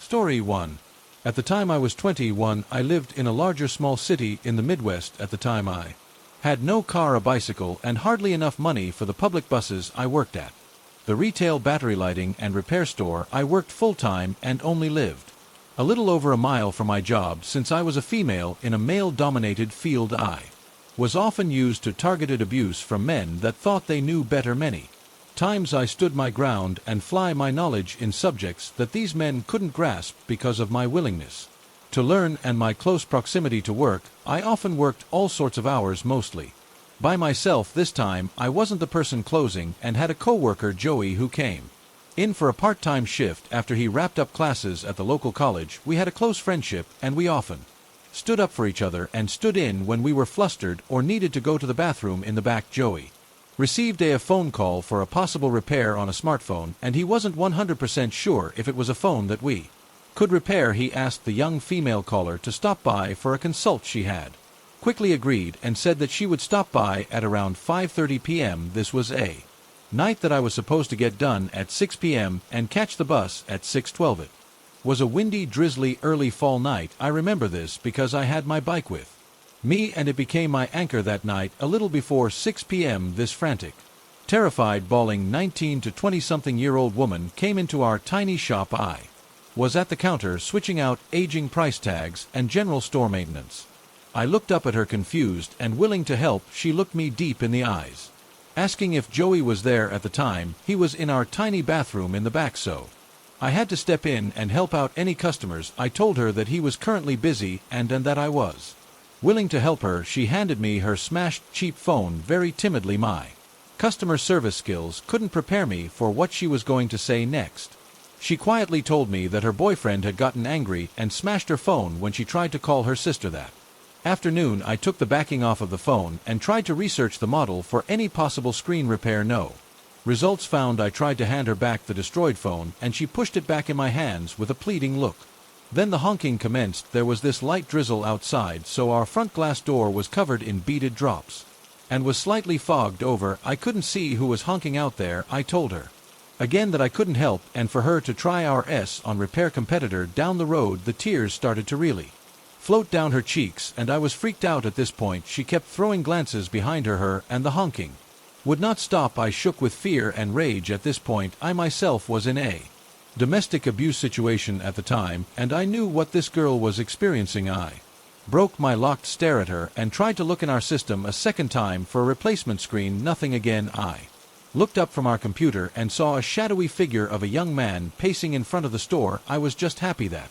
Story 1. At the time I was 21, I lived in a larger small city in the Midwest. At the time I had no car or bicycle and hardly enough money for the public buses I worked at. The retail battery lighting and repair store I worked full-time and only lived a little over a mile from my job. Since I was a female in a male-dominated field, I was often used to targeted abuse from men that thought they knew better. Many times I stood my ground and fly my knowledge in subjects that these men couldn't grasp. Because of my willingness to learn and my close proximity to work, I often worked all sorts of hours, mostly by myself. This time I wasn't the person closing and had a co-worker, Joey, who came in for a part-time shift after he wrapped up classes at the local college. We had a close friendship and we often stood up for each other and stood in when we were flustered or needed to go to the bathroom in the back. Joey received a phone call for a possible repair on a smartphone, and he wasn't 100% sure if it was a phone that we could repair. He asked the young female caller to stop by for a consult. She had quickly agreed and said that she would stop by at around 5:30 p.m. This was a night that I was supposed to get done at 6 p.m. and catch the bus at 6:12. It was a windy, drizzly, early fall night. I remember this because I had my bike with me and it became my anchor that night. A little before 6 p.m. this frantic, terrified, bawling 19 to 20-something-year-old woman came into our tiny shop. I was at the counter switching out aging price tags and general store maintenance. I looked up at her, confused and willing to help. She looked me deep in the eyes, asking if Joey was there. At the time, he was in our tiny bathroom in the back, so I had to step in and help out any customers. I told her that he was currently busy and that I was willing to help her. She handed me her smashed, cheap phone very timidly. My customer service skills couldn't prepare me for what she was going to say next. She quietly told me that her boyfriend had gotten angry and smashed her phone when she tried to call her sister that afternoon. I took the backing off of the phone and tried to research the model for any possible screen repair. No results found. I tried to hand her back the destroyed phone and she pushed it back in my hands with a pleading look. Then the honking commenced. There was this light drizzle outside, so our front glass door was covered in beaded drops and was slightly fogged over. I couldn't see who was honking out there. I told her again that I couldn't help and for her to try our on repair competitor down the road. The tears started to really float down her cheeks and I was freaked out at this point. She kept throwing glances behind her and the honking would not stop. I shook with fear and rage. At this point, I myself was in a domestic abuse situation at the time, and I knew what this girl was experiencing. I broke my locked stare at her and tried to look in our system a second time for a replacement screen. Nothing again. I looked up from our computer and saw a shadowy figure of a young man pacing in front of the store. I was just happy that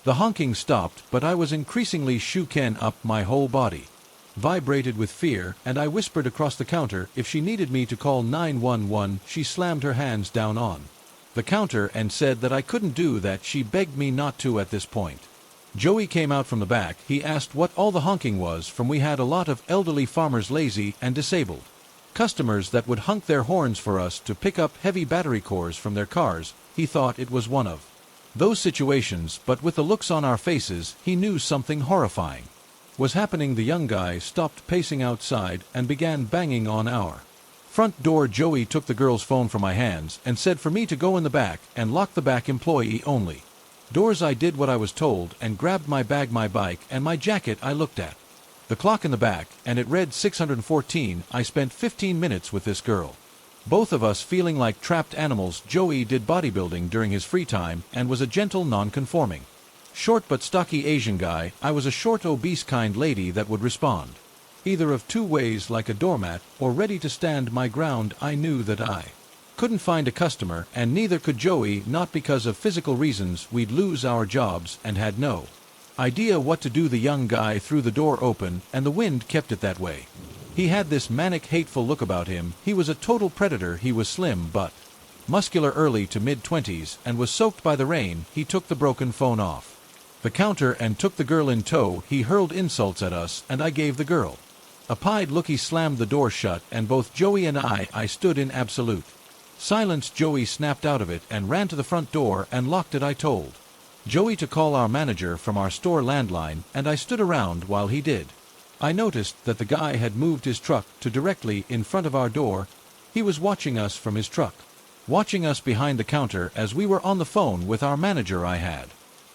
the honking stopped, but I was increasingly shaken up. My whole body vibrated with fear, and I whispered across the counter if she needed me to call 911. She slammed her hands down on the counter and said that I couldn't do that. She begged me not to. At this point, Joey came out from the back. He asked what all the honking was from. We had a lot of elderly farmers, lazy and disabled customers that would honk their horns for us to pick up heavy battery cores from their cars. He thought it was one of those situations, but with the looks on our faces, he knew something horrifying was happening. The young guy stopped pacing outside and began banging on our front door. Joey took the girl's phone from my hands and said for me to go in the back and lock the back employee only doors. I did what I was told and grabbed my bag, my bike, and my jacket. I looked at the clock in the back and it read 614. I spent 15 minutes with this girl, both of us feeling like trapped animals. Joey did bodybuilding during his free time and was a gentle, non-conforming, short but stocky Asian guy. I was a short, obese kind lady that would respond either of two ways, like a doormat or ready to stand my ground. I knew that I couldn't find a customer, and neither could Joey, not because of physical reasons. We'd lose our jobs and had no idea what to do. The young guy threw the door open and the wind kept it that way. He had this manic, hateful look about him. He was a total predator. He was slim but muscular, early to mid-20s, and was soaked by the rain. He took the broken phone off the counter and took the girl in tow. He hurled insults at us and I gave the girl a pied look. He slammed the door shut and both Joey and I stood in absolute silence. Joey snapped out of it and ran to the front door and locked it. I told Joey to call our manager from our store landline and I stood around while he did. I noticed that the guy had moved his truck to directly in front of our door. He was watching us from his truck, watching us behind the counter as we were on the phone with our manager. I had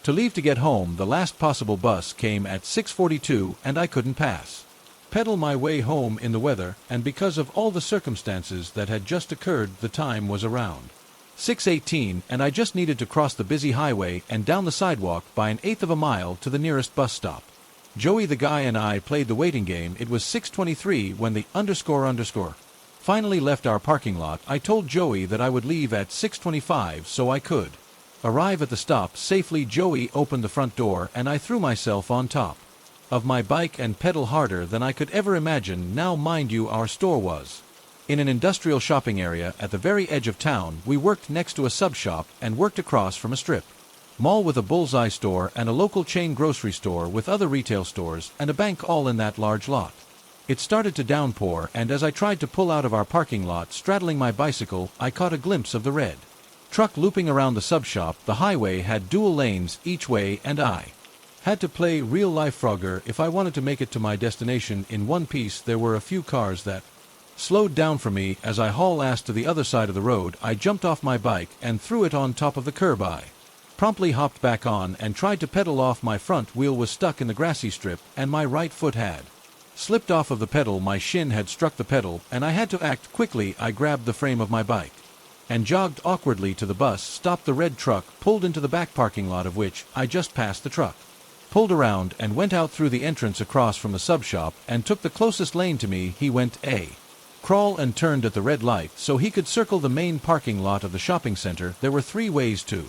To leave to get home, the last possible bus came at 6:42 and I couldn't pass. Pedal my way home in the weather, and because of all the circumstances that had just occurred, the time was around 6:18 and I just needed to cross the busy highway and down the sidewalk by an eighth of a mile to the nearest bus stop. Joey the guy and I played the waiting game. It was 6:23 when the __ finally left our parking lot. I told Joey that I would leave at 6:25 so I could arrive at the stop safely. Joey opened the front door and I threw myself on top of my bike and pedal harder than I could ever imagine. Now mind you, our store was in an industrial shopping area at the very edge of town. We worked next to a sub shop and worked across from a strip mall with a bullseye store and a local chain grocery store with other retail stores and a bank all in that large lot. It started to downpour, and as I tried to pull out of our parking lot straddling my bicycle, I caught a glimpse of the red truck looping around the sub shop. The highway had dual lanes each way and I had to play real-life Frogger if I wanted to make it to my destination in one piece. There were a few cars that slowed down for me as I haul-ass to the other side of the road. I jumped off my bike and threw it on top of the curb. I promptly hopped back on and tried to pedal off. My front wheel was stuck in the grassy strip and my right foot had slipped off of the pedal. My shin had struck the pedal and I had to act quickly. I grabbed the frame of my bike and jogged awkwardly to the bus stop. The red truck pulled into the back parking lot, of which I just passed. The truck pulled around and went out through the entrance across from the sub shop and took the closest lane to me. He went a crawl and turned at the red light so he could circle the main parking lot of the shopping center. There were 3 ways to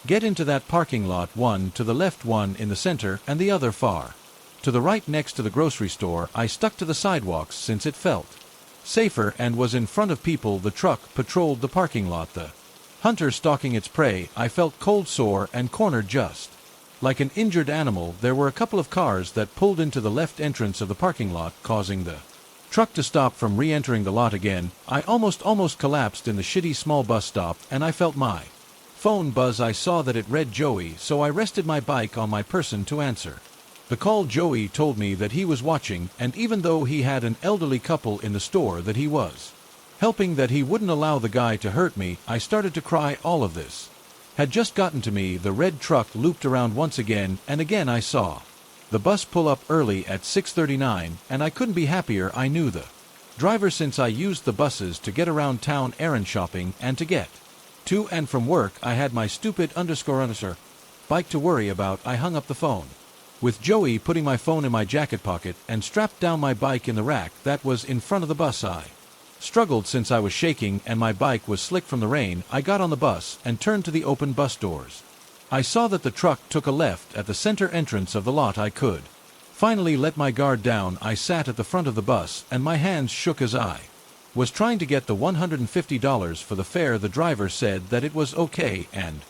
get into that parking lot, one to the left, one in the center, and the other far to the right next to the grocery store. I stuck to the sidewalks since it felt safer and was in front of people. The truck patrolled the parking lot, the hunter stalking its prey. I felt cold sore and cornered just like an injured animal. There were a couple of cars that pulled into the left entrance of the parking lot, causing the truck to stop from re-entering the lot again. I almost collapsed in the shitty small bus stop and I felt my phone buzz. I saw that it read Joey, so I rested my bike on my person to answer the call. Joey told me that he was watching, and even though he had an elderly couple in the store that he was helping, that he wouldn't allow the guy to hurt me. I started to cry. All of this had just gotten to me. The red truck looped around once again, and again I saw the bus pull up early at 6:39, and I couldn't be happier. I knew the driver since I used the buses to get around town errand shopping and to get to and from work. I had my stupid _ bike to worry about. I hung up the phone with Joey, putting my phone in my jacket pocket, and strapped down my bike in the rack that was in front of the bus. I struggled since I was shaking and my bike was slick from the rain. I got on the bus and turned to the open bus doors. I saw that the truck took a left at the center entrance of the lot. I could finally let my guard down. I sat at the front of the bus and my hands shook as I was trying to get the $150 for the fare. The driver said that it was okay and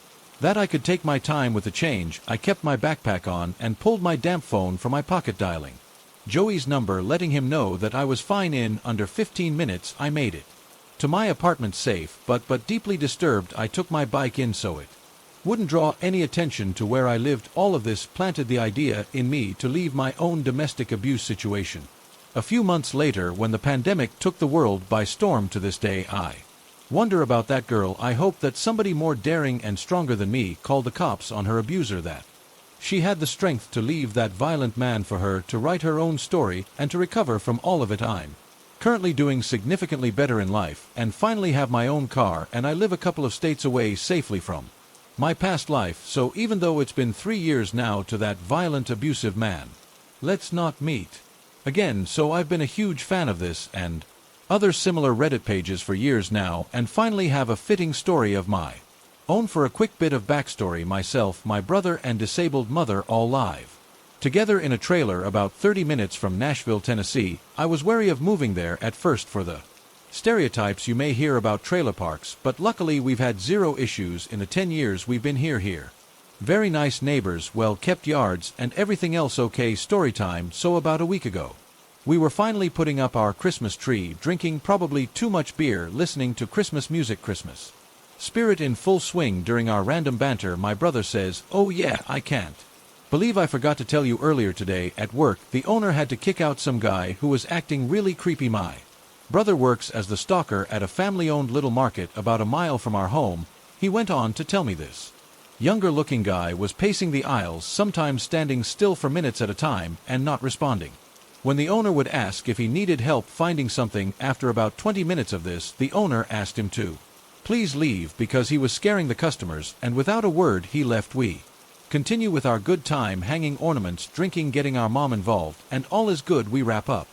that I could take my time with the change. I kept my backpack on and pulled my damp phone from my pocket, dialing Joey's number, letting him know that I was fine. In under 15 minutes I made it to my apartment safe, but deeply disturbed. I took my bike in so it wouldn't draw any attention to where I lived. All of this planted the idea in me to leave my own domestic abuse situation. A few months later, when the pandemic took the world by storm, to this day I wonder about that girl. I hope that somebody more daring and stronger than me called the cops on her abuser, that she had the strength to leave that violent man for her to write her own story and to recover from all of it. I'm currently doing significantly better in life and finally have my own car, and I live a couple of states away safely from my past life. So even though it's been 3 years now to that violent, abusive man, let's not meet again. So I've been a huge fan of this and other similar Reddit pages for years now, and finally have a fitting story of my own. For a quick bit of backstory, myself, my brother, and disabled mother all live together in a trailer about 30 minutes from Nashville, Tennessee. I was wary of moving there at first for the stereotypes you may hear about trailer parks, but luckily we've had zero issues in the 10 years we've been here. Very nice neighbors, well-kept yards, and everything else okay. Story time. So about a week ago, we were finally putting up our Christmas tree, drinking probably too much beer, listening to Christmas music, Christmas spirit in full swing. During our random banter, my brother says, "Oh yeah, I can't believe I forgot to tell you earlier today at work, the owner had to kick out some guy who was acting really creepy. My brother works as the stalker at a family-owned little market about a mile from our home." He went on to tell me this Younger-looking guy was pacing the aisles, sometimes standing still for minutes at a time and not responding. When the owner would ask if he needed help finding something, after about 20 minutes of this, the owner asked him to please leave because he was scaring the customers, and without a word he left. We continue with our good time, hanging ornaments, drinking, getting our mom involved, and all is good. We wrap up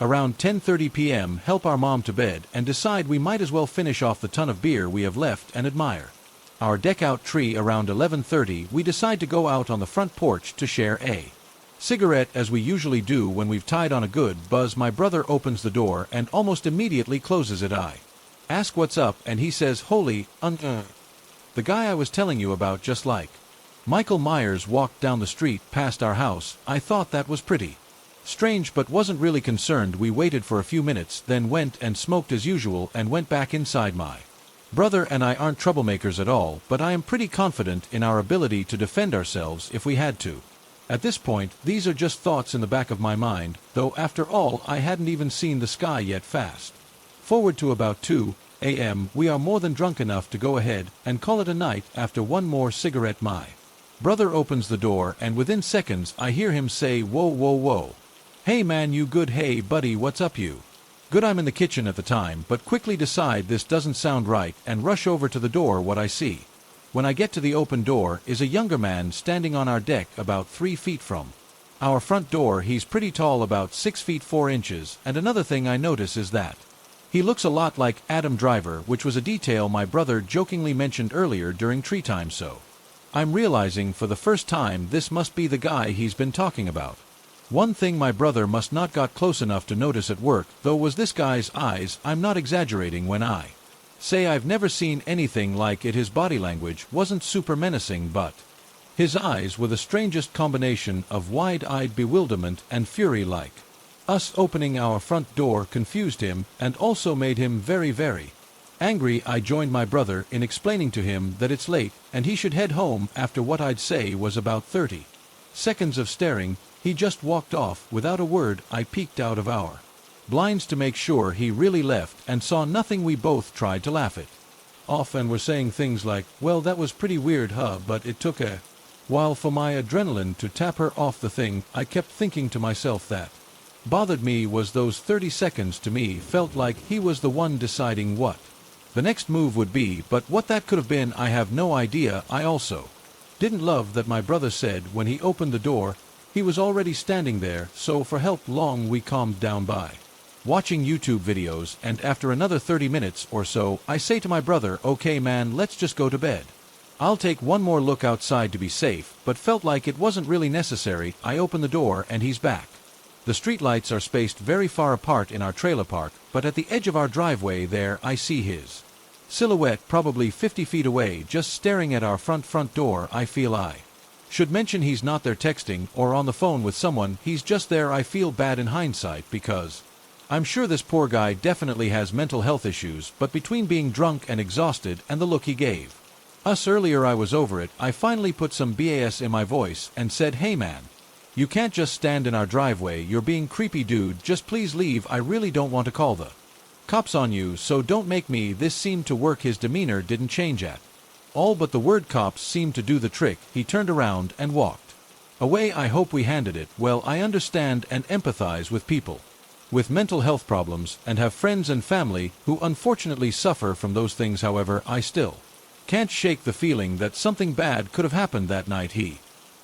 around 10:30 p.m., help our mom to bed, and decide we might as well finish off the ton of beer we have left and admire our deck-out tree. Around 11:30 we decide to go out on the front porch to share a cigarette, as we usually do when we've tied on a good buzz. My brother opens the door and almost immediately closes it. I ask what's up, and he says, "Holy, the guy I was telling you about, just like Michael Myers, walked down the street past our house." I thought that was pretty strange, but wasn't really concerned. We waited for a few minutes, then went and smoked as usual and went back inside. My brother and I aren't troublemakers at all, but I am pretty confident in our ability to defend ourselves if we had to. At this point, these are just thoughts in the back of my mind, though after all I hadn't even seen the sky yet. Fast forward to about 2 a.m. we are more than drunk enough to go ahead and call it a night after one more cigarette. My brother opens the door, and within seconds I hear him say, "Whoa, whoa, whoa. Hey man, you good? Hey buddy, what's up you good?" I'm in the kitchen at the time, but quickly decide this doesn't sound right and rush over to the door. What I see when I get to the open door is a younger man standing on our deck about 3 feet from our front door. He's pretty tall, about 6 feet 4 inches, and another thing I notice is that he looks a lot like Adam Driver, which was a detail my brother jokingly mentioned earlier during tree time. So I'm realizing for the first time this must be the guy he's been talking about. One thing my brother must not got close enough to notice at work, though, was this guy's eyes. I'm not exaggerating when I say I've never seen anything like it. His body language wasn't super menacing, but his eyes were the strangest combination of wide-eyed bewilderment and fury. Like us opening our front door confused him and also made him very, very angry. I joined my brother in explaining to him that it's late and he should head home. After what I'd say was about 30 seconds of staring, he just walked off without a word. I peeked out of our blinds to make sure he really left and saw nothing. We both tried to laugh it off and were saying things like, "Well, that was pretty weird, huh? But it took a while for my adrenaline to tap her off the thing." I kept thinking to myself that bothered me was those 30 seconds to me felt like he was the one deciding what the next move would be, but what that could have been I have no idea. I also didn't love that my brother said when he opened the door he was already standing there, so for help long we calmed down by watching YouTube videos, and after another 30 minutes or so I say to my brother, "Okay man, let's just go to bed. I'll take one more look outside to be safe," but felt like it wasn't really necessary. I open the door and he's back. The streetlights are spaced very far apart in our trailer park, but at the edge of our driveway there I see his silhouette probably 50 feet away, just staring at our front door. I feel I should mention he's not there texting or on the phone with someone, he's just there. I feel bad in hindsight because I'm sure this poor guy definitely has mental health issues, but between being drunk and exhausted and the look he gave us earlier, I was over it. I finally put some BAS in my voice and said, "Hey man, you can't just stand in our driveway. You're being creepy dude. Just please leave. I really don't want to call the cops on you, so don't make me." This seemed to work. His demeanor didn't change at all, but the word cops seemed to do the trick. He turned around and walked away. I hope we handled it well. I understand and empathize with people with mental health problems and have friends and family who unfortunately suffer from those things. However, I still can't shake the feeling that something bad could have happened that night. He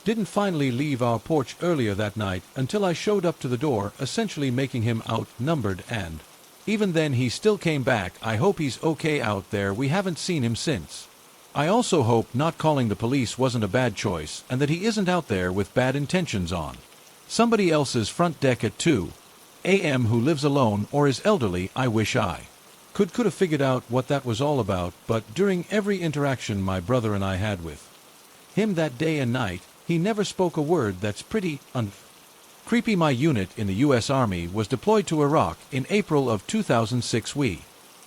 didn't finally leave our porch earlier that night until I showed up to the door, essentially making him outnumbered, and even then he still came back. I hope he's okay out there. We haven't seen him since. I also hope not calling the police wasn't a bad choice and that he isn't out there with bad intentions on somebody else's front deck at 2 a.m. who lives alone or is elderly. I wish I could have figured out what that was all about, but during every interaction my brother and I had with him that day and night, he never spoke a word. That's pretty creepy. My unit in the U.S. Army was deployed to Iraq in April of 2006. We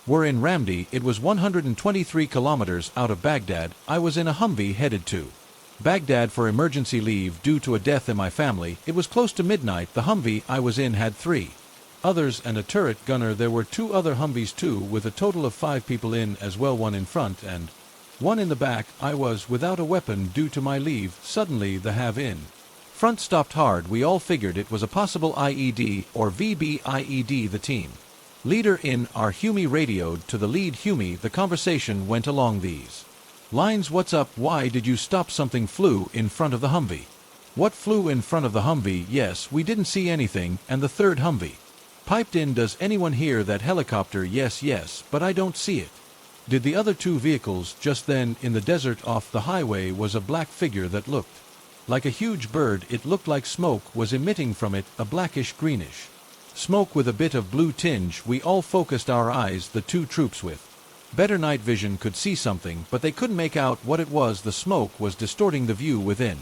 were in Ramdi. It was 123 kilometers out of Baghdad. I was in a Humvee headed to Baghdad for emergency leave due to a death in my family. It was close to midnight. The Humvee I was in had 3 others and a turret gunner. There were 2 other Humvees too, with a total of 5 people in as well, one in front and One in the back. I was without a weapon due to my leave. Suddenly the have-in front stopped hard. We all figured it was a possible IED or VBIED. The team leader in our Humie radioed to the lead Humie. The conversation went along these lines: "What's up? Why did you stop? Something flew in front of the Humvee." "What flew in front of the Humvee?" "Yes, we didn't see anything." And the third Humvee piped in: "Does anyone hear that helicopter?" Yes, but I don't see it." Did the other two vehicles. Just then, in the desert off the highway, was a black figure that looked like a huge bird. It looked like smoke was emitting from it, a blackish-greenish smoke with a bit of blue tinge. We all focused our eyes. The two troops with better night vision could see something, but they couldn't make out what it was. The smoke was distorting the view. Within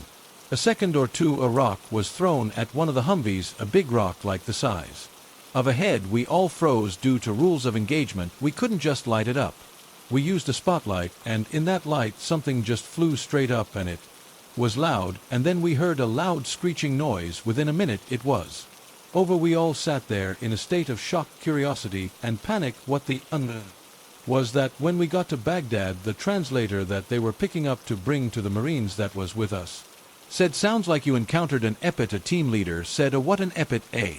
a second or two, a rock was thrown at one of the Humvees, a big rock like the size of a head. We all froze. Due to rules of engagement, we couldn't just light it up. We used a spotlight, and in that light something just flew straight up, and it was loud, and then we heard a loud screeching noise. Within a minute it was over. We all sat there in a state of shock, curiosity, and panic. What the was that when we got to Baghdad, the translator that they were picking up to bring to the Marines that was with us said, "Sounds like you encountered an EPIT." A team leader said, "What an EPIT, eh?"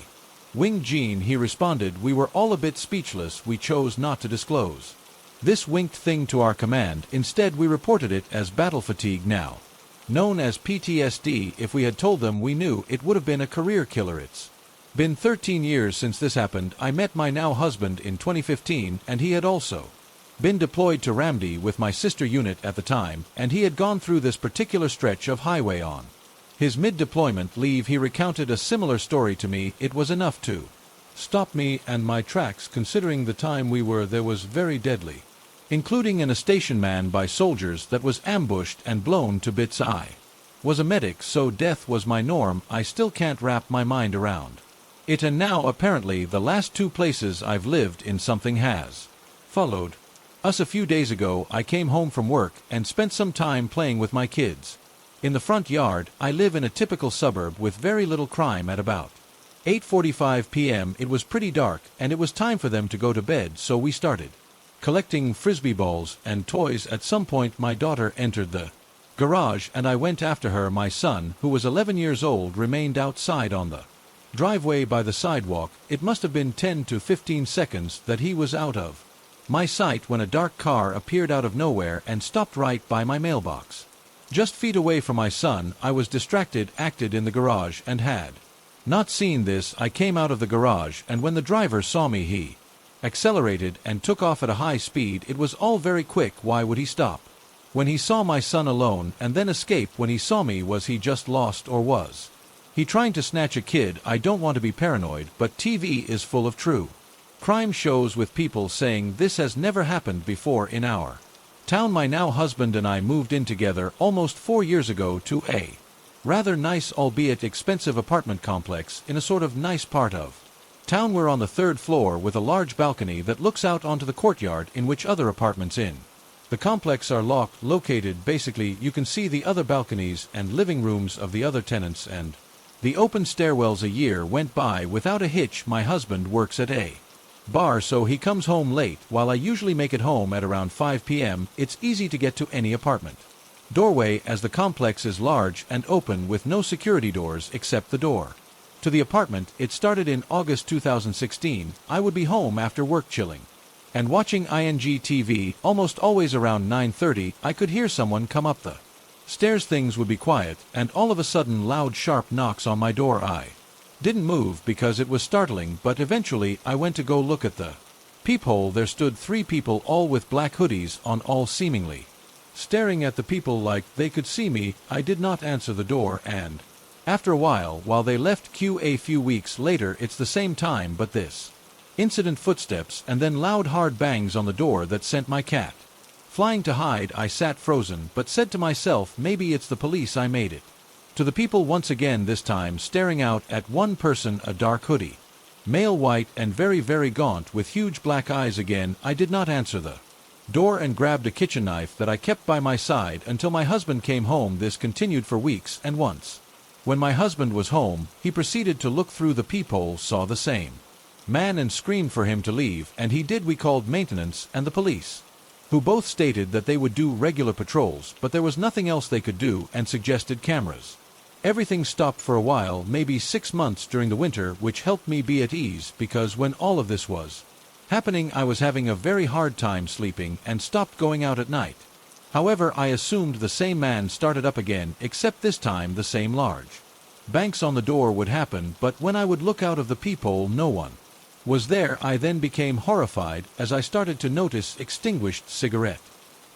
"Wing Gene," he responded. We were all a bit speechless. We chose not to disclose this winked thing to our command. Instead, we reported it as battle fatigue, now known as PTSD. If we had told them we knew, it would have been a career killer. It's been 13 years since this happened. I met my now husband in 2015, and he had also been deployed to Ramdi with my sister unit at the time, and he had gone through this particular stretch of highway on his mid-deployment leave. He recounted a similar story to me. It was enough to stop me and my tracks, considering the time we were there was very deadly, including in a station manned by soldiers that was ambushed and blown to bits. I was a medic, so death was my norm. I still can't wrap my mind around it, and now apparently the last two places I've lived in, something has followed us. A few days ago I came home from work and spent some time playing with my kids in the front yard. I live in a typical suburb with very little crime. At about 8:45 p.m. it was pretty dark, and it was time for them to go to bed, so we started collecting frisbee balls and toys. At some point my daughter entered the garage, and I went after her. My son, who was 11 years old, remained outside on the driveway by the sidewalk. It must have been 10 to 15 seconds that he was out of my sight when a dark car appeared out of nowhere and stopped right by my mailbox, just feet away from my son. I was distracted, acted in the garage, and had not seen this. I came out of the garage, and when the driver saw me, he accelerated and took off at a high speed. It was all very quick. Why would he stop when he saw my son alone, and then escape when he saw me? Was he just lost, or was he trying to snatch a kid? I don't want to be paranoid, but TV is full of true crime shows with people saying this has never happened before in our town. My now husband and I moved in together almost 4 years ago to a rather nice, albeit expensive, apartment complex in a sort of nice part of town. We're on the 3rd floor with a large balcony that looks out onto the courtyard in which other apartments in the complex are located. Basically, you can see the other balconies and living rooms of the other tenants and the open stairwells. A year went by without a hitch. My husband works at a bar, so he comes home late, while I usually make it home at around 5 p.m. It's easy to get to any apartment doorway, as the complex is large and open with no security doors except the door to the apartment. It started in August 2016. I would be home after work chilling and watching ING-TV. Almost always around 9:30 I could hear someone come up the stairs. Things would be quiet, and all of a sudden loud sharp knocks on my door. I didn't move because it was startling, but eventually I went to go look at the peephole. There stood 3 people, all with black hoodies on, all seemingly staring at the people like they could see me. I did not answer the door, and after a while they left. A few weeks later it's the same time, but this incident: footsteps and then loud hard bangs on the door that sent my cat flying to hide. I sat frozen, but said to myself, maybe it's the police. I made it to the people once again, this time staring out at one person, a dark hoodie, male, white and very, very gaunt with huge black eyes. Again, I did not answer the door and grabbed a kitchen knife that I kept by my side until my husband came home. This continued for weeks, and once, when my husband was home, he proceeded to look through the peephole, saw the same man and screamed for him to leave, and he did. We called maintenance and the police. who both stated that they would do regular patrols, but there was nothing else they could do and suggested cameras. Everything stopped for a while, maybe 6 months during the winter, which helped me be at ease because when all of this was happening I was having a very hard time sleeping and stopped going out at night. However, I assumed the same man started up again, except this time the same large banks on the door would happen, but when I would look out of the peephole no one was there. I then became horrified as I started to notice extinguished cigarette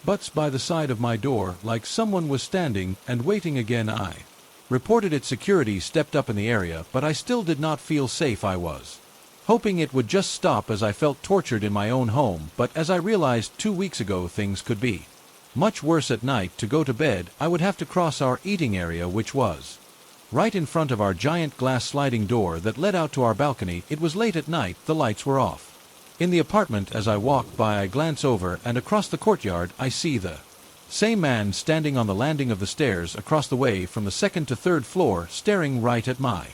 butts by the side of my door, like someone was standing and waiting again. I reported it. Security stepped up in the area, but I still did not feel safe. I was hoping it would just stop as I felt tortured in my own home, but as I realized 2 weeks ago things could be much worse. At night, to go to bed, I would have to cross our eating area, which was right in front of our giant glass sliding door that led out to our balcony. It was late at night, the lights were off in the apartment. As I walk by, I glance over, and across the courtyard I see the same man standing on the landing of the stairs across the way from the 2nd to 3rd floor, staring right at my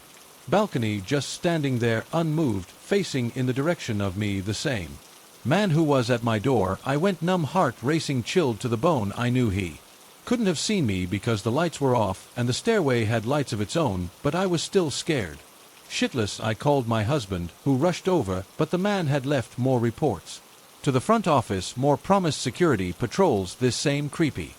balcony, just standing there unmoved, facing in the direction of me. The same man who was at my door. I went numb, heart racing, chilled to the bone. I knew he couldn't have seen me because the lights were off and the stairway had lights of its own, but I was still scared shitless. I called my husband, who rushed over, but the man had left more reports to the front office, more promised security patrols. This same creepy,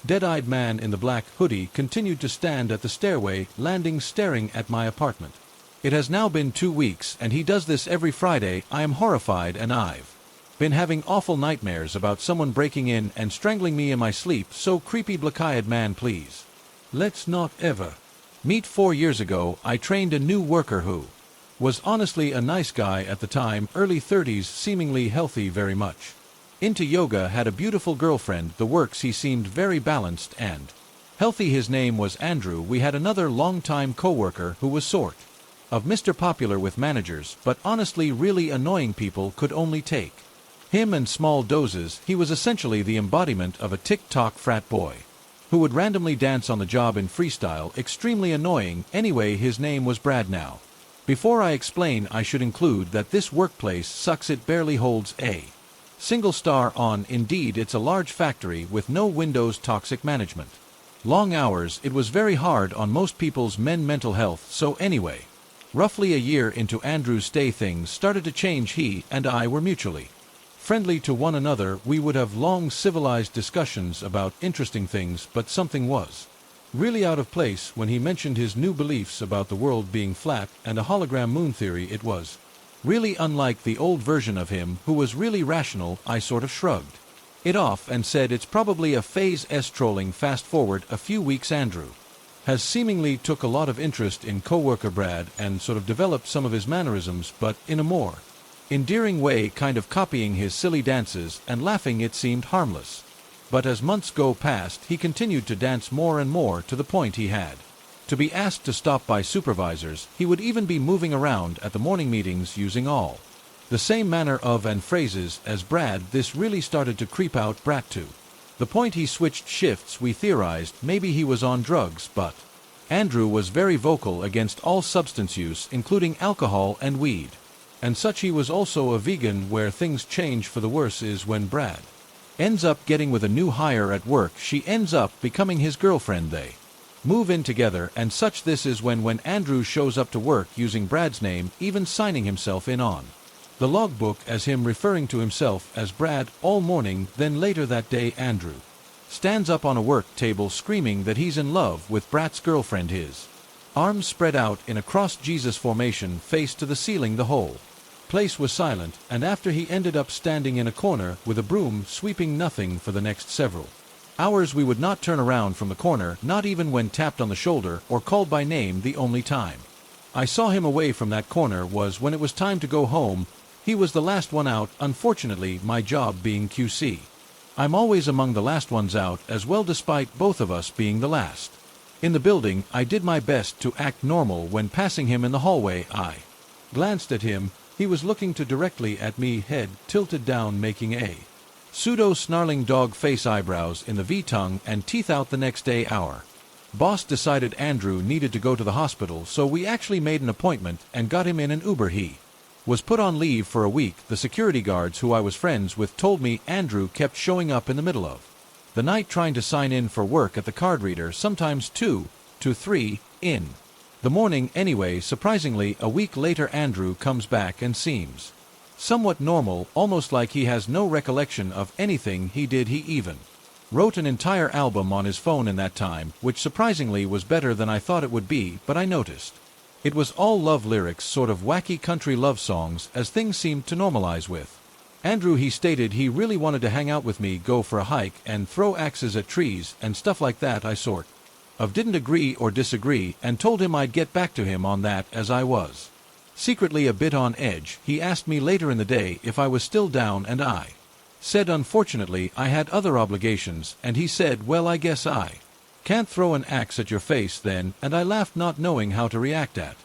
dead-eyed man in the black hoodie continued to stand at the stairway landing, staring at my apartment. It has now been 2 weeks, and he does this every Friday. I am horrified, and I've been having awful nightmares about someone breaking in and strangling me in my sleep. So creepy. Black-eyed man, please let's not ever meet. 4 years ago, I trained a new worker who was honestly a nice guy at the time, early 30s, seemingly healthy, very much into yoga, had a beautiful girlfriend, the works. He seemed very balanced and healthy. His name was Andrew. We had another long-time co-worker who was sort of Mr. Popular with managers, but honestly really annoying. People could only take him in small doses. He was essentially the embodiment of a TikTok frat boy who would randomly dance on the job in freestyle. Extremely annoying. Anyway, his name was Brad. Now, before I explain, I should include that this workplace sucks. It barely holds a single star on Indeed. It's a large factory with no windows, toxic management, long hours. It was very hard on most people's mental health. So anyway, roughly a year into Andrew's stay, things started to change. He and I were mutually friendly to one another. We would have long civilized discussions about interesting things, but something was really out of place when he mentioned his new beliefs about the world being flat and a hologram moon theory. It was really unlike the old version of him, who was really rational. I sort of shrugged it off and said it's probably a phase. Trolling. Fast forward a few weeks, Andrew has seemingly took a lot of interest in coworker Brad and sort of developed some of his mannerisms, but in a more endearing way, kind of copying his silly dances and laughing. It seemed harmless, but as months go past, he continued to dance more and more, to the point he had to be asked to stop by supervisors. He would even be moving around at the morning meetings using all the same manner of and phrases as Brad. This really started to creep out Brat to the point he switched shifts. We theorized maybe he was on drugs, but Andrew was very vocal against all substance use, including alcohol and weed and such. He was also a vegan. Where things change for the worse is when Brad ends up getting with a new hire at work. She ends up becoming his girlfriend. They move in together and such. This is when Andrew shows up to work using Brad's name, even signing himself in on the logbook as him, referring to himself as Brad all morning. Then later that day, Andrew stands up on a work table screaming that he's in love with Brad's girlfriend, his arms spread out in a cross Jesus formation, face to the ceiling. The whole place was silent, and after he ended up standing in a corner with a broom sweeping nothing for the next several hours. We would not turn around from the corner, not even when tapped on the shoulder or called by name. The only time I saw him away from that corner was when it was time to go home. He was the last one out. Unfortunately, my job being QC, I'm always among the last ones out as well, despite both of us being the last in the building. I did my best to act normal when passing him in the hallway. I glanced at him. He was looking directly at me, head tilted down, making a pseudo-snarling dog face, eyebrows in the V-tongue, and teeth out. The next day, our boss decided Andrew needed to go to the hospital, so we actually made an appointment and got him in an Uber. He Was put on leave for a week. The security guards who I was friends with told me Andrew kept showing up in the middle of the night trying to sign in for work at the card reader, sometimes 2 to 3 in the morning. Anyway, surprisingly, a week later Andrew comes back and seems somewhat normal, almost like he has no recollection of anything he did. He even wrote an entire album on his phone in that time, which surprisingly was better than I thought it would be, but I noticed it was all love lyrics, sort of wacky country love songs, as things seemed to normalize with Andrew. He stated he really wanted to hang out with me, go for a hike, and throw axes at trees and stuff like that. I sort of didn't agree or disagree, and told him I'd get back to him on that, as I was secretly a bit on edge. He asked me later in the day if I was still down, and I said unfortunately I had other obligations, and he said, well, I guess I can't throw an axe at your face then, and I laughed, not knowing how to react at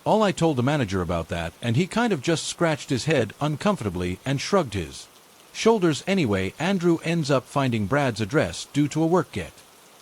all. I told the manager about that, and he kind of just scratched his head uncomfortably and shrugged his shoulders. Anyway, Andrew ends up finding Brad's address due to a work get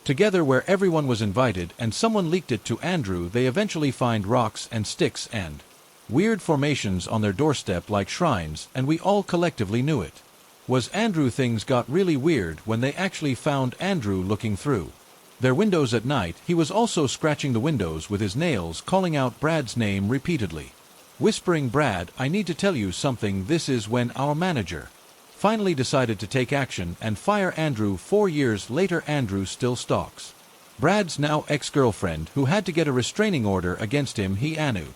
together where everyone was invited, and someone leaked it to Andrew. They eventually find rocks and sticks and weird formations on their doorstep like shrines, and we all collectively knew it was Andrew. Things got really weird when they actually found Andrew looking through their windows at night. He was also scratching the windows with his nails, calling out Brad's name repeatedly, whispering, "Brad, I need to tell you something." This is when our manager finally decided to take action and fire Andrew. 4 years later, Andrew still stalks Brad's now ex-girlfriend, who had to get a restraining order against him. He Anu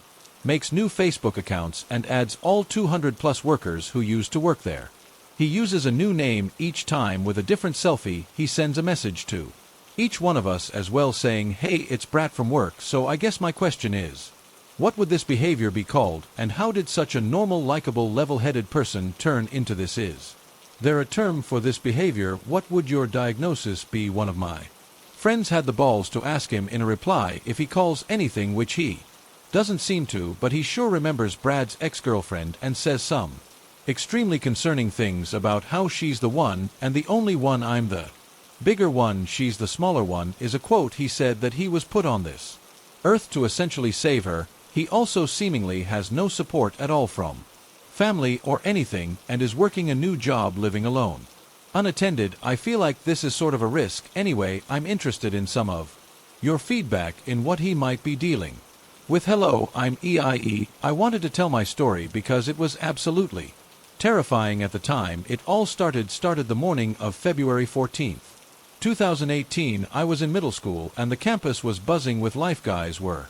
makes new Facebook accounts and adds all 200+ workers who used to work there. He uses a new name each time with a different selfie. He sends a message to each one of us as well, saying, "Hey, it's Brad from work." So I guess my question is, what would this behavior be called, and how did such a normal, likable, level-headed person turn into this? Is there a term for this behavior? What would your diagnosis be? One of my friends had the balls to ask him in a reply if he calls anything, which he doesn't seem to, but he sure remembers Brad's ex-girlfriend and says some extremely concerning things about how she's the one and the only one. "I'm the bigger one, she's the smaller one," is a quote he said that he was put on this earth to essentially save her. He also seemingly has no support at all from family or anything, and is working a new job, living alone, unattended. I feel like this is sort of a risk. Anyway, I'm interested in some of your feedback in what he might be dealing with. Hello, I'm EIE. I wanted to tell my story because it was absolutely terrifying at the time. It all started the morning of February 14th, 2018. I was in middle school, and the campus was buzzing with life. Guys were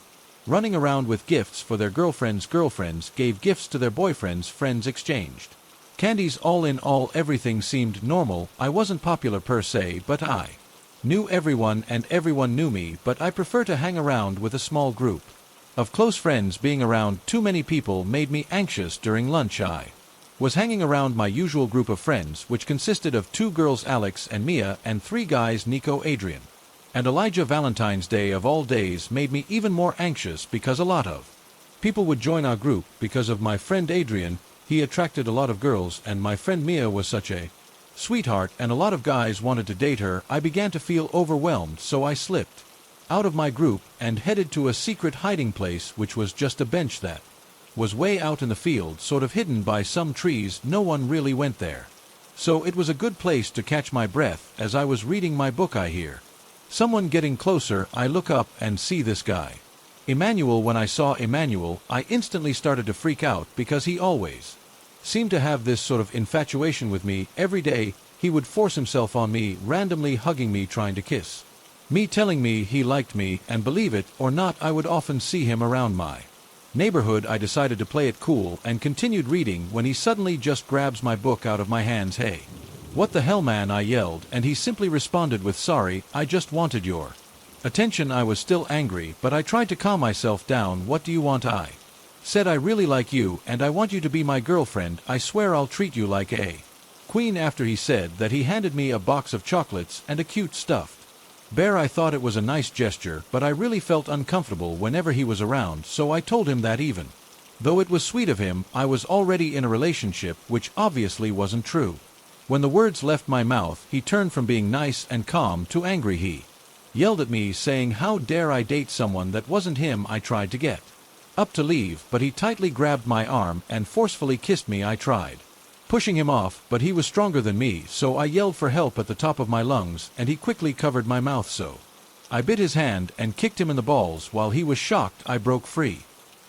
running around with gifts for their girlfriends. Girlfriends gave gifts to their boyfriends. Friends exchanged candies. All in all, everything seemed normal. I wasn't popular per se, but I knew everyone and everyone knew me. But I prefer to hang around with a small group of close friends. Being around too many people made me anxious. During lunch, I was hanging around my usual group of friends, which consisted of 2 girls, Alex and Mia, and 3 guys, Nico, Adrian, and Elijah. Valentine's Day of all days made me even more anxious because a lot of people would join our group. Because of my friend Adrian, he attracted a lot of girls, and my friend Mia was such a sweetheart, and a lot of guys wanted to date her. I began to feel overwhelmed, so I slipped out of my group and headed to a secret hiding place, which was just a bench that was way out in the field, sort of hidden by some trees. No one really went there, so it was a good place to catch my breath. As I was reading my book, I hear someone getting closer. I look up and see this guy, Emmanuel. When I saw Emmanuel, I instantly started to freak out because he always seemed to have this sort of infatuation with me. Every day he would force himself on me, randomly hugging me, trying to kiss me, telling me he liked me, and believe it or not, I would often see him around my neighborhood. I decided to play it cool and continued reading when he suddenly just grabs my book out of my hands. "Hey, what the hell, man?" I yelled, and he simply responded with, "Sorry, I just wanted your attention." I was still angry, but I tried to calm myself down. "What do you want?" I said. "I really like you, and I want you to be my girlfriend. I swear I'll treat you like a queen." After he said that, he handed me a box of chocolates and a cute stuffed bear. I thought it was a nice gesture, but I really felt uncomfortable whenever he was around, so I told him that even though it was sweet of him, I was already in a relationship, which obviously wasn't true. When the words left my mouth, he turned from being nice and calm to angry. He yelled at me, saying, "How dare I date someone that wasn't him?" I tried to get Up to leave, but he tightly grabbed my arm and forcefully kissed me. I tried pushing him off, but he was stronger than me, so I yelled for help at the top of my lungs, and he quickly covered my mouth, so I bit his hand and kicked him in the balls. While he was shocked, I broke free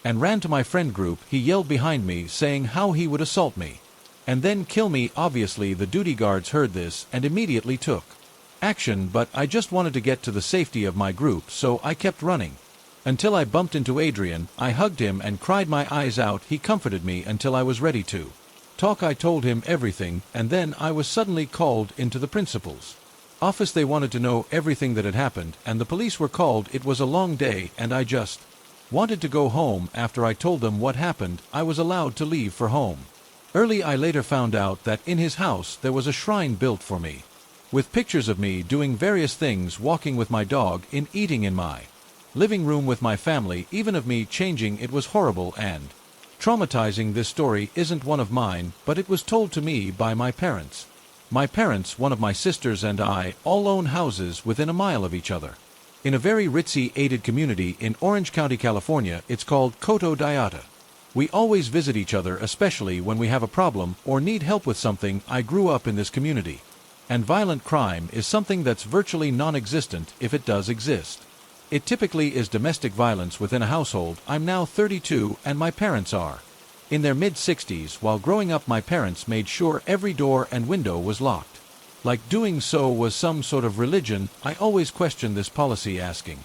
and ran to my friend group. He yelled behind me, saying how he would assault me and then kill me. Obviously, the duty guards heard this and immediately took action, but I just wanted to get to the safety of my group, so I kept running until I bumped into Adrian. I hugged him and cried my eyes out. He comforted me until I was ready to talk. I told him everything, and then I was suddenly called into the principal's office. They wanted to know everything that had happened, and the police were called. It was a long day, and I just wanted to go home. After I told them what happened, I was allowed to leave for home early. I later found out that in his house there was a shrine built for me, with pictures of me doing various things, walking with my dog, eating in my living room with my family, even of me changing. It was horrible and traumatizing. This story isn't one of mine, but it was told to me by my parents. My parents, one of my sisters, and I all own houses within a mile of each other in a very ritzy aided community in Orange County, California. It's called Coto Diata. We always visit each other, especially when we have a problem or need help with something. I grew up in this community, and violent crime is something that's virtually non-existent, if it does exist. It typically is domestic violence within a household. I'm now 32 and my parents are in their mid-60s. While growing up, my parents made sure every door and window was locked. Like doing so was some sort of religion. I always questioned this policy, asking,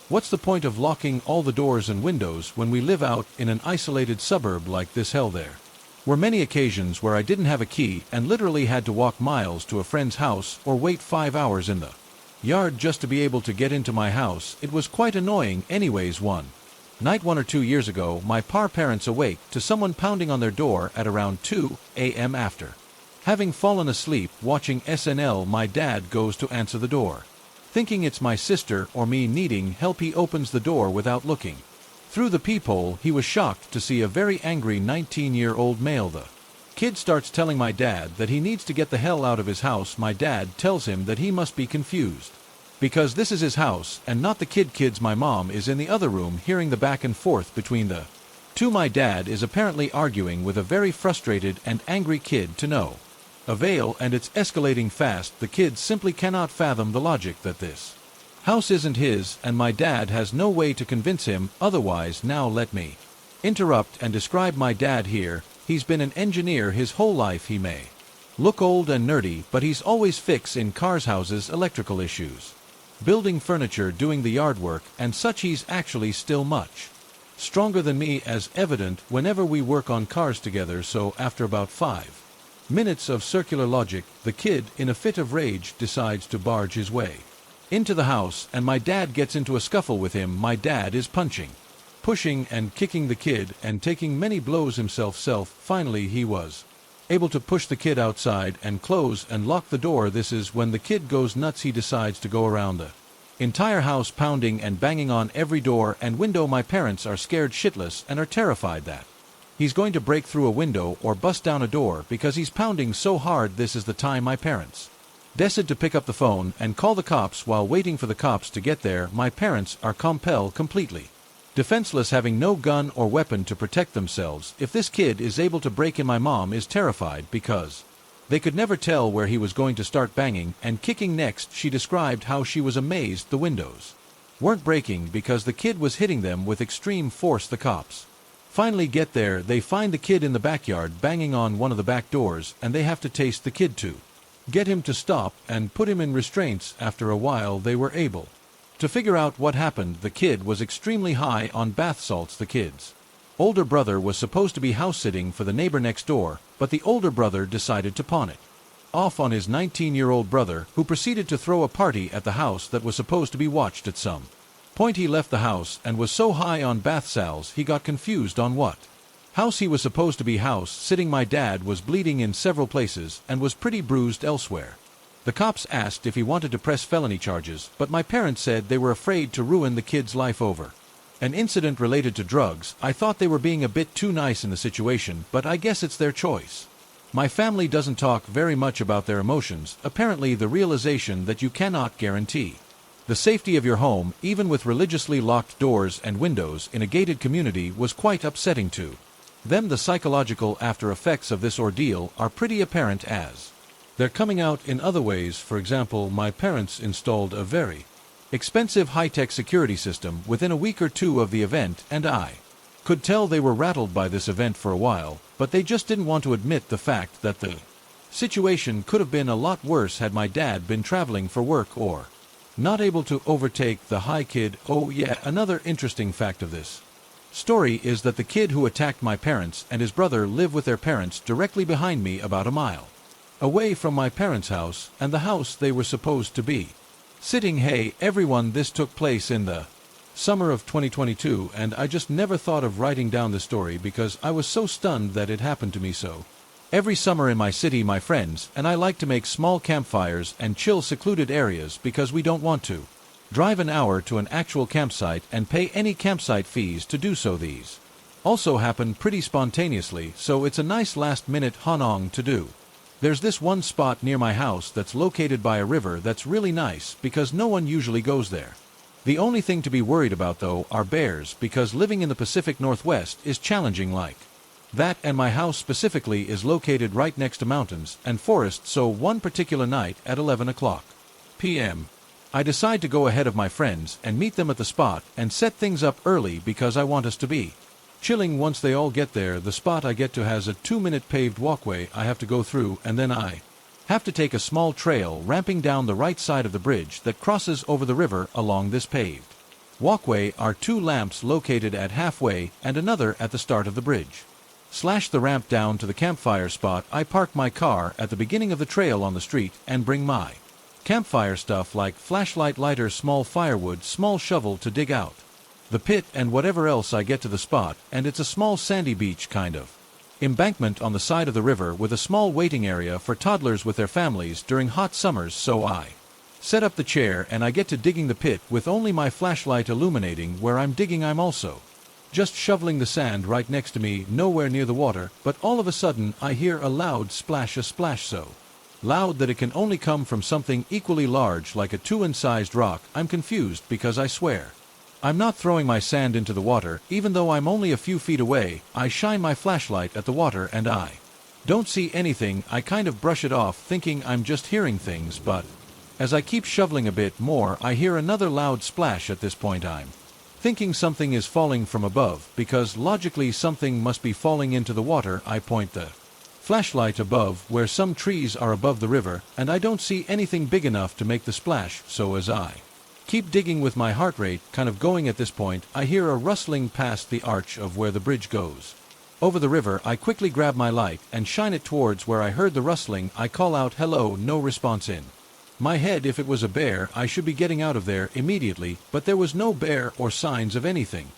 what's the point of locking all the doors and windows when we live out in an isolated suburb like this? Hell, there were many occasions where I didn't have a key and literally had to walk miles to a friend's house or wait 5 hours in the yard just to be able to get into my house. It was quite annoying. Anyways, one night 1 or 2 years ago, my parents awake to someone pounding on their door at around 2 a.m. After having fallen asleep watching SNL, my dad goes to answer the door, thinking it's my sister or me needing help. He opens the door without looking through the peephole. He was shocked to see a very angry 19-year-old male. The kid starts telling my dad that he needs to get the hell out of his house. My dad tells him that he must be confused because this is his house and not the kid's. My mom is in the other room hearing the back and forth between the two. My dad is apparently arguing with a very frustrated and angry kid to no avail, and it's escalating fast. The kid simply cannot fathom the logic that this house isn't his, and my dad has no way to convince him otherwise. Now let me interrupt and describe my dad here. He's been an engineer his whole life. He may look old and nerdy, but he's always fixing cars, houses, electrical issues, building furniture, doing the yard work and such. He's actually still much stronger than me, as evident whenever we work on cars together. So after about 5 minutes of circular logic, the kid, in a fit of rage, decides to barge his way into the house, and my dad gets into a scuffle with him. My dad is punching, pushing and kicking the kid and taking many blows himself. Finally, he was able to push the kid outside and close and lock the door. This is when the kid goes nuts. He decides to go around the entire house, pounding and banging on every door and window. My parents are scared shitless and are terrified that he's going to break through a window or bust down a door because he's pounding so hard. This is the time my parents decide to pick up the phone and call the cops. While waiting for the cops to get there, my parents are completely defenseless, having no gun or weapon to protect themselves. If this kid is able to break in, my mom is terrified because they could never tell where he was going to start banging and kicking next. She described how she was amazed the windows weren't breaking because the kid was hitting them with extreme force. The cops finally get there. They find the kid in the backyard banging on one of the back doors, and they have to taste the kid to get him to stop and put him in restraints. After a while, they were able to figure out what happened. The kid was extremely high on bath salts. The kid's older brother was supposed to be house-sitting for the neighbor next door, but the older brother decided to pawn it off on his 19-year-old brother, who proceeded to throw a party at the house that was supposed to be watched. At some point, he left the house and was so high on bath salts he got confused on what house he was supposed to be house-sitting. My dad was bleeding in several places and was pretty bruised elsewhere. The cops asked if he wanted to press felony charges, but my parents said they were afraid to ruin the kid's life over an incident related to drugs. I thought they were being a bit too nice in the situation, but I guess it's their choice. My family doesn't talk very much about their emotions. Apparently, the realization that you cannot guarantee The safety of your home, even with religiously locked doors and windows in a gated community, was quite upsetting to them. The psychological after effects of this ordeal are pretty apparent as they're coming out in other ways. For example, my parents installed a very expensive high-tech security system within a week or two of the event, and I could tell they were rattled by this event for a while, but they just didn't want to admit the fact that the situation could have been a lot worse had my dad been traveling for work or not able to overtake the high kid. Oh yeah, another interesting fact of this story is that the kid who attacked my parents and his brother live with their parents directly behind me, about a mile away from my parents' house and the house they were supposed to be sitting. Hey everyone, this took place in the summer of 2022, and I just never thought of writing down the story because I was so stunned that it happened to me. So every summer in my city, my friends and I like to make small campfires and chill secluded areas because we don't want to drive an hour to an actual campsite and pay any campsite fees to do so. These also happen pretty spontaneously, so it's a nice last-minute hanong to do. There's this one spot near my house that's located by a river that's really nice because no one usually goes there. The only thing to be worried about though are bears, because living in the Pacific Northwest is challenging like that, and my house specifically is located right next to mountains and forests. So one particular night at 11 o'clock p.m. I decide to go ahead of my friends and meet them at the spot and set things up early because I want us to be chilling once they all get there. The spot I get to has a 2-minute paved walkway I have to go through, and then I have to take a small trail ramping down the right side of the bridge that crosses over the river. Along this paved walkway are 2 lamps located at halfway and another at the start of the bridge. The ramp down to the campfire spot, I park my car at the beginning of the trail on the street and bring my campfire stuff like flashlight, lighter, small firewood, small shovel to dig out the pit, and whatever else I get to the spot. And it's a small sandy beach kind of embankment on the side of the river with a small waiting area for toddlers with their families during hot summers. So I set up the chair and I get to digging the pit with only my flashlight illuminating where I'm digging. I'm also just shoveling the sand right next to me, nowhere near the water, but all of a sudden I hear a loud splash, a splash so loud that it can only come from something equally large like a 2-inch-sized rock. I'm confused because I swear I'm not throwing my sand into the water, even though I'm only a few feet away. I shine my flashlight at the water and I don't see anything. I kind of brush it off thinking I'm just hearing things, but as I keep shoveling a bit more I hear another loud splash. At this point I'm thinking something is falling from above, because logically something must be falling into the water. I point the flashlight above where some trees are above the river, and I don't see anything big enough to make the splash. So as I keep digging with my heart rate kind of going at this point, I hear a rustling past the arch of where the bridge goes over the river. I quickly grab my light and shine it towards where I heard the rustling. I call out, "Hello," no response in my head. If it was a bear, I should be getting out of there immediately, but there was no bear or signs of anything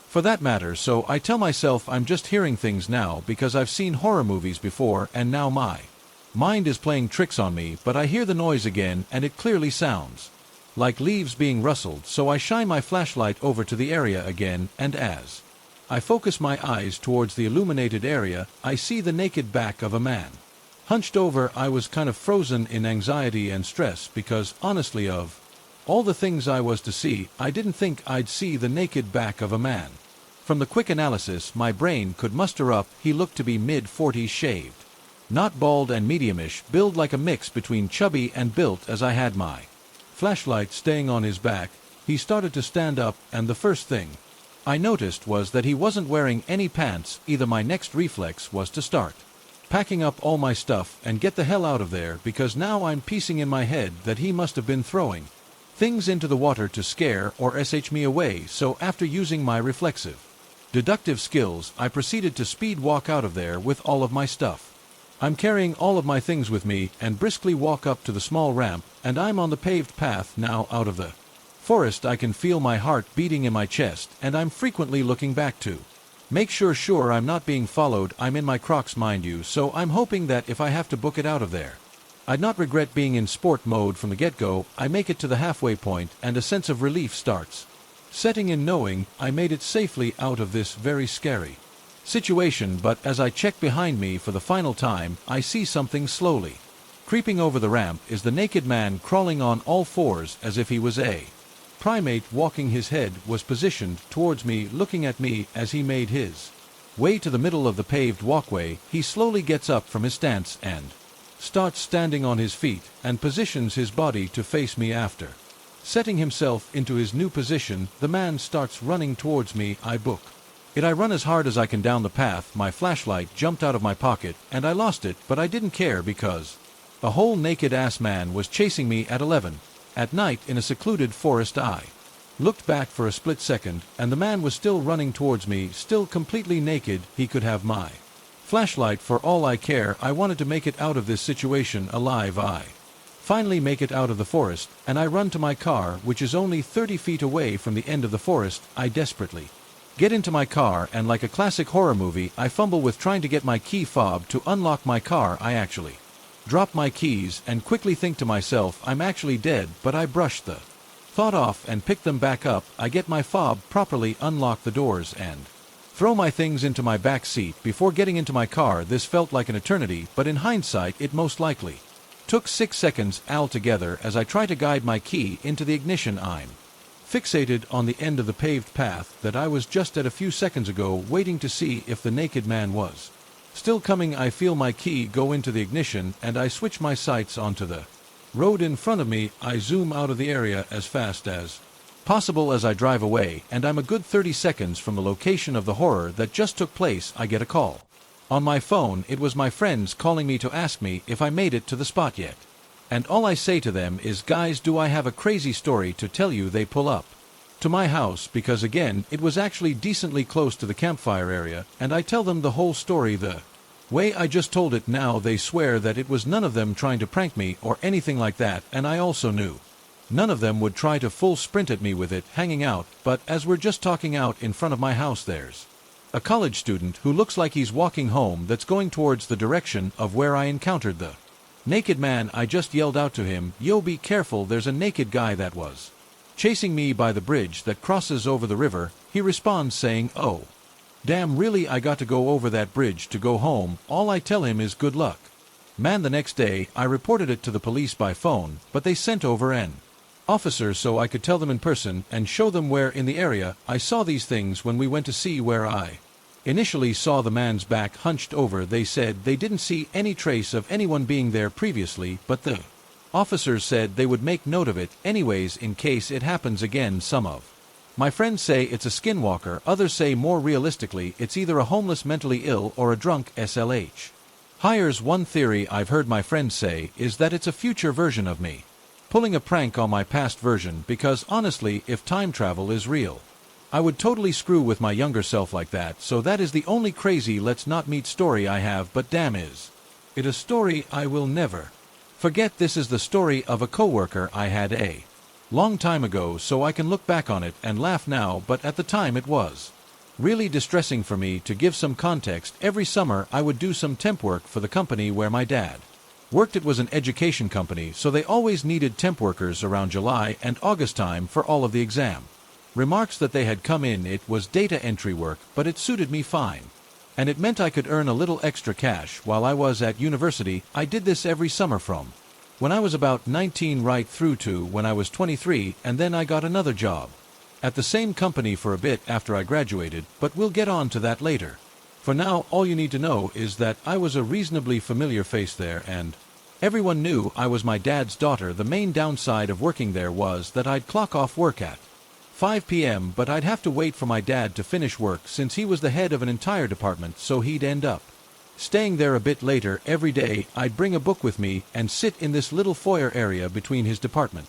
for that matter. So I tell myself I'm just hearing things now because I've seen horror movies before, and now my mind is playing tricks on me. But I hear the noise again, and it clearly sounds like leaves being rustled. So I shine my flashlight over to the area again, and as I focus my eyes towards the illuminated area, I see the naked back of a man hunched over. I was kind of frozen in anxiety and stress because, honestly, of all the things I was to see, I didn't think I'd see the naked back of a man. From the quick analysis my brain could muster up, he looked to be mid-40s, shaved, not bald, and mediumish build, like a mix between chubby and built. As I had my flashlight staying on his back, he started to stand up, and the first thing I noticed was that he wasn't wearing any pants either. My next reflex was to start packing up all my stuff and get the hell out of there, because now I'm piecing in my head that he must have been throwing things into the water to scare or sh me away. So after using my reflexive deductive skills, I proceeded to speed walk out of there with all of my stuff. I'm carrying all of my things with me and briskly walk up to the small ramp, and I'm on the paved path now out of the forest. I can feel my heart beating in my chest, and I'm frequently looking back to make sure I'm not being followed. I'm in my Crocs, mind you, so I'm hoping that if I have to book it out of there, I'd not regret being in sport mode from the get-go. I make it to the halfway point, and a sense of relief starts setting in, knowing I made it safely out of this very scary situation. But as I check behind me for the final time, I see something slowly creeping over the ramp. Is the naked man crawling on all fours as if he was a primate walking his head was positioned towards me, looking at me as he made his way to the middle of the paved walkway. He slowly gets up from his stance and starts standing on his feet and positions his body to face me. After setting himself into his new position, the man starts running towards me. I book it. I run as hard as I can down the path. My flashlight jumped out of my pocket and I lost it, but I didn't care because a whole naked-ass man was chasing me at 11 at night in a secluded forest. I looked back for a split second, and the man was still running towards me, still completely naked. He could have my flashlight for all I care. I wanted to make it out of this situation alive. I finally make it out of the forest, and I run to my car, which is only 30 feet away from the end of the forest. I desperately get into my car, and like a classic horror movie, I fumble with trying to get my key fob to unlock my car. I actually drop my keys and quickly think to myself, I'm actually dead, but I brush the thought off and pick them back up. I get my fob, properly unlock the doors, and throw my things into my back seat before getting into my car. This felt like an eternity, but in hindsight it most likely took 6 seconds altogether as I try to guide my key into the ignition. I'm fixated on the end of the paved path that I was just at a few seconds ago, waiting to see if the naked man was still coming. I feel my key go into the ignition and I switch my sights onto the road in front of me. I zoom out of the area as fast as possible as I drive away, and I'm a good 30 seconds from the location of the horror that just took place. I get a call on my phone. It was my friends calling me to ask me if I made it to the spot yet. And all I say to them is, guys, do I have a crazy story to tell you? They pull up to my house because, again, it was actually decently close to the campfire area, and I tell them the whole story the way I just told it. Now they swear that it was none of them trying to prank me or anything like that, and I also knew none of them would try to full sprint at me with it hanging out. But as we're just talking out in front of my house, there's a college student who looks like he's walking home that's going towards the direction of where I encountered the naked man. I just yelled out to him, yo, be careful, there's a naked guy that was chasing me by the bridge that crosses over the river. He responds saying, oh, damn, really? I got to go over that bridge to go home. All I tell him is good luck, man. The next day I reported it to the police by phone, but they sent over an officer so I could tell them in person and show them where in the area I saw these things. When we went to see where I initially saw the man's back hunched over, they said they didn't see any trace of anyone being there previously, but the officers said they would make note of it anyways in case it happens again. Some of my friends say it's a skinwalker, others say more realistically it's either a homeless mentally ill or a drunk SLH hires. One theory I've heard my friends say is that it's a future version of me pulling a prank on my past version, because honestly, if time travel is real, I would totally screw with my younger self like that. So that is the only crazy Let's Not Meet story I have, but damn, is it a story I will never forget. This is the story of a coworker I had a long time ago, so I can look back on it and laugh now, but at the time it was really distressing for me. To give some context, every summer I would do some temp work for the company where my dad worked. It was an education company, so they always needed temp workers around July and August time for all of the exam remarks that they had come in. It was data entry work, but it suited me fine, and it meant I could earn a little extra cash while I was at university. I did this every summer from when I was about 19 right through to when I was 23, and then I got another job at the same company for a bit after I graduated, but we'll get on to that later. For now, all you need to know is that I was a reasonably familiar face there, and everyone knew I was my dad's daughter. The main downside of working there was that I'd clock off work at 5 p.m., but I'd have to wait for my dad to finish work since he was the head of an entire department, so he'd end up staying there a bit later every day. I'd bring a book with me and sit in this little foyer area between his department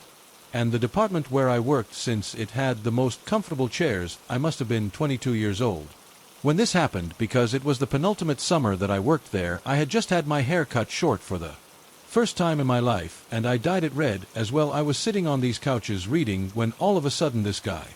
and the department where I worked. Since it had the most comfortable chairs, I must have been 22 years old when this happened, because it was the penultimate summer that I worked there. I had just had my hair cut short for the first time in my life, and I dyed it red as well. I was sitting on these couches reading when all of a sudden this guy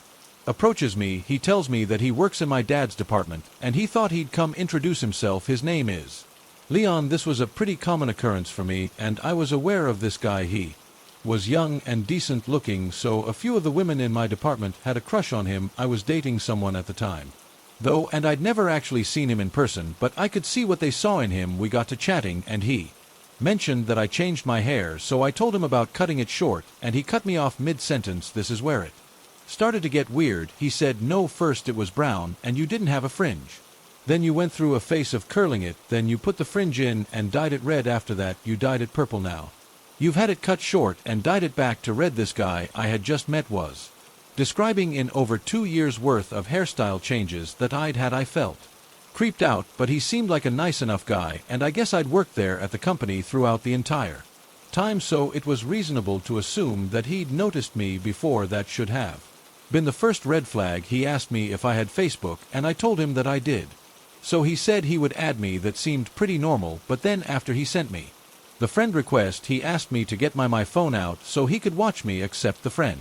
approaches me. He tells me that he works in my dad's department, and he thought he'd come introduce himself. His name is Leon. This was a pretty common occurrence for me, and I was aware of this guy. He was young and decent looking, so a few of the women in my department had a crush on him. I was dating someone at the time, though, and I'd never actually seen him in person, but I could see what they saw in him. We got to chatting, and he mentioned that I changed my hair, so I told him about cutting it short, and he cut me off mid-sentence. This is where it Started to get weird. He said no, first it was brown and you didn't have a fringe. Then you went through a phase of curling it, then you put the fringe in and dyed it red. After that you dyed it purple. Now you've had it cut short and dyed it back to red. This guy I had just met was describing in over 2 years worth of hairstyle changes that I'd had. I felt creeped out, but he seemed like a nice enough guy, and I guess I'd worked there at the company throughout the entire time, so it was reasonable to assume that he'd noticed me before. That should have been the first red flag. He asked me if I had Facebook, and I told him that I did. So he said he would add me. That seemed pretty normal, but then after he sent me the friend request, he asked me to get my phone out so he could watch me accept the friend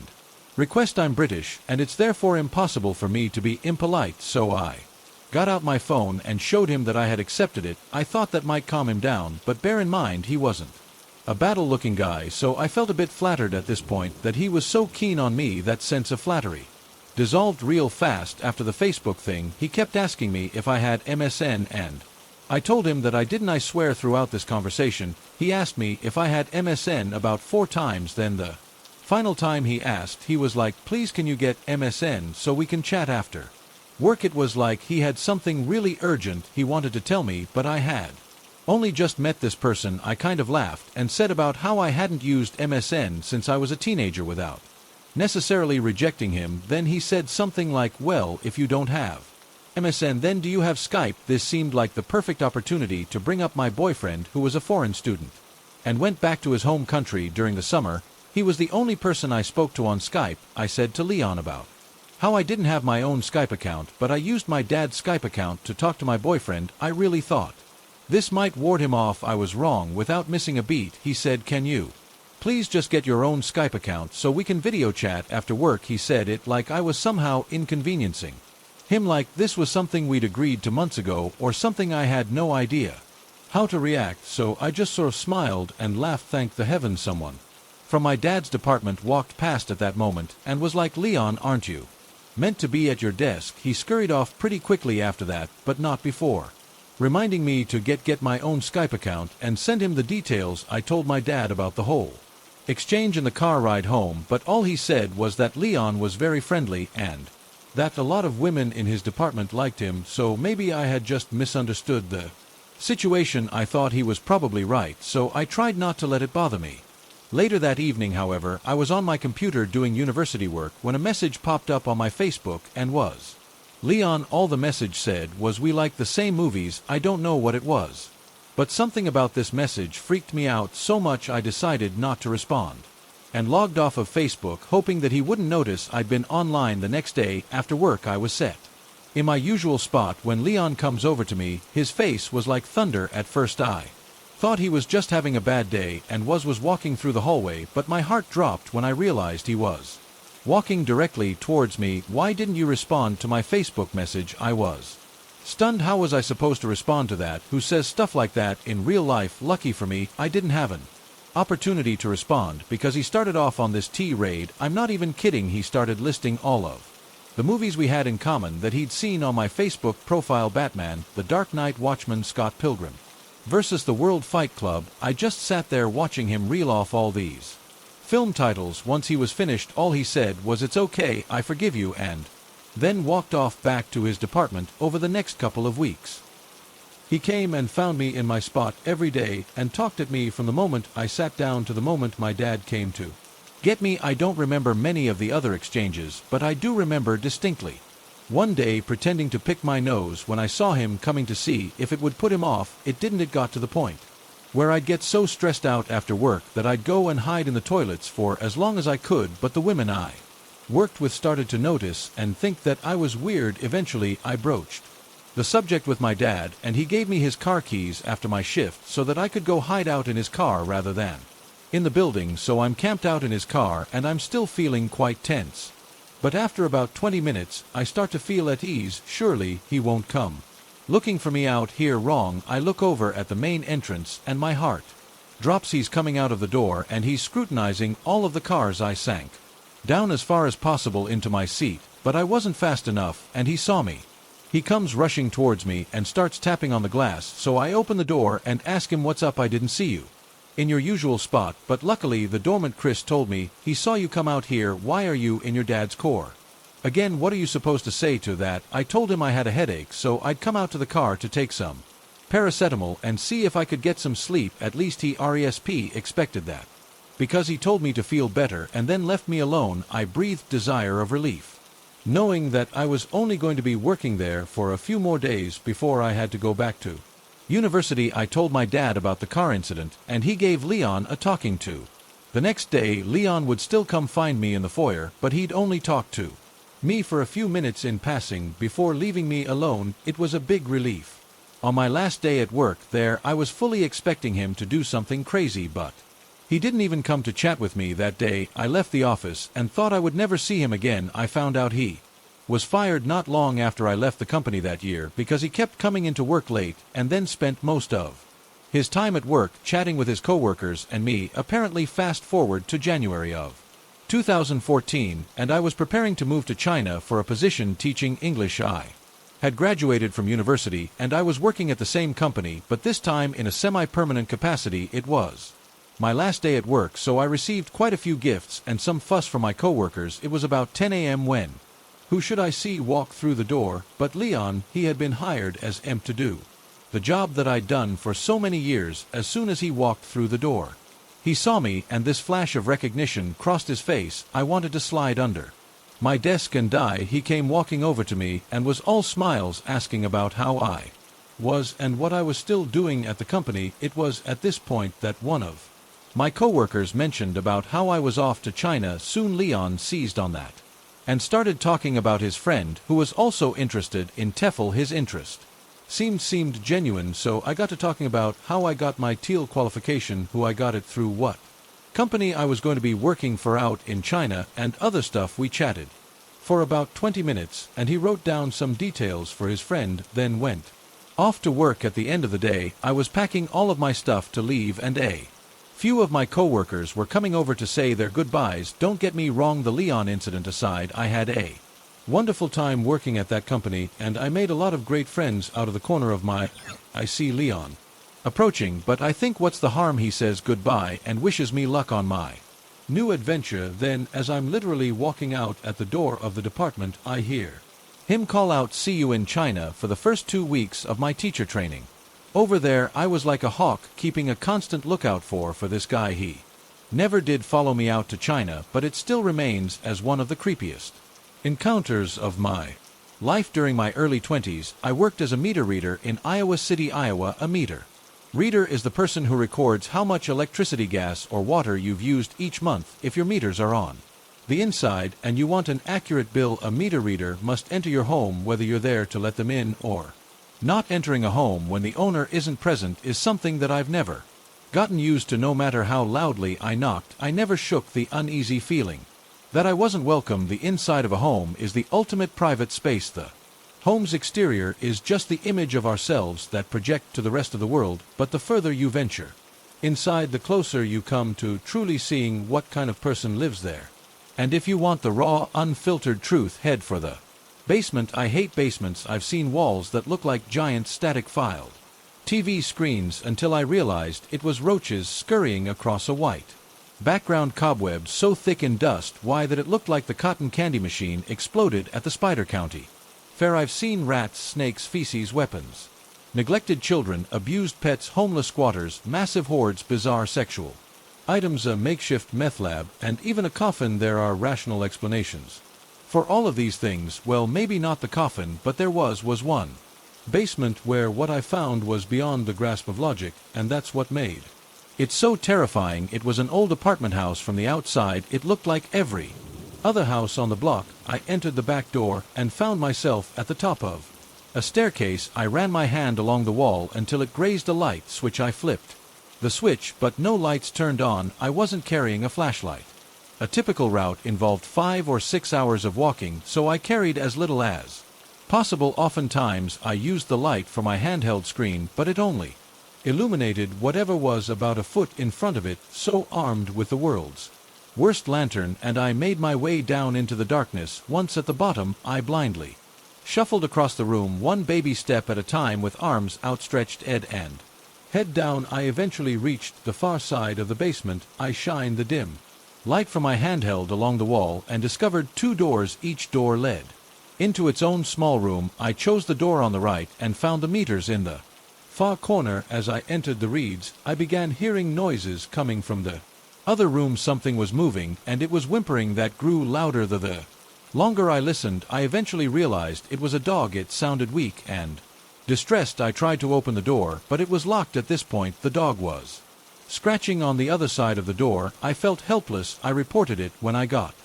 request. I'm British, and it's therefore impossible for me to be impolite, so I got out my phone and showed him that I had accepted it. I thought that might calm him down, but bear in mind he wasn't a battle-looking guy, so I felt a bit flattered at this point that he was so keen on me. That sense of flattery dissolved real fast after the Facebook thing. He kept asking me if I had MSN, and I told him that I didn't. I swear throughout this conversation, he asked me if I had MSN about 4 times. Then the final time he asked, he was like, please can you get MSN so we can chat after work. It was like he had something really urgent he wanted to tell me, but I had only just met this person. I kind of laughed and said about how I hadn't used MSN since I was a teenager without necessarily rejecting him. Then he said something like, well, if you don't have MSN, then do you have Skype? This seemed like the perfect opportunity to bring up my boyfriend, who was a foreign student and went back to his home country during the summer. He was the only person I spoke to on Skype. I said to Leon about how I didn't have my own Skype account, but I used my dad's Skype account to talk to my boyfriend. I really thought this might ward him off. I was wrong. Without missing a beat, he said, can you please just get your own Skype account so we can video chat after work? He said it like I was somehow inconveniencing him, like this was something we'd agreed to months ago or something. I had no idea how to react, so I just sort of smiled and laughed. Thank the heavens someone from my dad's department walked past at that moment and was like, Leon, aren't you meant to be at your desk? He scurried off pretty quickly after that, but not before reminding me to get my own Skype account and send him the details. I told my dad about the whole exchange in the car ride home, but all he said was that Leon was very friendly and that a lot of women in his department liked him, so maybe I had just misunderstood the situation. I thought he was probably right, so I tried not to let it bother me. Later that evening, however, I was on my computer doing university work when a message popped up on my Facebook and was Leon. All the message said was, we like the same movies. I don't know what it was, but something about this message freaked me out so much I decided not to respond and logged off of Facebook, hoping that he wouldn't notice I'd been online. The next day after work, I was set in my usual spot when Leon comes over to me. His face was like thunder. At first I thought he was just having a bad day and was walking through the hallway, but my heart dropped when I realized he was walking directly towards me. Why didn't you respond to my Facebook message? I was stunned. How was I supposed to respond to that? Who says stuff like that in real life? Lucky for me, I didn't have an opportunity to respond because he started off on this tirade. I'm not even kidding. He started listing all of the movies we had in common that he'd seen on my Facebook profile: Batman, The Dark Knight, Watchmen, Scott Pilgrim versus the World Fight Club. I just sat there watching him reel off all these film titles. Once he was finished, all he said was, it's okay, I forgive you, and then walked off back to his department. Over the next couple of weeks, he came and found me in my spot every day and talked at me from the moment I sat down to the moment my dad came to get me. I don't remember many of the other exchanges, but I do remember distinctly one day pretending to pick my nose when I saw him coming to see if it would put him off. It didn't. It got to the point where I'd get so stressed out after work that I'd go and hide in the toilets for as long as I could, but the women I worked with started to notice and think that I was weird. Eventually I broached the subject with my dad, and he gave me his car keys after my shift so that I could go hide out in his car rather than in the building. So I'm camped out in his car and I'm still feeling quite tense. But after about 20 minutes, I start to feel at ease. Surely he won't come looking for me out here. Wrong. I look over at the main entrance and my heart drops. He's coming out of the door and he's scrutinizing all of the cars. I sank down as far as possible into my seat, but I wasn't fast enough and he saw me. He comes rushing towards me and starts tapping on the glass, so I open the door and ask him, what's up? I didn't see you In your usual spot, but luckily the dormant Chris told me, he saw you come out here, why are you in your dad's core? Again, what are you supposed to say to that? I told him I had a headache, so I'd come out to the car to take some paracetamol and see if I could get some sleep. At least he expected that. Because he told me to feel better and then left me alone, I breathed desire of relief, knowing that I was only going to be working there for a few more days before I had to go back to university. I told my dad about the car incident, and he gave Leon a talking to. The next day, Leon would still come find me in the foyer, but he'd only talk to me for a few minutes in passing before leaving me alone. It was a big relief. On my last day at work there, I was fully expecting him to do something crazy, but he didn't even come to chat with me that day. I left the office and thought I would never see him again. I found out he was fired not long after I left the company that year because he kept coming into work late and then spent most of his time at work chatting with his coworkers and me. Apparently, fast forward to January of 2014, and I was preparing to move to China for a position teaching English. I had graduated from university and I was working at the same company, but this time in a semi-permanent capacity. It was my last day at work, so I received quite a few gifts and some fuss from my coworkers. It was about 10 a.m. when who should I see walk through the door but Leon? He had been hired as imp to do the job that I'd done for so many years. As soon as he walked through the door, he saw me, and this flash of recognition crossed his face. I wanted to slide under my desk and die. He came walking over to me and was all smiles, asking about how I was and what I was still doing at the company. It was at this point that one of my coworkers mentioned about how I was off to China soon. Leon seized on that and started talking about his friend who was also interested in TEFL. His interest seemed genuine, so I got to talking about how I got my TEAL qualification, who I got it through, what company I was going to be working for out in China, and other stuff. We chatted for about 20 minutes, and he wrote down some details for his friend, then went off to work. At the end of the day, I was packing all of my stuff to leave, and a few of my coworkers were coming over to say their goodbyes. Don't get me wrong, the Leon incident aside, I had a wonderful time working at that company, and I made a lot of great friends out of the corner of my eye. I see Leon approaching, but I think what's the harm? He says goodbye and wishes me luck on my new adventure. Then, as I'm literally walking out at the door of the department, I hear him call out, "See you in China," for the first 2 weeks of my teacher training. Over there, I was like a hawk, keeping a constant lookout for this guy. He never did follow me out to China, but it still remains as one of the creepiest encounters of my life. During my early 20s, I worked as a meter reader in Iowa City, Iowa. A meter reader is the person who records how much electricity, gas, or water you've used each month. If your meters are on the inside and you want an accurate bill, a meter reader must enter your home whether you're there to let them in or not. Entering a home when the owner isn't present is something that I've never gotten used to. No matter how loudly I knocked, I never shook the uneasy feeling that I wasn't welcome. The inside of a home is the ultimate private space. The home's exterior is just the image of ourselves that project to the rest of the world, but the further you venture inside, the closer you come to truly seeing what kind of person lives there. And if you want the raw, unfiltered truth, head for the basement. I hate basements. I've seen walls that look like giant static filed TV screens until I realized it was roaches scurrying across a white background, cobwebs so thick in dust that it looked like the cotton candy machine exploded at the Spider County Fair. I've seen rats, snakes, feces, weapons, neglected children, abused pets, homeless squatters, massive hordes, bizarre sexual items, a makeshift meth lab, and even a coffin. There are rational explanations for all of these things. Well, maybe not the coffin, but there was one basement where what I found was beyond the grasp of logic, and that's what made it so terrifying. It was an old apartment house from the outside. It looked like every other house on the block. I entered the back door and found myself at the top of a staircase. I ran my hand along the wall until it grazed a light switch. I flipped the switch, but no lights turned on. I wasn't carrying a flashlight. A typical route involved 5 or 6 hours of walking, so I carried as little as possible. Oftentimes I used the light for my handheld screen, but it only illuminated whatever was about a foot in front of it. So armed with the world's worst lantern, and I made my way down into the darkness. Once at the bottom, I blindly shuffled across the room, one baby step at a time, with arms outstretched, head and Head down, I eventually reached the far side of the basement. I shined the dim light from my handheld along the wall and discovered 2 doors. Each door led into its own small room. I chose the door on the right and found the meters in the far corner. As I entered the reeds, I began hearing noises coming from the other room. Something was moving, and it was whimpering that grew louder the longer I listened. I eventually realized it was a dog. It sounded weak and distressed. I tried to open the door, but it was locked. At this point, the dog was scratching on the other side of the door. I felt helpless. I reported it when I got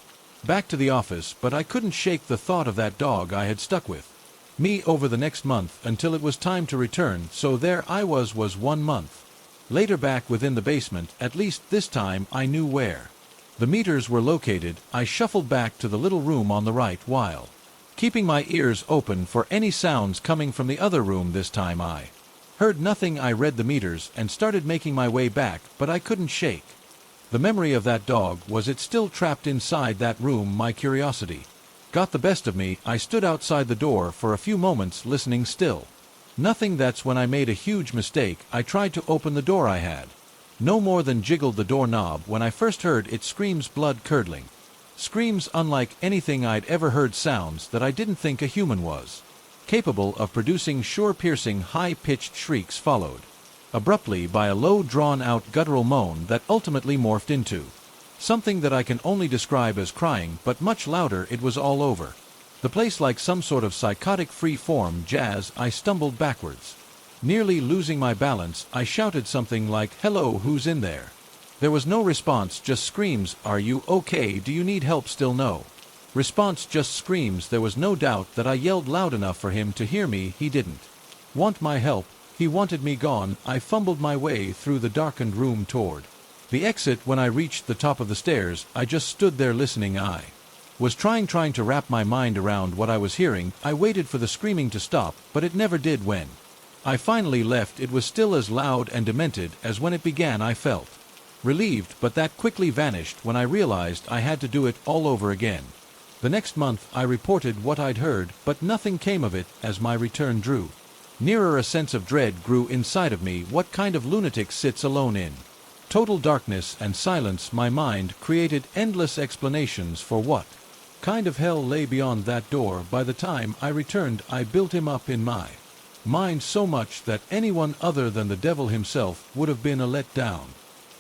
back to the office, but I couldn't shake the thought of that dog I had stuck with me over the next month until it was time to return. So there I was 1 month later, back within the basement. At least this time I knew where the meters were located. I shuffled back to the little room on the right while keeping my ears open for any sounds coming from the other room. This time I heard nothing. I read the meters and started making my way back, but I couldn't shake the memory of that dog. Was it still trapped inside that room? My curiosity got the best of me. I stood outside the door for a few moments listening. Still nothing. That's when I made a huge mistake. I tried to open the door. I had no more than jiggled the doorknob when I first heard its screams, blood-curdling screams unlike anything I'd ever heard, sounds that I didn't think a human was capable of producing. Sure, piercing, high-pitched shrieks followed abruptly by a low, drawn-out guttural moan that ultimately morphed into something that I can only describe as crying, but much louder. It was all over the place like some sort of psychotic free-form jazz. I stumbled backwards, nearly losing my balance. I shouted something like, "Hello, who's in there?" There was no response, just screams. "Are you okay? Do you need help?" Still no response, just screams. There was no doubt that I yelled loud enough for him to hear me. He didn't want my help. He wanted me gone. I fumbled my way through the darkened room toward the exit. When I reached the top of the stairs, I just stood there listening. I was trying to wrap my mind around what I was hearing. I waited for the screaming to stop, but it never did. When I finally left, it was still as loud and demented as when it began. I felt relieved, but that quickly vanished when I realized I had to do it all over again. The next month I reported what I'd heard, but nothing came of it. As my return drew nearer, a sense of dread grew inside of me. What kind of lunatic sits alone in total darkness and silence? My mind created endless explanations for what kind of hell lay beyond that door. By the time I returned, I built him up in my mind so much that anyone other than the devil himself would have been a letdown.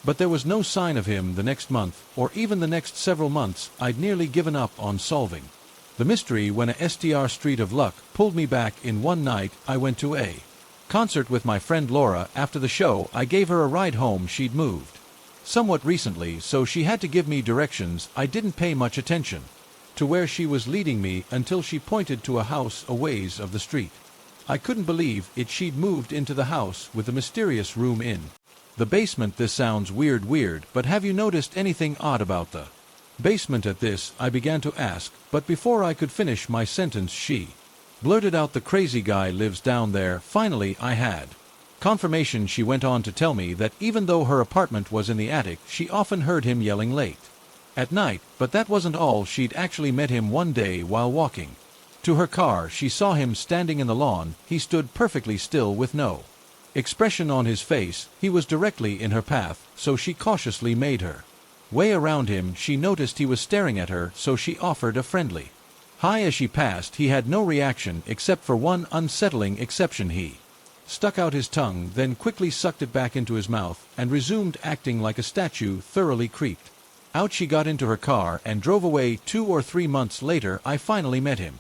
But there was no sign of him the next month, or even the next several months. I'd nearly given up on solving the mystery when a street of luck pulled me back in. One night, I went to a concert with my friend Laura. After the show, I gave her a ride home. She'd moved somewhat recently, so she had to give me directions. I didn't pay much attention to where she was leading me until she pointed to a house a ways of the street. I couldn't believe it. She'd moved into the house with a mysterious room in the basement. This sounds weird, but have you noticed anything odd about the basement? At this, I began to ask, but before I could finish my sentence, she blurted out, "The crazy guy lives down there." Finally, I had confirmation. She went on to tell me that even though her apartment was in the attic, she often heard him yelling late at night. But that wasn't all. She'd actually met him one day while walking to her car. She saw him standing in the lawn. He stood perfectly still with no expression on his face. He was directly in her path, so she cautiously made her way around him. She noticed he was staring at her, so she offered a friendly hi. As she passed, he had no reaction except for one unsettling exception. He stuck out his tongue, then quickly sucked it back into his mouth and resumed acting like a statue. Thoroughly creeped out, she got into her car and drove away. 2 or 3 months later, I finally met him.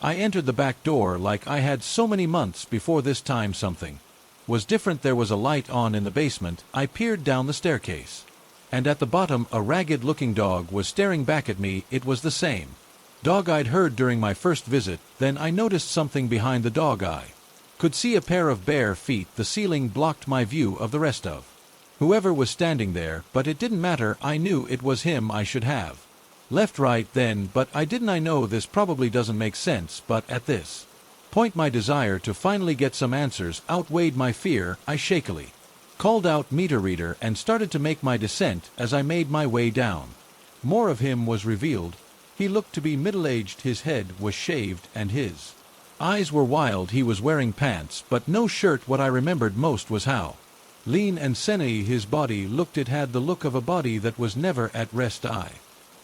I entered the back door like I had so many months before. This time something was different. There was a light on in the basement. I peered down the staircase, and at the bottom a ragged-looking dog was staring back at me. It was the same dog I'd heard during my first visit. Then I noticed something behind the dog. I could see a pair of bare feet. The ceiling blocked my view of the rest of whoever was standing there, but it didn't matter. I knew it was him. I should have left right then, but I didn't. I know this probably doesn't make sense, but at this point my desire to finally get some answers outweighed my fear. I shakily called out, "Meter reader," and started to make my descent. As I made my way down, more of him was revealed. He looked to be middle-aged. His head was shaved and his eyes were wild. He was wearing pants, but no shirt. What I remembered most was how Lean and sinewy his body looked, it had the look of a body that was never at rest. I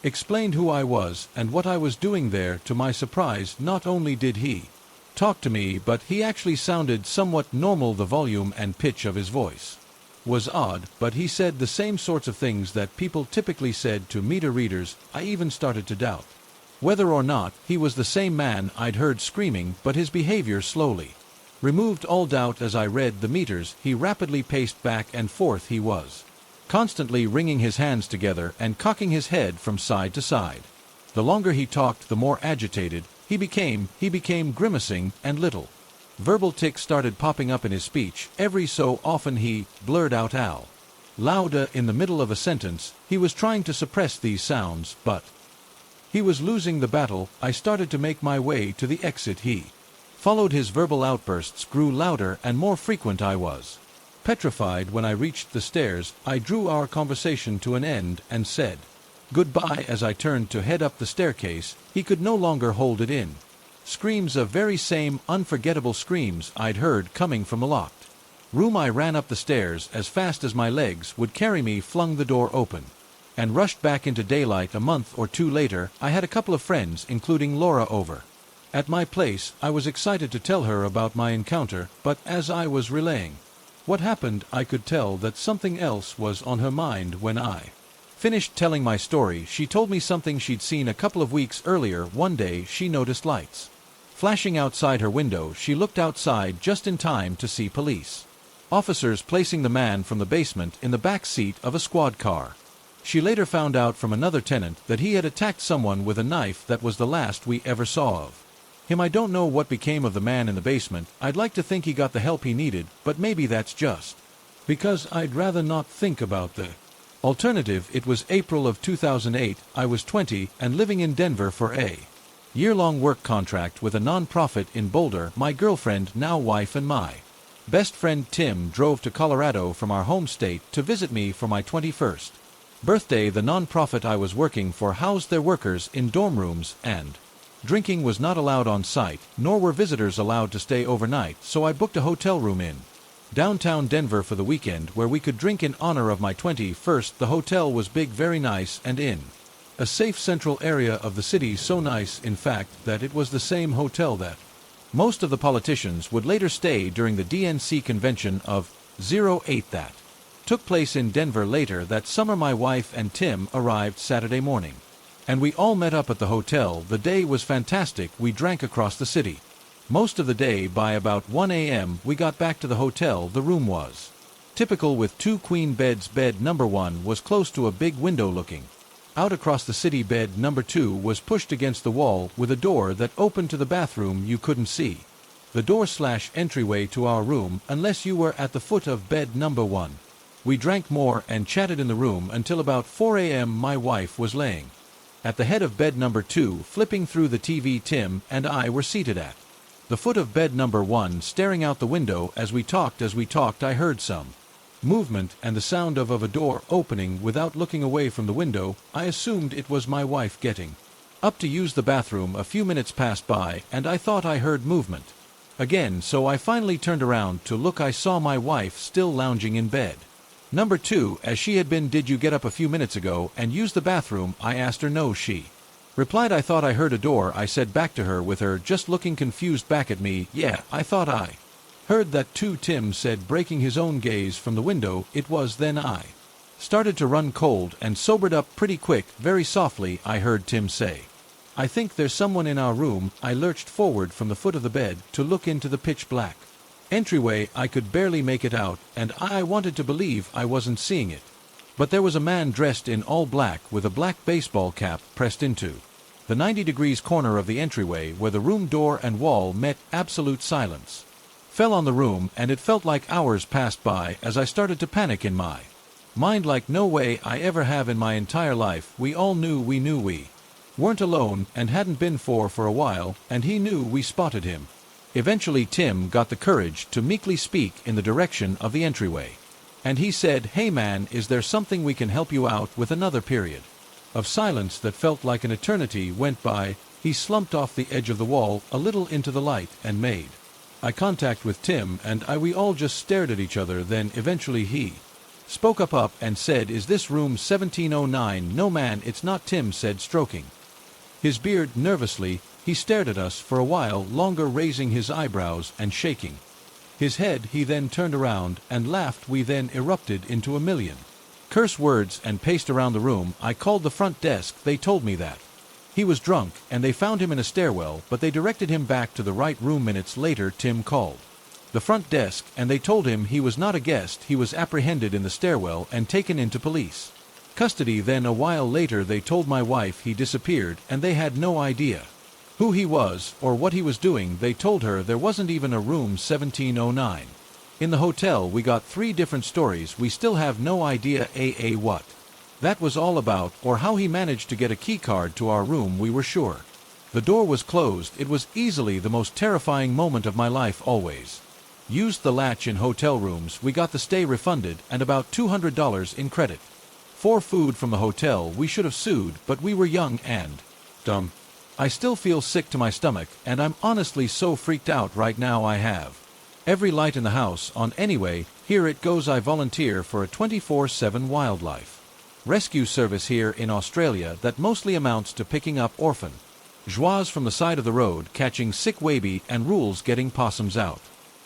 explained who I was and what I was doing there. To my surprise, not only did he talk to me, but he actually sounded somewhat normal. The volume and pitch of his voice was odd, but he said the same sorts of things that people typically said to meter readers. I even started to doubt whether or not he was the same man I'd heard screaming, but his behavior slowly removed all doubt. As I read the meters, he rapidly paced back and forth. He was constantly wringing his hands together and cocking his head from side to side. The longer he talked, the more agitated he became grimacing, and little verbal tics started popping up in his speech. Every so often he blurred out "ow" louder in the middle of a sentence. He was trying to suppress these sounds, but he was losing the battle. I started to make my way to the exit. He followed. His verbal outbursts grew louder and more frequent. I was petrified. When I reached the stairs, I drew our conversation to an end and said goodbye. As I turned to head up the staircase, he could no longer hold it in. Screams, of very same unforgettable screams I'd heard coming from the locked room. I ran up the stairs as fast as my legs would carry me, flung the door open, and rushed back into daylight. A month or two later, I had a couple of friends, including Laura, over at my place. I was excited to tell her about my encounter, but as I was relaying what happened, I could tell that something else was on her mind. When I finished telling my story, she told me something she'd seen a couple of weeks earlier. One day she noticed lights flashing outside her window. She looked outside just in time to see police officers placing the man from the basement in the back seat of a squad car. She later found out from another tenant that he had attacked someone with a knife. That was the last we ever saw of him. I don't know what became of the man in the basement. I'd like to think he got the help he needed, but maybe that's just because I'd rather not think about the alternative. It was April of 2008. I was 20 and living in Denver for a year-long work contract with a non-profit in Boulder. My girlfriend, now wife, and my best friend Tim drove to Colorado from our home state to visit me for my 21st birthday. The non-profit I was working for housed their workers in dorm rooms, and drinking was not allowed on site, nor were visitors allowed to stay overnight, so I booked a hotel room in downtown Denver for the weekend where we could drink in honor of my 21st. The hotel was big, very nice, and in a safe central area of the city. So nice, in fact, that it was the same hotel that most of the politicians would later stay during the DNC convention of '08 that took place in Denver later that summer. My wife and Tim arrived Saturday morning, and we all met up at the hotel. The day was fantastic. We drank across the city most of the day. By about 1 a.m. we got back to the hotel. The room was typical with 2 queen beds. Bed number 1 was close to a big window looking out across the city. Bed number 2 was pushed against the wall with a door that opened to the bathroom. You couldn't see the door/entryway to our room unless you were at the foot of bed number 1. We drank more and chatted in the room until about 4 a.m. My wife was laying at the head of bed number 2, flipping through the TV. Tim and I were seated at the foot of bed number 1, staring out the window. As we talked, I heard some movement and the sound of a door opening. Without looking away from the window, I assumed it was my wife getting up to use the bathroom. A few minutes passed by, and I thought I heard movement again, so I finally turned around to look. I saw my wife still lounging in bed number 2, as she had been. Did you get up a few minutes ago and use the bathroom? I asked her. No, she replied. I thought I heard a door. I said back to her, with her just looking confused back at me. Yeah, I thought I heard that too, Tim said, breaking his own gaze from the window. It was then I started to run cold and sobered up pretty quick. Very softly I heard Tim say, I think there's someone in our room. I lurched forward from the foot of the bed to look into the pitch black entryway. I could barely make it out, and I wanted to believe I wasn't seeing it. But there was a man dressed in all black with a black baseball cap pressed into the 90 degrees corner of the entryway where the room door and wall met. Absolute silence fell on the room, and it felt like hours passed by as I started to panic in my mind like no way I ever have in my entire life. We all knew we weren't alone and hadn't been for a while, and he knew we spotted him. Eventually Tim got the courage to meekly speak in the direction of the entryway, and he said, Hey man, is there something we can help you out with? Another period of silence that felt like an eternity went by. He slumped off the edge of the wall a little into the light and made eye contact with Tim, and we all just stared at each other. Then eventually he spoke up and said, "Is this room 1709? No man, it's not," Tim said, stroking his beard nervously. He stared at us for a while longer, raising his eyebrows and shaking his head. He then turned around and laughed. We then erupted into a million curse words and paced around the room. I called the front desk. They told me that he was drunk and they found him in a stairwell, but they directed him back to the right room. Minutes later, Tim called the front desk and they told him he was not a guest. He was apprehended in the stairwell and taken into police custody. Then a while later they told my wife he disappeared and they had no idea who he was or what he was doing. They told her there wasn't even a room 1709 in the hotel. We got 3 different stories. We still have no idea what that was all about or how he managed to get a key card to our room. We were sure the door was closed. It was easily the most terrifying moment of my life. Always used the latch in hotel rooms. We got the stay refunded and about $200 in credit for food from the hotel. We should have sued, but we were young and dumb. I still feel sick to my stomach, and I'm honestly so freaked out right now. I have every light in the house on. Anyway, here it goes. I volunteer for a 24/7 wildlife rescue service here in Australia that mostly amounts to picking up orphan joies from the side of the road, catching sick waby, and rules getting possums out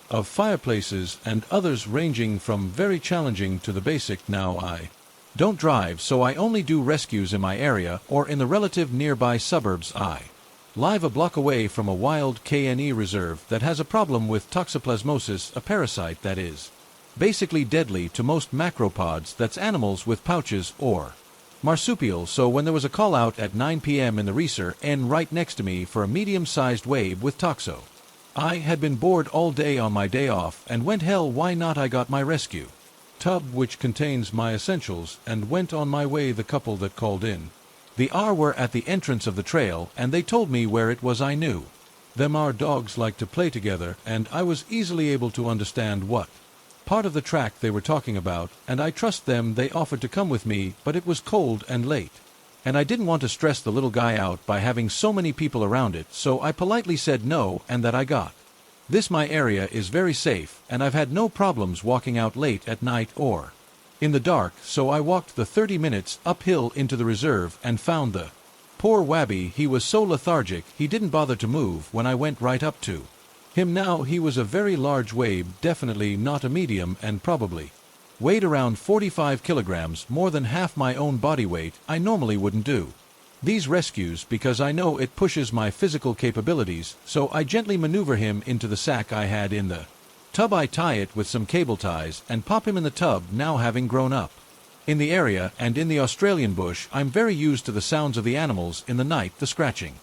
of fireplaces, and others ranging from very challenging to the basic. Now I don't drive, so I only do rescues in my area or in the relative nearby suburbs. I live a block away from a wild KNE reserve that has a problem with toxoplasmosis, a parasite that is basically deadly to most macropods. That's animals with pouches or marsupials. So when there was a call out at 9 p.m. in the Reser N right next to me for a medium-sized wave with toxo, I had been bored all day on my day off and went, hell, why not? I got my rescue tub, which contains my essentials, and went on my way. The couple that called in the R were at the entrance of the trail, and they told me where it was. I knew them. Our dogs like to play together, and I was easily able to understand what part of the track they were talking about, and I trust them. They offered to come with me, but it was cold and late, and I didn't want to stress the little guy out by having so many people around it, so I politely said no, and that I got this. My area is very safe, and I've had no problems walking out late at night or in the dark. So I walked the 30 minutes uphill into the reserve and found the poor wabby. He was so lethargic he didn't bother to move when I went right up to him. Now he was a very large wabe, definitely not a medium, and probably weighed around 45 kilograms, more than half my own body weight. I normally wouldn't do these rescues because I know it pushes my physical capabilities, so I gently maneuver him into the sack I had in the tub. I tie it with some cable ties and pop him in the tub. Now, having grown up in the area and in the Australian bush, I'm very used to the sounds of the animals in the night, the scratching,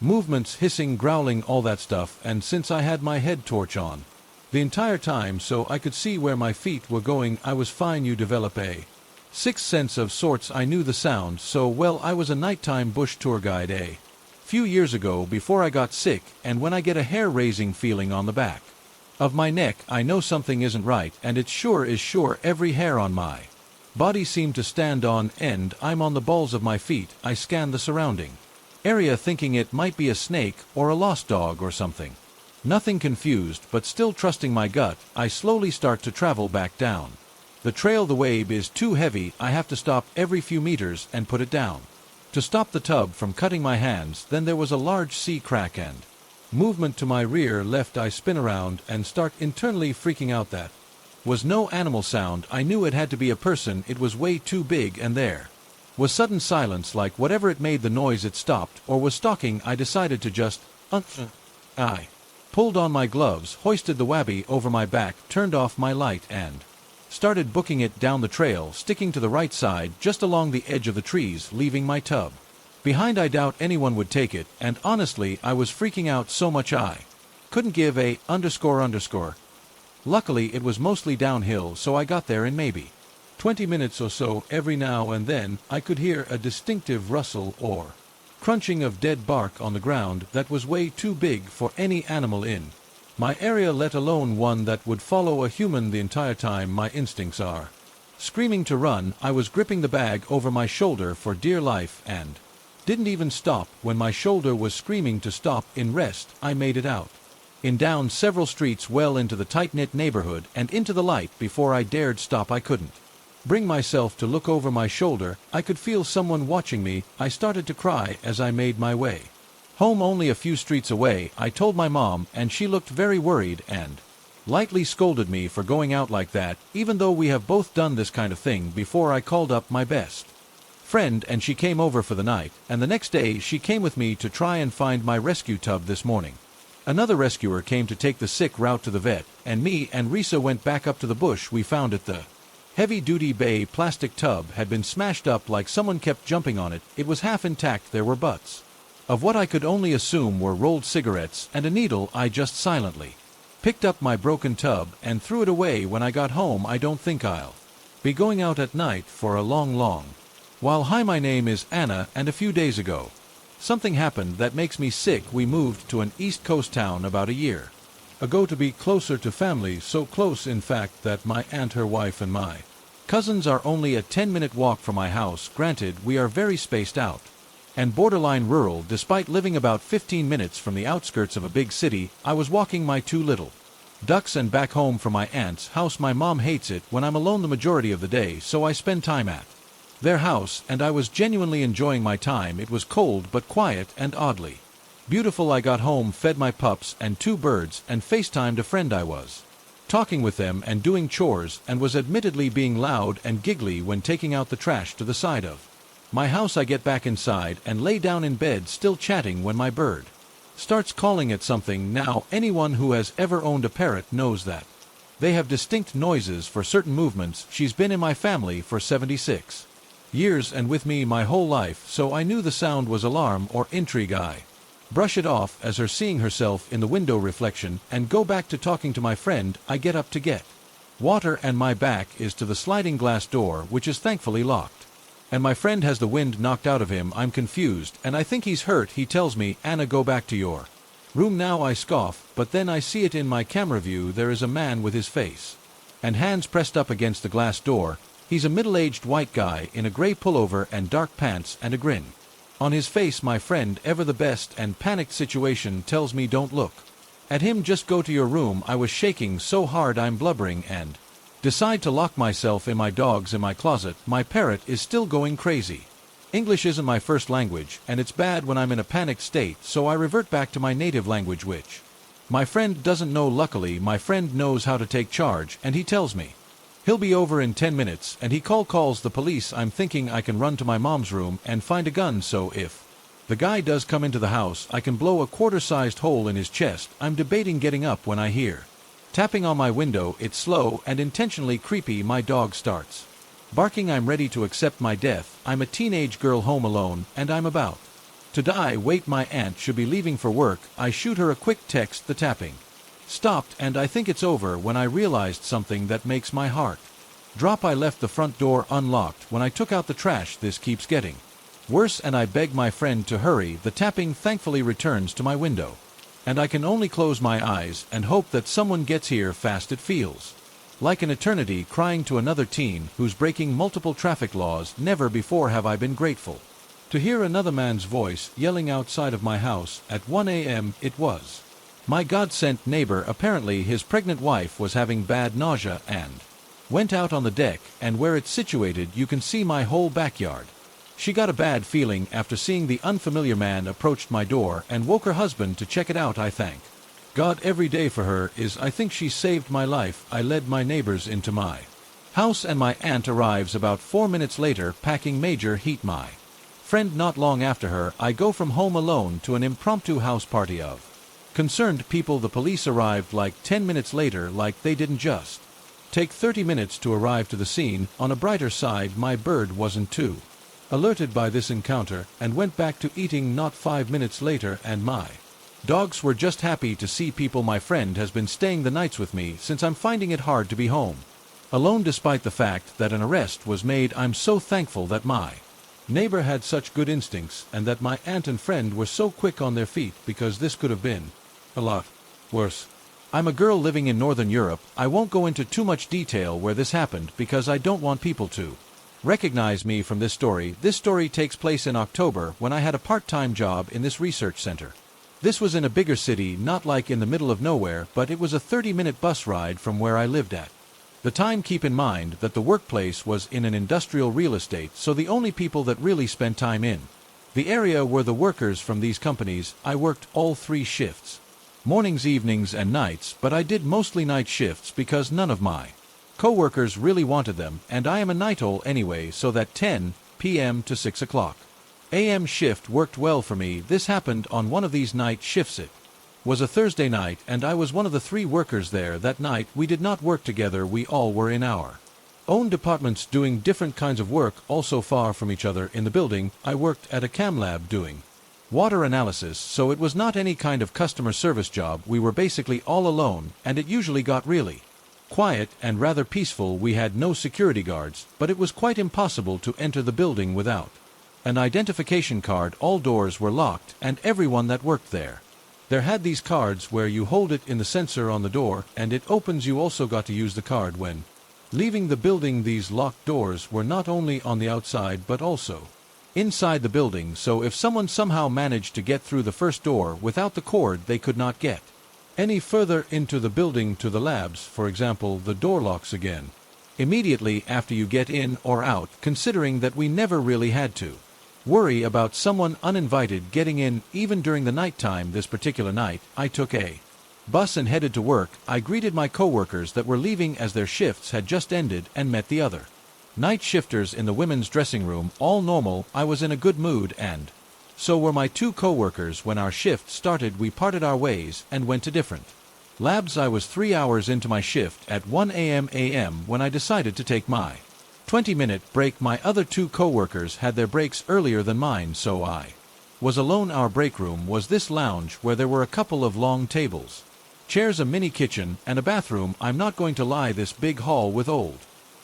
movements, hissing, growling, all that stuff. And since I had my head torch on the entire time so I could see where my feet were going, I was fine. You develop a sixth sense of sorts. I knew the sound so well. I was a nighttime bush tour guide a few years ago before I got sick, and when I get a hair-raising feeling on the back of my neck, I know something isn't right, and it sure is sure. Every hair on my body seemed to stand on end. I'm on the balls of my feet. I scan the surrounding area thinking it might be a snake or a lost dog or something. Nothing. Confused, but still trusting my gut, I slowly start to travel back down the trail. The wave is too heavy. I have to stop every few meters and put it down to stop the tub from cutting my hands. Then there was a large sea crack and movement to my rear left. I spin around and start internally freaking out. That was no animal sound. I knew it had to be a person. It was way too big, and there was sudden silence, like whatever it made the noise it stopped or was stalking. I decided to just I pulled on my gloves, hoisted the wabby over my back, turned off my light, and started booking it down the trail, sticking to the right side just along the edge of the trees, leaving my tub behind. I doubt anyone would take it, and honestly I was freaking out so much I couldn't give a __. Luckily it was mostly downhill, so I got there in maybe 20 minutes or so. Every now and then I could hear a distinctive rustle or crunching of dead bark on the ground that was way too big for any animal in my area, let alone one that would follow a human. The entire time my instincts are screaming to run. I was gripping the bag over my shoulder for dear life and didn't even stop when my shoulder was screaming to stop. In rest, I made it out in down several streets well into the tight-knit neighborhood and into the light before I dared stop. I couldn't bring myself to look over my shoulder. I could feel someone watching me. I started to cry as I made my way home. Only a few streets away, I told my mom, and she looked very worried and lightly scolded me for going out like that, even though we have both done this kind of thing before. I called up my best friend and she came over for the night, and the next day she came with me to try and find my rescue tub. This morning another rescuer came to take the sick route to the vet, and me and Risa went back up to the bush we found it. The heavy-duty bay plastic tub had been smashed up like someone kept jumping on it. It was half intact. There were butts of what I could only assume were rolled cigarettes and a needle. I just silently picked up my broken tub and threw it away. When I got home, I don't think I'll be going out at night for a long while. Hi, my name is Anna, and a few days ago something happened that makes me sick. We moved to an East Coast town about a year ago to be closer to family, so close in fact that my aunt, her wife, and my cousins are only a 10-minute walk from my house. Granted, we are very spaced out and borderline rural. Despite living about 15 minutes from the outskirts of a big city, I was walking my two little ducks and back home from my aunt's house. My mom hates it when I'm alone the majority of the day, so I spend time at their house, and I was genuinely enjoying my time. It was cold but quiet and oddly beautiful. I got home, fed my pups and two birds, and FaceTimed a friend. I was talking with them and doing chores, and was admittedly being loud and giggly when taking out the trash to the side of my house. I get back inside and lay down in bed still chatting when my bird starts calling at something. Now, anyone who has ever owned a parrot knows that they have distinct noises for certain movements. She's been in my family for 76 years and with me my whole life, so I knew the sound was alarm or intrigue. I brush it off as her seeing herself in the window reflection and go back to talking to my friend. I get up to get water and my back is to the sliding glass door, which is thankfully locked, and my friend has the wind knocked out of him. I'm confused and I think he's hurt. He tells me, "Anna, go back to your room now." I scoff, but then I see it in my camera view. There is a man with his face and hands pressed up against the glass door. He's a middle-aged white guy in a gray pullover and dark pants and a grin on his face. My friend, ever the best and panicked situation, tells me, "Don't look at him, just go to your room." I was shaking so hard I'm blubbering and decide to lock myself in. My dog's in my closet. My parrot is still going crazy. English isn't my first language, and it's bad when I'm in a panicked state, so I revert back to my native language, which my friend doesn't know. Luckily, my friend knows how to take charge, and he tells me he'll be over in 10 minutes, and he calls the police. I'm thinking I can run to my mom's room and find a gun, so if the guy does come into the house, I can blow a quarter-sized hole in his chest. I'm debating getting up when I hear tapping on my window. It's slow and intentionally creepy. My dog starts barking. I'm ready to accept my death. I'm a teenage girl home alone, and I'm about to die. Wait, my aunt should be leaving for work. I shoot her a quick text. The tapping stopped, and I think it's over when I realized something that makes my heart drop. I left the front door unlocked when I took out the trash. This keeps getting worse, and I beg my friend to hurry. The tapping thankfully returns to my window, and I can only close my eyes and hope that someone gets here fast. It feels like an eternity crying to another teen who's breaking multiple traffic laws. Never before have I been grateful to hear another man's voice yelling outside of my house at 1 a.m. It was my God-sent neighbor. Apparently his pregnant wife was having bad nausea and went out on the deck, and where it's situated you can see my whole backyard. She got a bad feeling after seeing the unfamiliar man approached my door and woke her husband to check it out. I thank God every day for her. I think she saved my life. I led my neighbors into my house, and my aunt arrives about 4 minutes later packing major heat. My friend not long after her. I go from home alone to an impromptu house party of concerned people. The police arrived like 10 minutes later. Like they didn't just take 30 minutes to arrive to the scene. On a brighter side, my bird wasn't too alerted by this encounter and went back to eating not 5 minutes later, and my dogs were just happy to see people. My friend has been staying the nights with me since I'm finding it hard to be home alone despite the fact that an arrest was made. I'm so thankful that my neighbor had such good instincts and that my aunt and friend were so quick on their feet, because this could have been a lot worse. I'm a girl living in Northern Europe. I won't go into too much detail where this happened because I don't want people to recognize me from this story. This story takes place in October when I had a part-time job in this research center. This was in a bigger city, not like in the middle of nowhere, but it was a 30-minute bus ride from where I lived at. The time, keep in mind that the workplace was in an industrial real estate, so the only people that really spent time in the area were the workers from these companies. I worked all 3 shifts. Mornings, evenings, and nights, but I did mostly night shifts because none of my co-workers really wanted them, and I am a night owl anyway, so that 10 p.m. to 6 o'clock a.m. shift worked well for me. This happened on one of these night shifts. It was a Thursday night, and I was one of the 3 workers there that night. We did not work together, we all were in our own departments doing different kinds of work, also far from each other in the building. I worked at a cam lab doing water analysis, so it was not any kind of customer service job. We were basically all alone, and it usually got really quiet and rather peaceful. We had no security guards, but it was quite impossible to enter the building without an identification card. All doors were locked, and everyone that worked there had these cards where you hold it in the sensor on the door, and it opens. You also got to use the card when leaving the building. These locked doors were not only on the outside but also inside the building, so if someone somehow managed to get through the first door without the cord, they could not get any further into the building to the labs. For example, the door locks again immediately after you get in or out, considering that we never really had to worry about someone uninvited getting in, even during the night time. This particular night, I took a bus and headed to work. I greeted my co-workers that were leaving as their shifts had just ended and met the other night shifters in the women's dressing room. All normal. I was in a good mood, and so were my 2 co-workers. When our shift started, we parted our ways and went to different labs. I was 3 hours into my shift at 1 a.m. when I decided to take my 20-minute break. My other 2 co-workers had their breaks earlier than mine, so I was alone. Our break room was this lounge where there were a couple of long tables, chairs, a mini kitchen, and a bathroom. I'm not going to lie, this big hall with old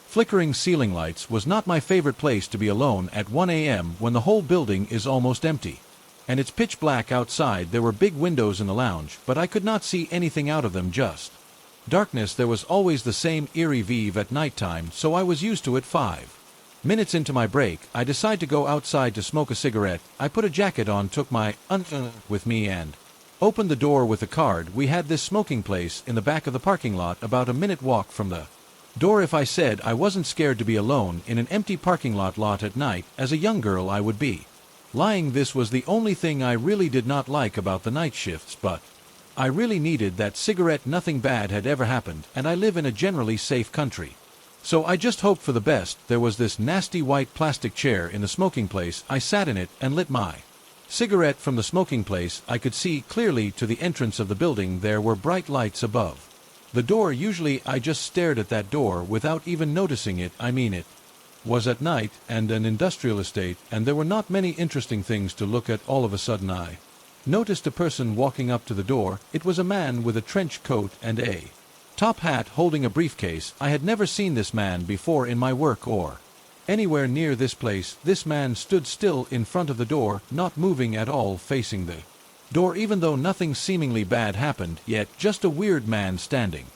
flickering ceiling lights was not my favorite place to be alone at 1 a.m. when the whole building is almost empty and it's pitch black outside. There were big windows in the lounge, but I could not see anything out of them, just darkness. There was always the same eerie vibe at nighttime, so I was used to it. 5 minutes into my break, I decided to go outside to smoke a cigarette. I put a jacket on, took my with me, and opened the door with a card. We had this smoking place in the back of the parking lot, about a minute walk from the door. If I said I wasn't scared to be alone in an empty parking lot at night, as a young girl, I would be lying. This was the only thing I really did not like about the night shifts, but I really needed that cigarette. Nothing bad had ever happened, and I live in a generally safe country, so I just hoped for the best. There was this nasty white plastic chair in the smoking place. I sat in it and lit my cigarette. From the smoking place, I could see clearly to the entrance of the building. There were bright lights above the door. Usually I just stared at that door without even noticing it. I mean, it was at night and an industrial estate, and there were not many interesting things to look at. All of a sudden I noticed a person walking up to the door. It was a man with a trench coat and a top hat, holding a briefcase. I had never seen this man before in my work or anywhere near this place. This man stood still in front of the door, not moving at all, facing the door, even though nothing seemingly bad happened yet. Just a weird man standing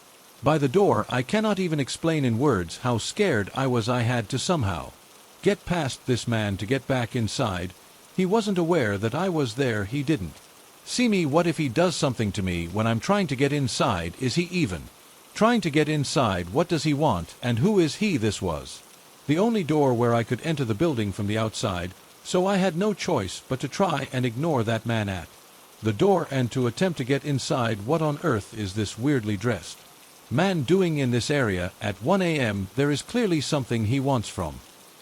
by the door. I cannot even explain in words how scared I was. I had to somehow get past this man to get back inside. He wasn't aware that I was there. He didn't see me. What if he does something to me when I'm trying to get inside? Is he even trying to get inside? What does he want, and who is he? This was the only door where I could enter the building from the outside, so I had no choice but to try and ignore that man at the door and to attempt to get inside. What on earth is this weirdly dressed man doing in this area at 1 a.m.? There is clearly something he wants from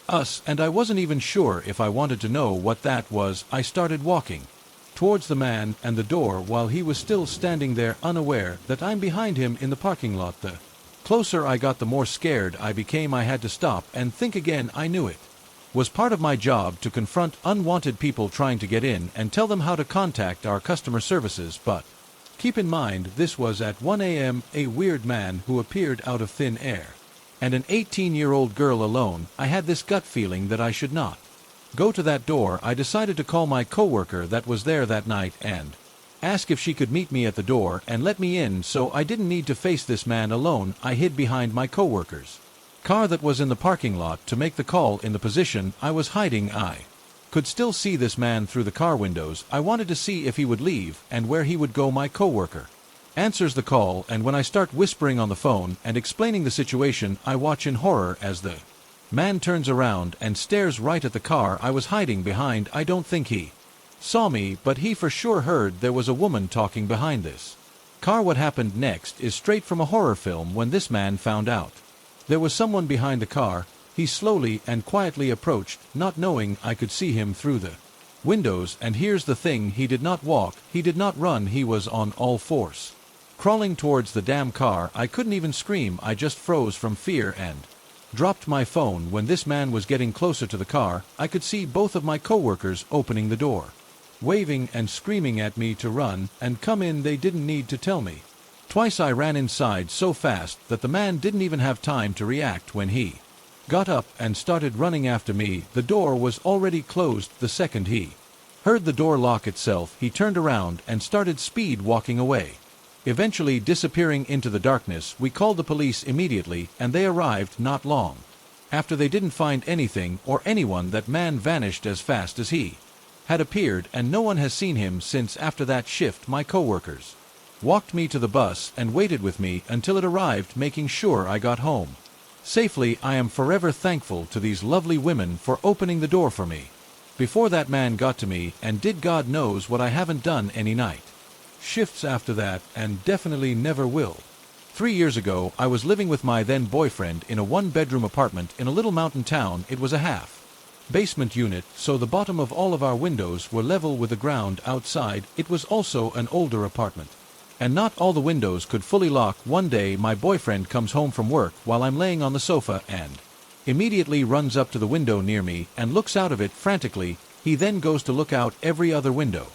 us, and I wasn't even sure if I wanted to know what that was. I started walking towards the man and the door while he was still standing there, unaware that I'm behind him in the parking lot. The closer I got, the more scared I became. I had to stop and think again. I knew it was part of my job to confront unwanted people trying to get in and tell them how to contact our customer services, but keep in mind, this was at 1 a.m. A weird man who appeared out of thin air, and an 18-year-old girl alone. I had this gut feeling that I should not go to that door. I decided to call my coworker that was there that night and ask if she could meet me at the door and let me in, so I didn't need to face this man alone. I hid behind my coworker's car that was in the parking lot to make the call. In the position I was hiding, I Could still see this man through the car windows. I wanted to see if he would leave and where he would go. My coworker answers the call, and when I start whispering on the phone and explaining the situation, I watch in horror as the man turns around and stares right at the car I was hiding behind. I don't think he saw me, but he for sure heard there was a woman talking behind this car. What happened next is straight from a horror film. When this man found out there was someone behind the car, he slowly and quietly approached, not knowing I could see him through the windows. And here's the thing, he did not walk, he did not run, he was on all fours, crawling towards the damn car. I couldn't even scream, I just froze from fear and dropped my phone. When this man was getting closer to the car, I could see both of my coworkers opening the door, waving and screaming at me to run and come in. They didn't need to tell me twice. I ran inside so fast that the man didn't even have time to react. When he got up and started running after me, the door was already closed. The second he heard the door lock itself, he turned around and started speed walking away, eventually disappearing into the darkness. We called the police immediately, and they arrived not long after. They didn't find anything or anyone. That man vanished as fast as he had appeared, and no one has seen him since. After that shift, my coworkers walked me to the bus and waited with me until it arrived, making sure I got home safely. I am forever thankful to these lovely women for opening the door for me before that man got to me, and did God knows what I haven't done any night shifts after that, and definitely never will. 3 years ago, I was living with my then boyfriend in a one-bedroom apartment in a little mountain town. It was a half-basement unit, so the bottom of all of our windows were level with the ground outside. It was also an older apartment, and not all the windows could fully lock. One day, my boyfriend comes home from work while I'm laying on the sofa and immediately runs up to the window near me and looks out of it frantically. He then goes to look out every other window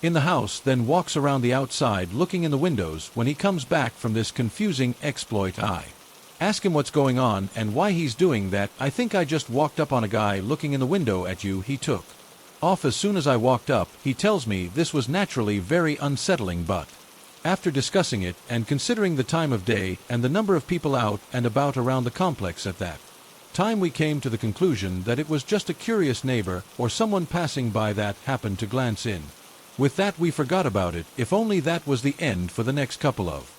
in the house, then walks around the outside looking in the windows. When he comes back from this confusing exploit, I ask him what's going on and why he's doing that. I think I just walked up on a guy looking in the window at you. He took off as soon as I walked up. He tells me this was naturally very unsettling, but after discussing it and considering the time of day and the number of people out and about around the complex at that time, we came to the conclusion that it was just a curious neighbor or someone passing by that happened to glance in. With that, we forgot about it. If only that was the end. For the next couple of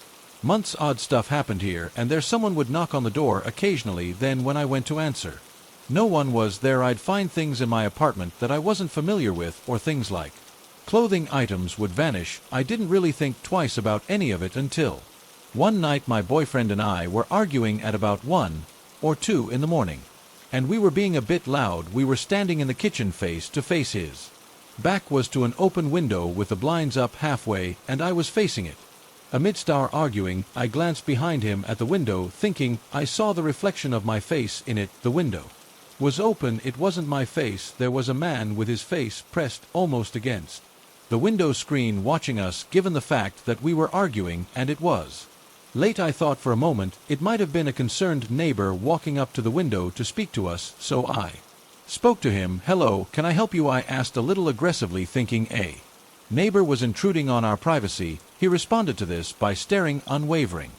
months, odd stuff happened here and there. Someone would knock on the door occasionally. Then when I went to answer, no one was there. I'd find things in my apartment that I wasn't familiar with, or things like clothing items would vanish. I didn't really think twice about any of it until one night my boyfriend and I were arguing at about 1 or 2 in the morning, and we were being a bit loud. We were standing in the kitchen face to face. His back was to an open window with the blinds up halfway, and I was facing it. Amidst our arguing, I glanced behind him at the window, thinking I saw the reflection of my face in it. The window was open. It wasn't my face. There was a man with his face pressed almost against the window screen watching us, given the fact that we were arguing and it was late. I thought for a moment it might have been a concerned neighbor walking up to the window to speak to us, so I spoke to him. "Hello, can I help you?" I asked a little aggressively, thinking a neighbor was intruding on our privacy. He responded to this by staring unwavering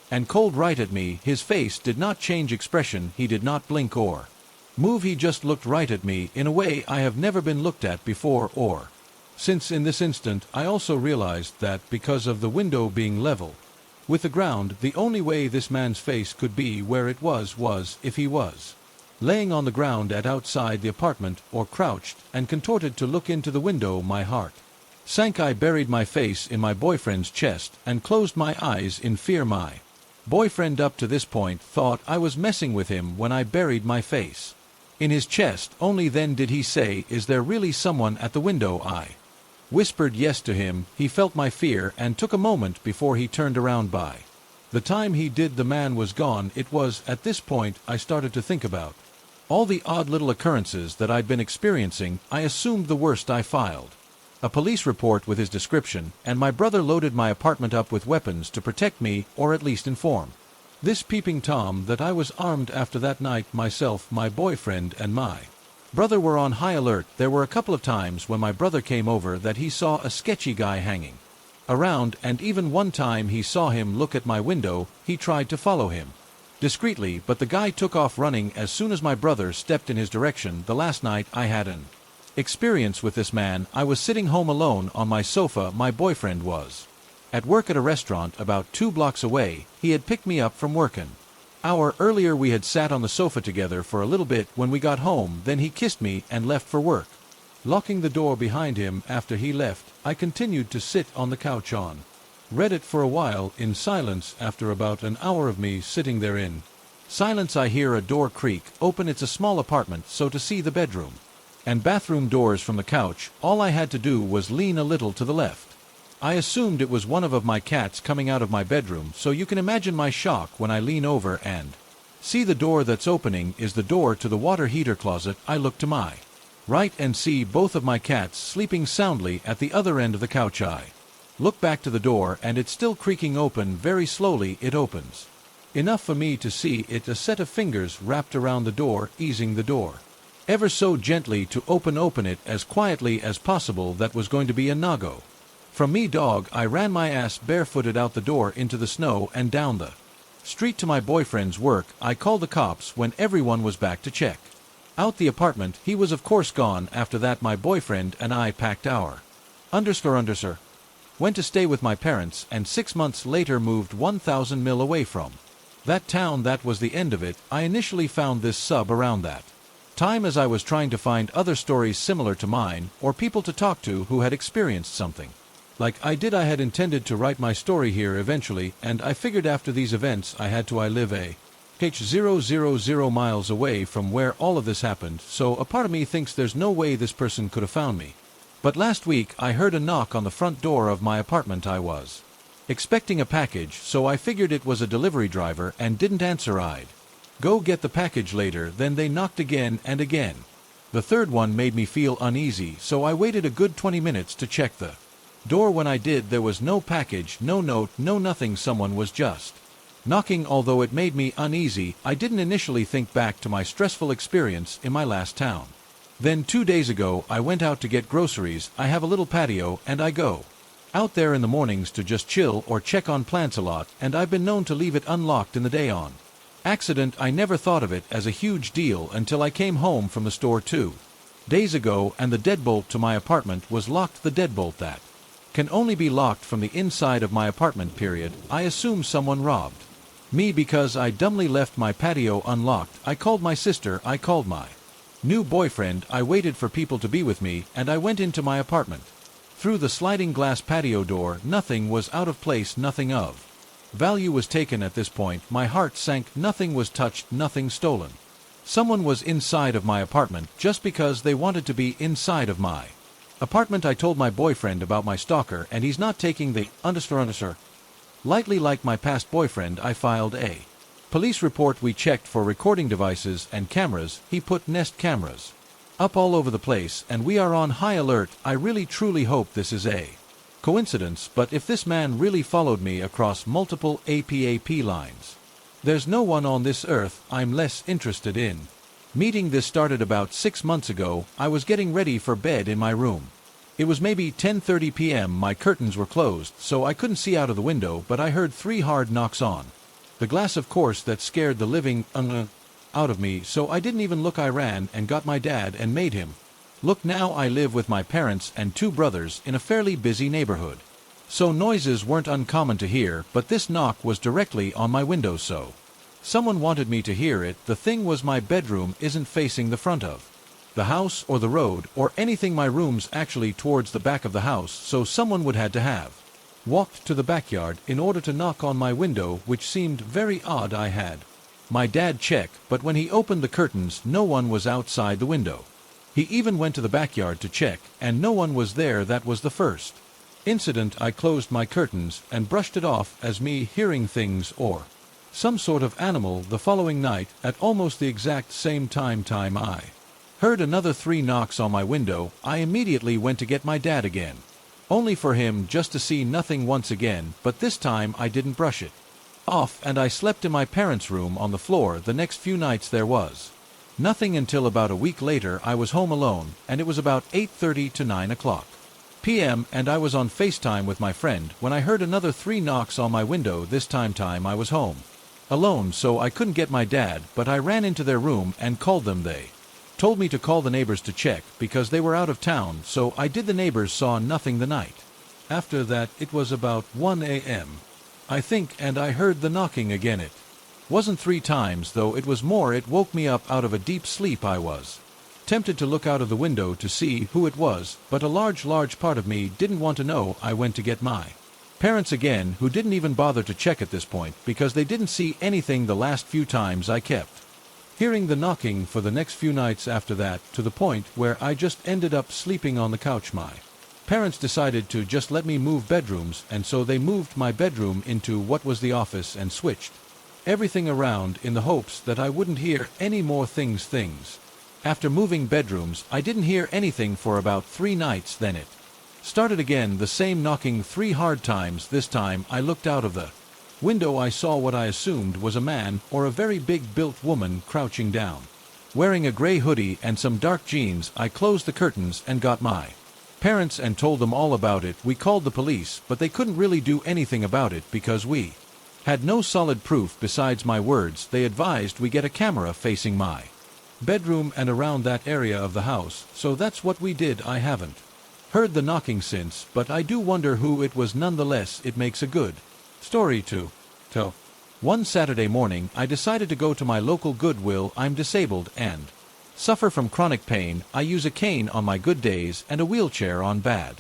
and cold right at me. His face did not change expression. He did not blink or move. He just looked right at me in a way I have never been looked at before or since. In this instant, I also realized that because of the window being level with the ground, the only way this man's face could be where it was if he was laying on the ground at outside the apartment or crouched and contorted to look into the window. My heart sank. I buried my face in my boyfriend's chest and closed my eyes in fear. My boyfriend up to this point thought I was messing with him when I buried my face in his chest. Only then did he say, "Is there really someone at the window?" I whispered yes to him. He felt my fear and took a moment before he turned around. By the time he did, the man was gone. It was at this point I started to think about all the odd little occurrences that I'd been experiencing. I assumed the worst. I filed a police report with his description, and my brother loaded my apartment up with weapons to protect me, or at least inform this peeping Tom that I was armed. After that night, myself, my boyfriend, and my brother were on high alert. There were a couple of times when my brother came over that he saw a sketchy guy hanging around, and even one time he saw him look at my window. He tried to follow him discreetly, but the guy took off running as soon as my brother stepped in his direction. The last night I had an Experience with this man: I was sitting home alone on my sofa. My boyfriend was at work at a restaurant about 2 blocks away. He had picked me up from workin'. Hour earlier we had sat on the sofa together for a little bit when we got home, then he kissed me and left for work. Locking the door behind him after he left, I continued to sit on the couch on Reddit for a while in silence. After about an hour of me sitting there in silence, I hear a door creak open. It's a small apartment, so to see the bedroom and bathroom doors from the couch, all I had to do was lean a little to the left. I assumed it was one of my cats coming out of my bedroom, so you can imagine my shock when I lean over and see the door that's opening is the door to the water heater closet. I look to my right and see both of my cats sleeping soundly at the other end of the couch. I look back to the door and it's still creaking open. Very slowly it opens, enough for me to see it, a set of fingers wrapped around the door, easing the door ever so gently to open it as quietly as possible. That was going to be a no-go from me, dog. I ran my ass barefooted out the door into the snow and down the street to my boyfriend's work. I called the cops when everyone was back to check out the apartment. He was of course gone. After that my boyfriend and I packed our underscore went to stay with my parents, and 6 months later moved 1,000 mil away from that town. That was the end of it. I initially found this sub around that time as I was trying to find other stories similar to mine, or people to talk to who had experienced something like I did. I had intended to write my story here eventually, and I figured after these events I had to. I live a 000 miles away from where all of this happened, so a part of me thinks there's no way this person could have found me. But last week I heard a knock on the front door of my apartment. I was expecting a package, so I figured it was a delivery driver and didn't answer. I'd go get the package later. Then they knocked again and again. The third one made me feel uneasy, so I waited a good 20 minutes to check the door. When I did, there was no package, no note, no nothing. Someone was just knocking. Although it made me uneasy, I didn't initially think back to my stressful experience in my last town. Then 2 days ago I went out to get groceries. I have a little patio and I go out there in the mornings to just chill or check on plants a lot, and I've been known to leave it unlocked in the day on accident. I never thought of it as a huge deal until I came home from the store 2 days ago, and the deadbolt to my apartment was locked. The deadbolt that can only be locked from the inside of my apartment, period. I assume someone robbed me because I dumbly left my patio unlocked. I called my sister, I called my new boyfriend, I waited for people to be with me, and I went into my apartment. Through the sliding glass patio door, nothing was out of place, nothing of value was taken. At this point my heart sank. Nothing was touched, nothing stolen. Someone was inside of my apartment just because they wanted to be inside of my apartment. I told my boyfriend about my stalker, and he's not taking the underscore lightly. Like my past boyfriend, I filed a police report. We checked for recording devices and cameras. He put Nest cameras up all over the place, and we are on high alert. I really truly hope this is a coincidence, but if this man really followed me across multiple APAP lines, there's no one on this earth I'm less interested in meeting. This started about 6 months ago. I was getting ready for bed in my room. It was maybe 10:30 p.m. My curtains were closed, so I couldn't see out of the window, but I heard 3 hard knocks on the glass. Of course, that scared the living out of me, so I didn't even look. I ran and got my dad and made him look. Now I live with my parents and 2 brothers in a fairly busy neighborhood, so noises weren't uncommon to hear, but this knock was directly on my window, so someone wanted me to hear it. The thing was, my bedroom isn't facing the front of the house or the road or anything. My room's actually towards the back of the house, so someone would had to have walked to the backyard in order to knock on my window, which seemed very odd. I had my dad check, but when he opened the curtains, no one was outside the window. He even went to the backyard to check, and no one was there. That was the first incident. I closed my curtains and brushed it off as me hearing things or some sort of animal. The following night, at almost the exact same time, I heard another 3 knocks on my window. I immediately went to get my dad again, only for him just to see nothing once again, but this time I didn't brush it off, and I slept in my parents' room on the floor. The next few nights there was nothing until about a week later. I was home alone, and it was about 8:30 to 9 o'clock p.m., and I was on FaceTime with my friend when I heard another 3 knocks on my window. This time I was home alone, so I couldn't get my dad, but I ran into their room and called them. They Told me to call the neighbors to check because they were out of town, so I did. The neighbors saw nothing the night. After that, it was about 1 a.m., I think, and I heard the knocking again. It wasn't 3 times, though it was more. It woke me up out of a deep sleep. I was tempted to look out of the window to see who it was, but a large part of me didn't want to know. I went to get my parents again, who didn't even bother to check at this point because they didn't see anything the last few times. I kept hearing the knocking for the next few nights after that, to the point where I just ended up sleeping on the couch. My parents decided to just let me move bedrooms, and so they moved my bedroom into what was the office and switched everything around in the hopes that I wouldn't hear any more things. After moving bedrooms, I didn't hear anything for about 3 nights. Then it started again, the same knocking 3 hard times. This time I looked out of the window. I saw what I assumed was a man or a very big built woman crouching down, wearing a gray hoodie and some dark jeans. I closed the curtains and got my parents and told them all about it. We called the police, but they couldn't really do anything about it because we had no solid proof besides my words. They advised we get a camera facing my bedroom and around that area of the house, so that's what we did. I haven't heard the knocking since, but I do wonder who it was. Nonetheless, it makes a good story to tell. One Saturday morning, I decided to go to my local Goodwill. I'm disabled and suffer from chronic pain. I use a cane on my good days and a wheelchair on bad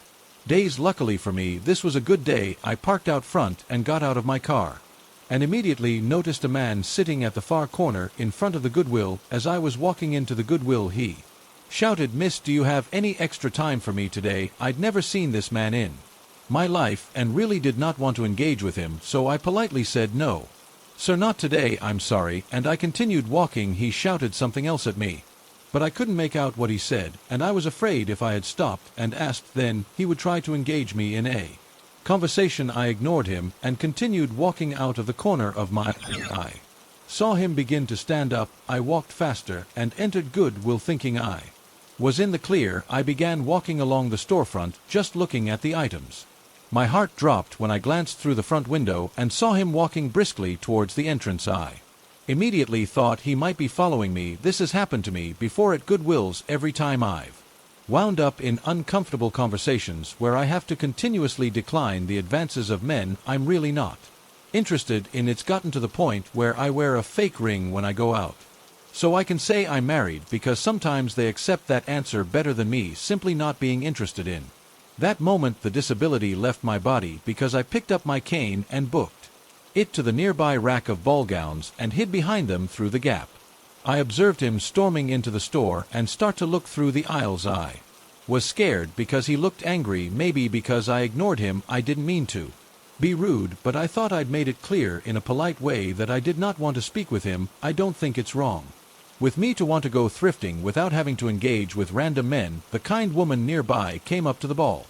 days. Luckily for me, this was a good day. I parked out front and got out of my car, and immediately noticed a man sitting at the far corner in front of the Goodwill. As I was walking into the Goodwill, he shouted, "Miss, do you have any extra time for me today?" I'd never seen this man in my life and really did not want to engage with him, so I politely said, "No, sir, not today, I'm sorry," and I continued walking. He shouted something else at me, but I couldn't make out what he said, and I was afraid if I had stopped and asked then, he would try to engage me in a conversation. I ignored him and continued walking. Out of the corner of my eye, saw him begin to stand up. I walked faster and entered Goodwill thinking I was in the clear. I began walking along the storefront, just looking at the items. My heart dropped when I glanced through the front window and saw him walking briskly towards the entrance. I immediately thought he might be following me. This has happened to me before at Goodwills. Every time I've wound up in uncomfortable conversations where I have to continuously decline the advances of men I'm really not interested in. It's gotten to the point where I wear a fake ring when I go out, so I can say I'm married, because sometimes they accept that answer better than me simply not being interested in. That moment the disability left my body because I picked up my cane and booked it to the nearby rack of ball gowns and hid behind them through the gap. I observed him storming into the store and start to look through the aisles. I was scared because he looked angry, maybe because I ignored him. I didn't mean to be rude, but I thought I'd made it clear in a polite way that I did not want to speak with him. I don't think it's wrong with me to want to go thrifting without having to engage with random men. The kind woman nearby came up to the ball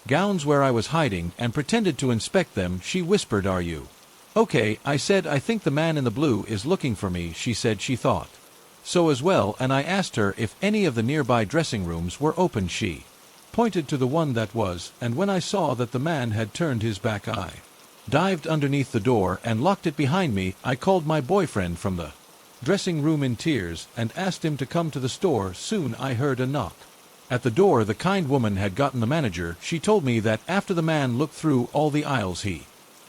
gowns where I was hiding and pretended to inspect them. She whispered, "Are you okay?" I said, "I think the man in the blue is looking for me." She said she thought so as well, and I asked her if any of the nearby dressing rooms were open. She pointed to the one that was, and when I saw that the man had turned his back, I dived underneath the door and locked it behind me. I called my boyfriend from the dressing room in tears and asked him to come to the store. Soon I heard a knock at the door. The kind woman had gotten the manager. She told me that after the man looked through all the aisles, he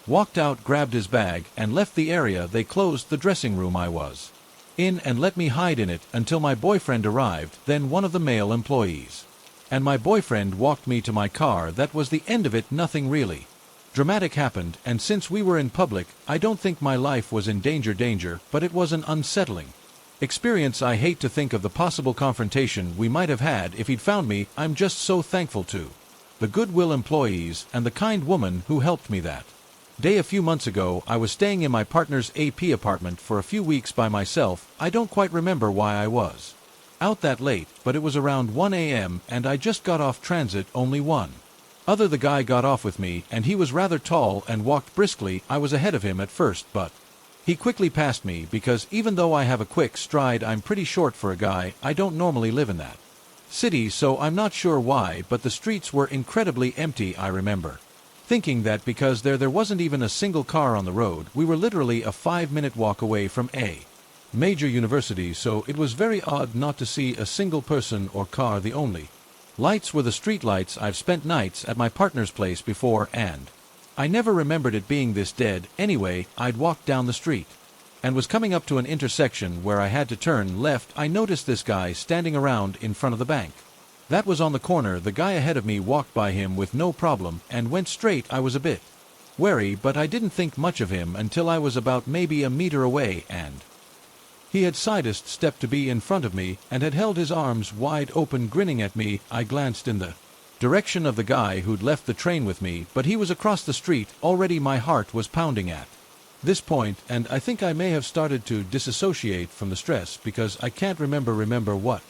walked out, grabbed his bag, and left the area. They closed the dressing room I was in and let me hide in it until my boyfriend arrived, then one of the male employees, and my boyfriend walked me to my car. That was the end of it. Nothing really dramatic happened, and since we were in public, I don't think my life was in danger, but it was an unsettling experience. I hate to think of the possible confrontation we might have had if he'd found me. I'm just so thankful to the Goodwill employees and the kind woman who helped me that day. A few months ago, I was staying in my partner's AP apartment for a few weeks by myself. I don't quite remember why I was out that late, but it was around 1 a.m. and I just got off transit. Only one other the guy got off with me, and he was rather tall and walked briskly. I was ahead of him at first, but he quickly passed me because even though I have a quick stride, I'm pretty short for a guy. I don't normally live in that city, so I'm not sure why, but the streets were incredibly empty. I remember thinking that because there wasn't even a single car on the road. We were literally a 5-minute walk away from a major university, so it was very odd not to see a single person or car. The only lights were the street lights. I've spent nights at my partner's place before, and I never remembered it being this dead. Anyway, I'd walked down the street and was coming up to an intersection where I had to turn left. I noticed this guy standing around in front of the bank that was on the corner. The guy ahead of me walked by him with no problem and went straight. I was a bit wary, but I didn't think much of him until I was about maybe a meter away, and he had sidestepped to be in front of me and had held his arms wide open, grinning at me. I glanced in the direction of the guy who'd left the train with me, but he was across the street already. My heart was pounding at this point, and I think I may have started to disassociate from the stress because I can't remember what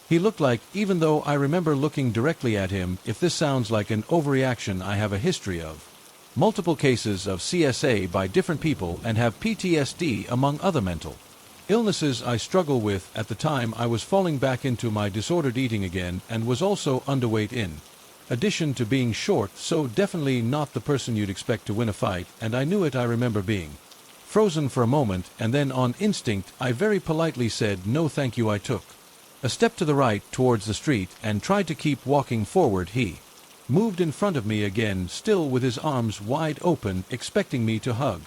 he looked like, even though I remember looking directly at him. If this sounds like an overreaction, I have a history of multiple cases of CSA by different people and have PTSD among other mental illnesses I struggle with. At the time, I was falling back into my disordered eating again and was also underweight in addition to being short, so definitely not the person you'd expect to win a fight, and I knew it. I remember being frozen for a moment, and then on instinct I very politely said no thank you. I took a step to the right towards the street and tried to keep walking forward. He moved in front of me again, still with his arms wide open, expecting me to hug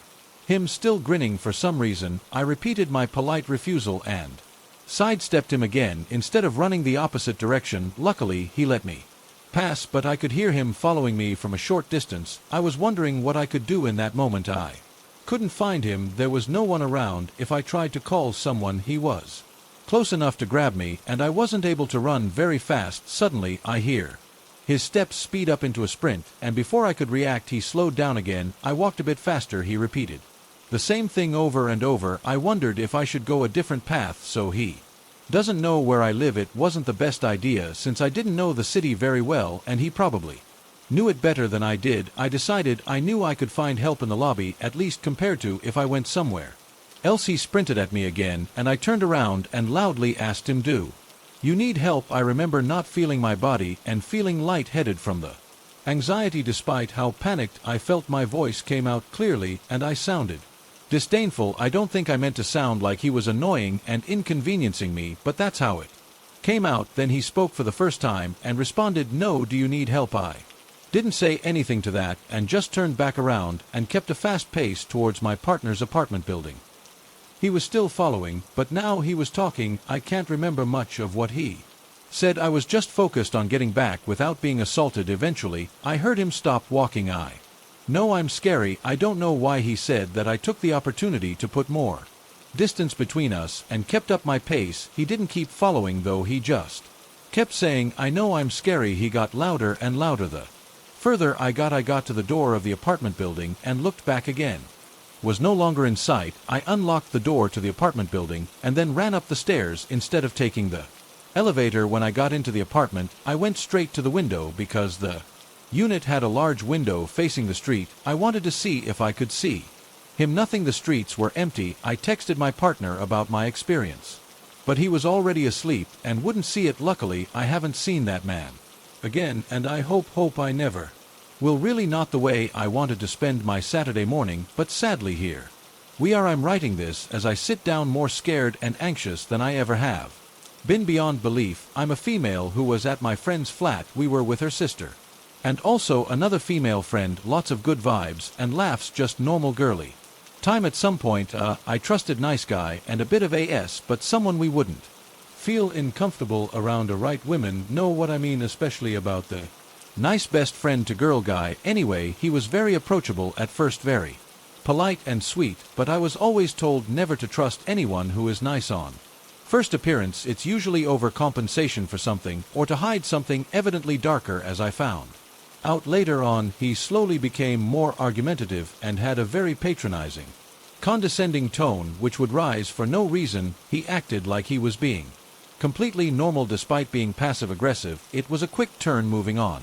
him, still grinning for some reason. I repeated my polite refusal and sidestepped him again instead of running the opposite direction. Luckily, he let me pass, but I could hear him following me from a short distance. I was wondering what I could do in that moment. I couldn't find him. There was no one around. If I tried to call someone, he was close enough to grab me, and I wasn't able to run very fast. Suddenly, I hear his steps speed up into a sprint, and before I could react, he slowed down again. I walked a bit faster. He repeated the same thing over and over. I wondered if I should go a different path. So he doesn't know where I live. It wasn't the best idea since I didn't know the city very well, and he probably knew it better than I did. I decided I knew I could find help in the lobby, at least compared to if I went somewhere else. He sprinted at me again, and I turned around and loudly asked him, "Do you need help?" I remember not feeling my body and feeling lightheaded from the anxiety. Despite how panicked I felt, my voice came out clearly, and I sounded disdainful. I don't think I meant to sound like he was annoying and inconveniencing me, but that's how it came out. Then he spoke for the first time and responded, "No, do you need help?" I didn't say anything to that and just turned back around and kept a fast pace towards my partner's apartment building. He was still following, but now he was talking. I can't remember much of what he said. I was just focused on getting back without being assaulted. Eventually, I heard him stop walking. I know I'm scary. I don't know why he said that. I took the opportunity to put more distance between us and kept up my pace. He didn't keep following though. He just kept saying, "I know I'm scary." He got louder and louder the further I got to the door of the apartment building and looked back again. Was no longer in sight. I unlocked the door to the apartment building and then ran up the stairs instead of taking the elevator. When I got into the apartment, I went straight to the window because the unit had a large window facing the street. I wanted to see if I could see him. Nothing. The streets were empty. I texted my partner about my experience, but he was already asleep and wouldn't see it. Luckily, I haven't seen that man again, and I hope I never will. Really not the way I wanted to spend my Saturday morning, but sadly here we are. I'm writing this as I sit down, more scared and anxious than I ever have been. Beyond belief. I'm a female who was at my friend's flat. We were with her sister and also another female friend. Lots of good vibes and laughs, just normal girly time. At some point, I trusted nice guy and a bit of AS, but someone we wouldn't feel uncomfortable around. Right, women know what I mean, especially about the nice best friend to girl guy. Anyway, he was very approachable at first, very polite and sweet, but I was always told never to trust anyone who is nice on first appearance. It's usually overcompensation for something or to hide something evidently darker. As I found out later on, he slowly became more argumentative and had a very patronizing, condescending tone which would rise for no reason. He acted like he was being completely normal despite being passive-aggressive. It was a quick turn. Moving on,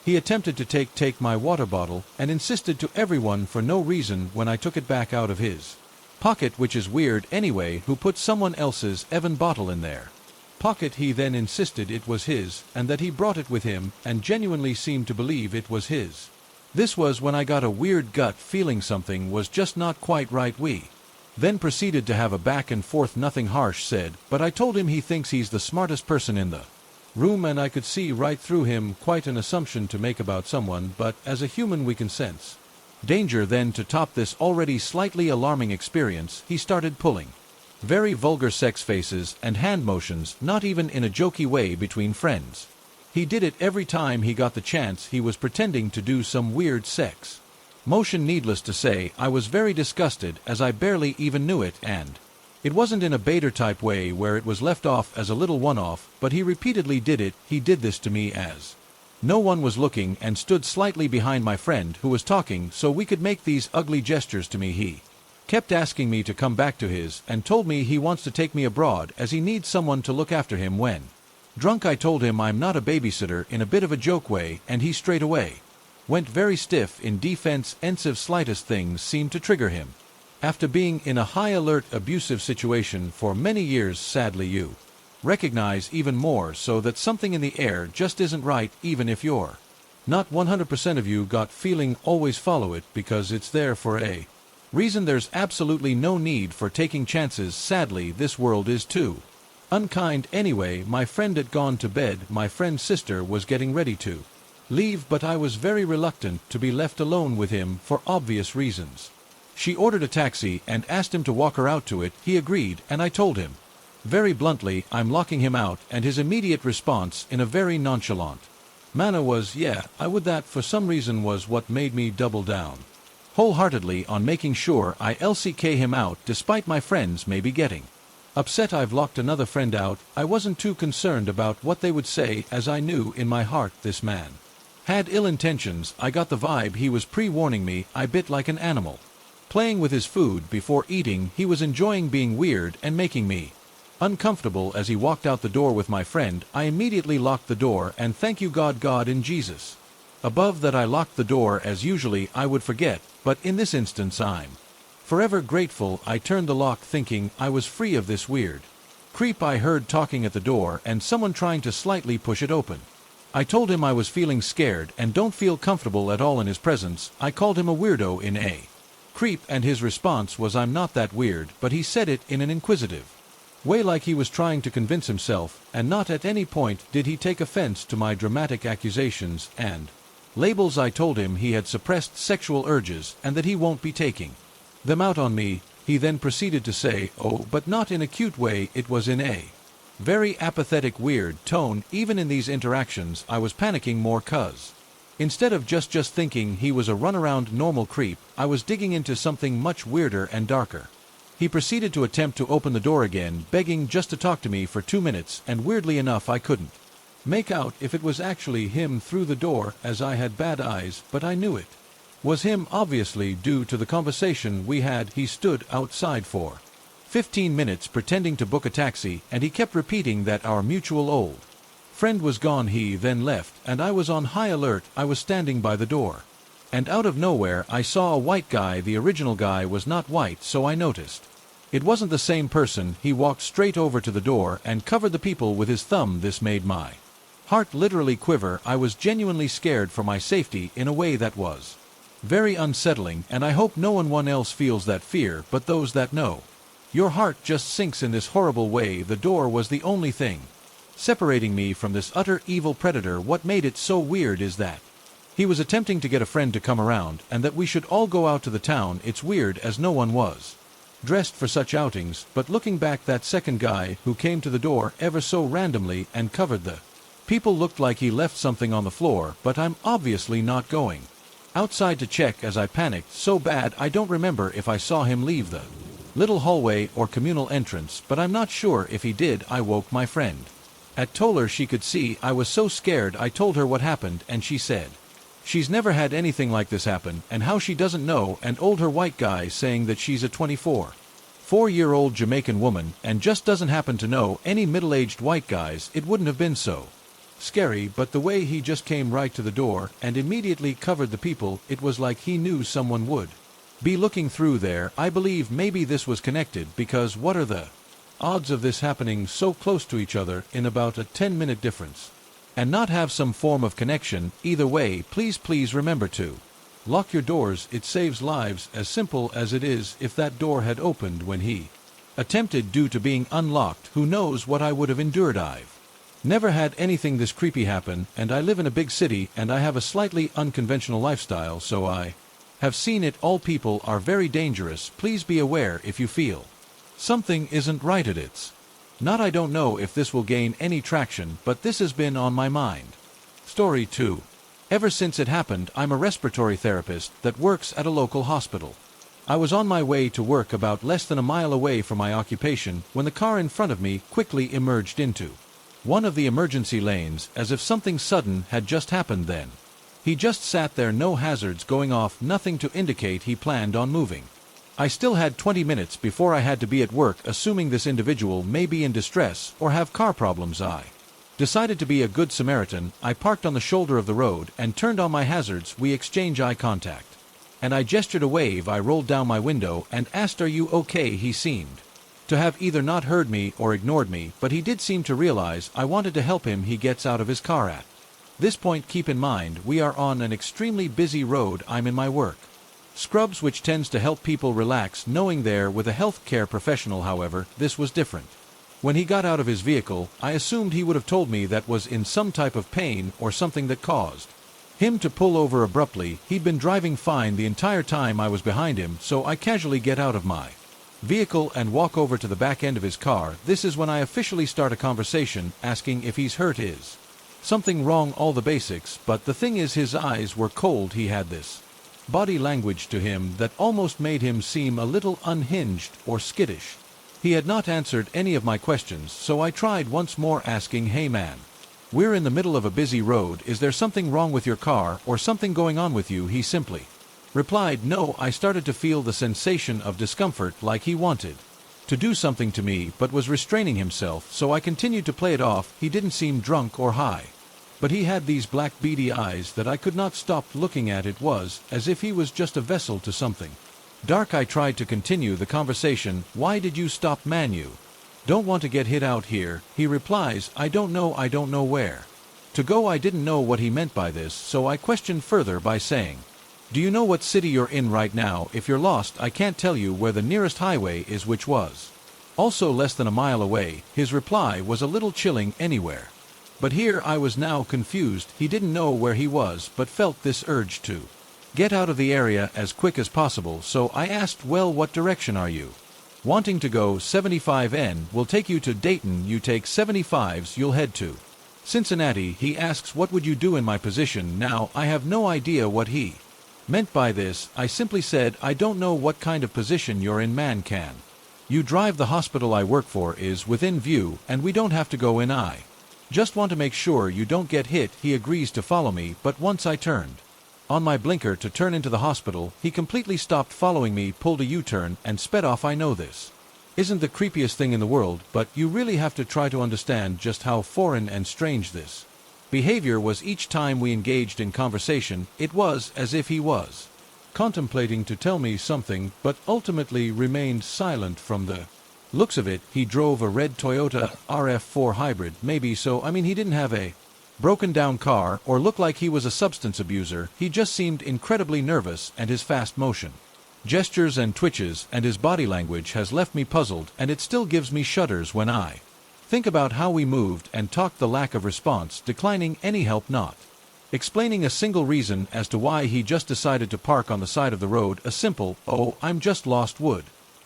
he attempted to take my water bottle and insisted to everyone for no reason when I took it back out of his pocket, which is weird anyway. Who put someone else's Evan bottle in their pocket? He then insisted it was his and that he brought it with him and genuinely seemed to believe it was his. This was when I got a weird gut feeling something was just not quite right. We Then proceeded to have a back and forth, nothing harsh said, but I told him he thinks he's the smartest person in the room, and I could see right through him. Quite an assumption to make about someone, but as a human we can sense danger. Then, to top this already slightly alarming experience, he started pulling very vulgar sex faces and hand motions, not even in a jokey way, between friends. He did it every time he got the chance. He was pretending to do some weird sex motion. Needless to say, I was very disgusted, as I barely even knew it, and it wasn't in a baiter-type way where it was left off as a little one-off, but he repeatedly did it. He did this to me as no one was looking, and stood slightly behind my friend who was talking so we could make these ugly gestures to me. He kept asking me to come back to his, and told me he wants to take me abroad as he needs someone to look after him when drunk. I told him I'm not a babysitter, in a bit of a joke way, and he straight away went very stiff in defense. Ensive slightest things seemed to trigger him. After being in a high-alert abusive situation for many years, sadly you recognize even more so that something in the air just isn't right. Even if you're not 100% of you got feeling, always follow it, because it's there for a reason. There's absolutely no need for taking chances. Sadly, this world is too unkind. Anyway, my friend had gone to bed. My friend's sister was getting ready to leave, but I was very reluctant to be left alone with him for obvious reasons. She ordered a taxi and asked him to walk her out to it. He agreed, and I told him very bluntly I'm locking him out, and his immediate response in a very nonchalant manner was, "Yeah, I would." That, for some reason, was what made me double down wholeheartedly on making sure I LCK him out, despite my friends maybe getting upset. I've locked another friend out. I wasn't too concerned about what they would say, as I knew in my heart this man had ill intentions. I got the vibe he was pre-warning me. I bit like an animal, playing with his food before eating. He was enjoying being weird and making me uncomfortable. As he walked out the door with my friend, I immediately locked the door, and thank you God in Jesus above that I locked the door, as usually I would forget, but in this instance I'm forever grateful. I turned the lock thinking I was free of this weird creep. I heard talking at the door and someone trying to slightly push it open. I told him I was feeling scared and don't feel comfortable at all in his presence. I called him a weirdo in a creep, and his response was I'm not that weird, but he said it in an inquisitive way, like he was trying to convince himself, and not at any point did he take offense to my dramatic accusations and labels. I told him he had suppressed sexual urges and that he won't be taking them out on me. He then proceeded to say, "Oh, but not in a cute way." It was in a very apathetic, weird tone. Even in these interactions I was panicking more, cuz instead of just thinking he was a runaround normal creep, I was digging into something much weirder and darker. He proceeded to attempt to open the door again, begging just to talk to me for 2 minutes, and weirdly enough I couldn't make out if it was actually him through the door, as I had bad eyes, but I knew it was him, obviously due to the conversation we had. He stood outside for 15 minutes pretending to book a taxi, and he kept repeating that our mutual old friend was gone. He then left, and I was on high alert. I was standing by the door, and out of nowhere I saw a white guy. The original guy was not white, so I noticed it wasn't the same person. He walked straight over to the door and covered the people with his thumb. This made my heart literally quiver. I was genuinely scared for my safety in a way that was very unsettling, and I hope no one else feels that fear, but those that know, your heart just sinks in this horrible way. The door was the only thing separating me from this utter evil predator. What made it so weird is that he was attempting to get a friend to come around, and that we should all go out to the town. It's weird, as no one was dressed for such outings, but looking back, that second guy who came to the door ever so randomly and covered the people looked like he left something on the floor, but I'm obviously not going outside to check, as I panicked so bad. I don't remember if I saw him leave the little hallway or communal entrance, but I'm not sure if he did. I woke my friend at told her she could see I was so scared. I told her what happened, and she said she's never had anything like this happen, and how she doesn't know, and older white guy saying that she's a 24-year-old Jamaican woman and just doesn't happen to know any middle-aged white guys. It wouldn't have been so scary, but the way he just came right to the door and immediately covered the people, it was like he knew someone would be looking through there. I believe maybe this was connected, because what are the odds of this happening so close to each other in about a 10-minute difference, and not have some form of connection? Either way, please remember to Lock your doors, it saves lives, as simple as it is. If that door had opened when he attempted due to being unlocked, who knows what I would have endured. I've never had anything this creepy happen, and I live in a big city and I have a slightly unconventional lifestyle, so I have seen it all. People are very dangerous. Please be aware if you feel something isn't right. It's not. I don't know if this will gain any traction, but this has been on my mind. Story 2. Ever since it happened, I'm a respiratory therapist that works at a local hospital. I was on my way to work about less than a mile away from my occupation when the car in front of me quickly emerged into one of the emergency lanes, as if something sudden had just happened then. He just sat there, no hazards going off, nothing to indicate he planned on moving. I still had 20 minutes before I had to be at work. Assuming this individual may be in distress or have car problems, I decided to be a good Samaritan. I parked on the shoulder of the road and turned on my hazards. We exchange eye contact, and I gestured a wave. I rolled down my window and asked, "Are you okay?" He seemed to have either not heard me or ignored me, but he did seem to realize I wanted to help him. He gets out of his car at this point. Keep in mind, we are on an extremely busy road. I'm in my work scrubs, which tends to help people relax knowing they're with a healthcare professional. However, this was different. When he got out of his vehicle, I assumed he would have told me that was in some type of pain or something that caused him to pull over abruptly. He'd been driving fine the entire time I was behind him, so I casually get out of my vehicle and walk over to the back end of his car. This is when I officially start a conversation, asking if he's hurt. Is something wrong? All the basics, but the thing is, his eyes were cold. He had this body language to him that almost made him seem a little unhinged or skittish. He had not answered any of my questions, so I tried once more, asking, "Hey man, we're in the middle of a busy road. Is there something wrong with your car or something going on with you?" He simply replied, "No." I started to feel the sensation of discomfort, like he wanted to do something to me but was restraining himself, so I continued to play it off. He didn't seem drunk or high, but he had these black beady eyes that I could not stop looking at. It was as if he was just a vessel to something dark. I tried to continue the conversation. "Why did you stop, man? You don't want to get hit out here?" He replies, I don't know where to go." I didn't know what he meant by this, so I questioned further by saying, "Do you know what city you're in right now? If you're lost, I can't tell you where the nearest highway is," which was also less than a mile away. His reply was a little chilling. "Anywhere." But here I was now confused. He didn't know where he was, but felt this urge to get out of the area as quick as possible, so I asked, "Well, what direction are you wanting to go?" 75N will take you to Dayton. You take 75s, you'll head to Cincinnati. He asks, "What would you do in my position?" Now, I have no idea what he meant by this. I simply said, "I don't know what kind of position you're in, man. Can you drive? The hospital I work for is within view, and we don't have to go in. I just want to make sure you don't get hit." He agrees to follow me, but once I turned on my blinker to turn into the hospital, he completely stopped following me, pulled a U-turn, and sped off. I know this isn't the creepiest thing in the world, but you really have to try to understand just how foreign and strange this behavior was. Each time we engaged in conversation, it was as if he was contemplating to tell me something, but ultimately remained silent. From the looks of it, he drove a red Toyota RF4 hybrid, maybe, so I mean, he didn't have a broken down car or look like he was a substance abuser. He just seemed incredibly nervous, and his fast motion, gestures and twitches, and his body language has left me puzzled, and it still gives me shudders when I think about how we moved and talked. The lack of response, declining any help, not explaining a single reason as to why he just decided to park on the side of the road. A simple, "Oh, I'm just lost," would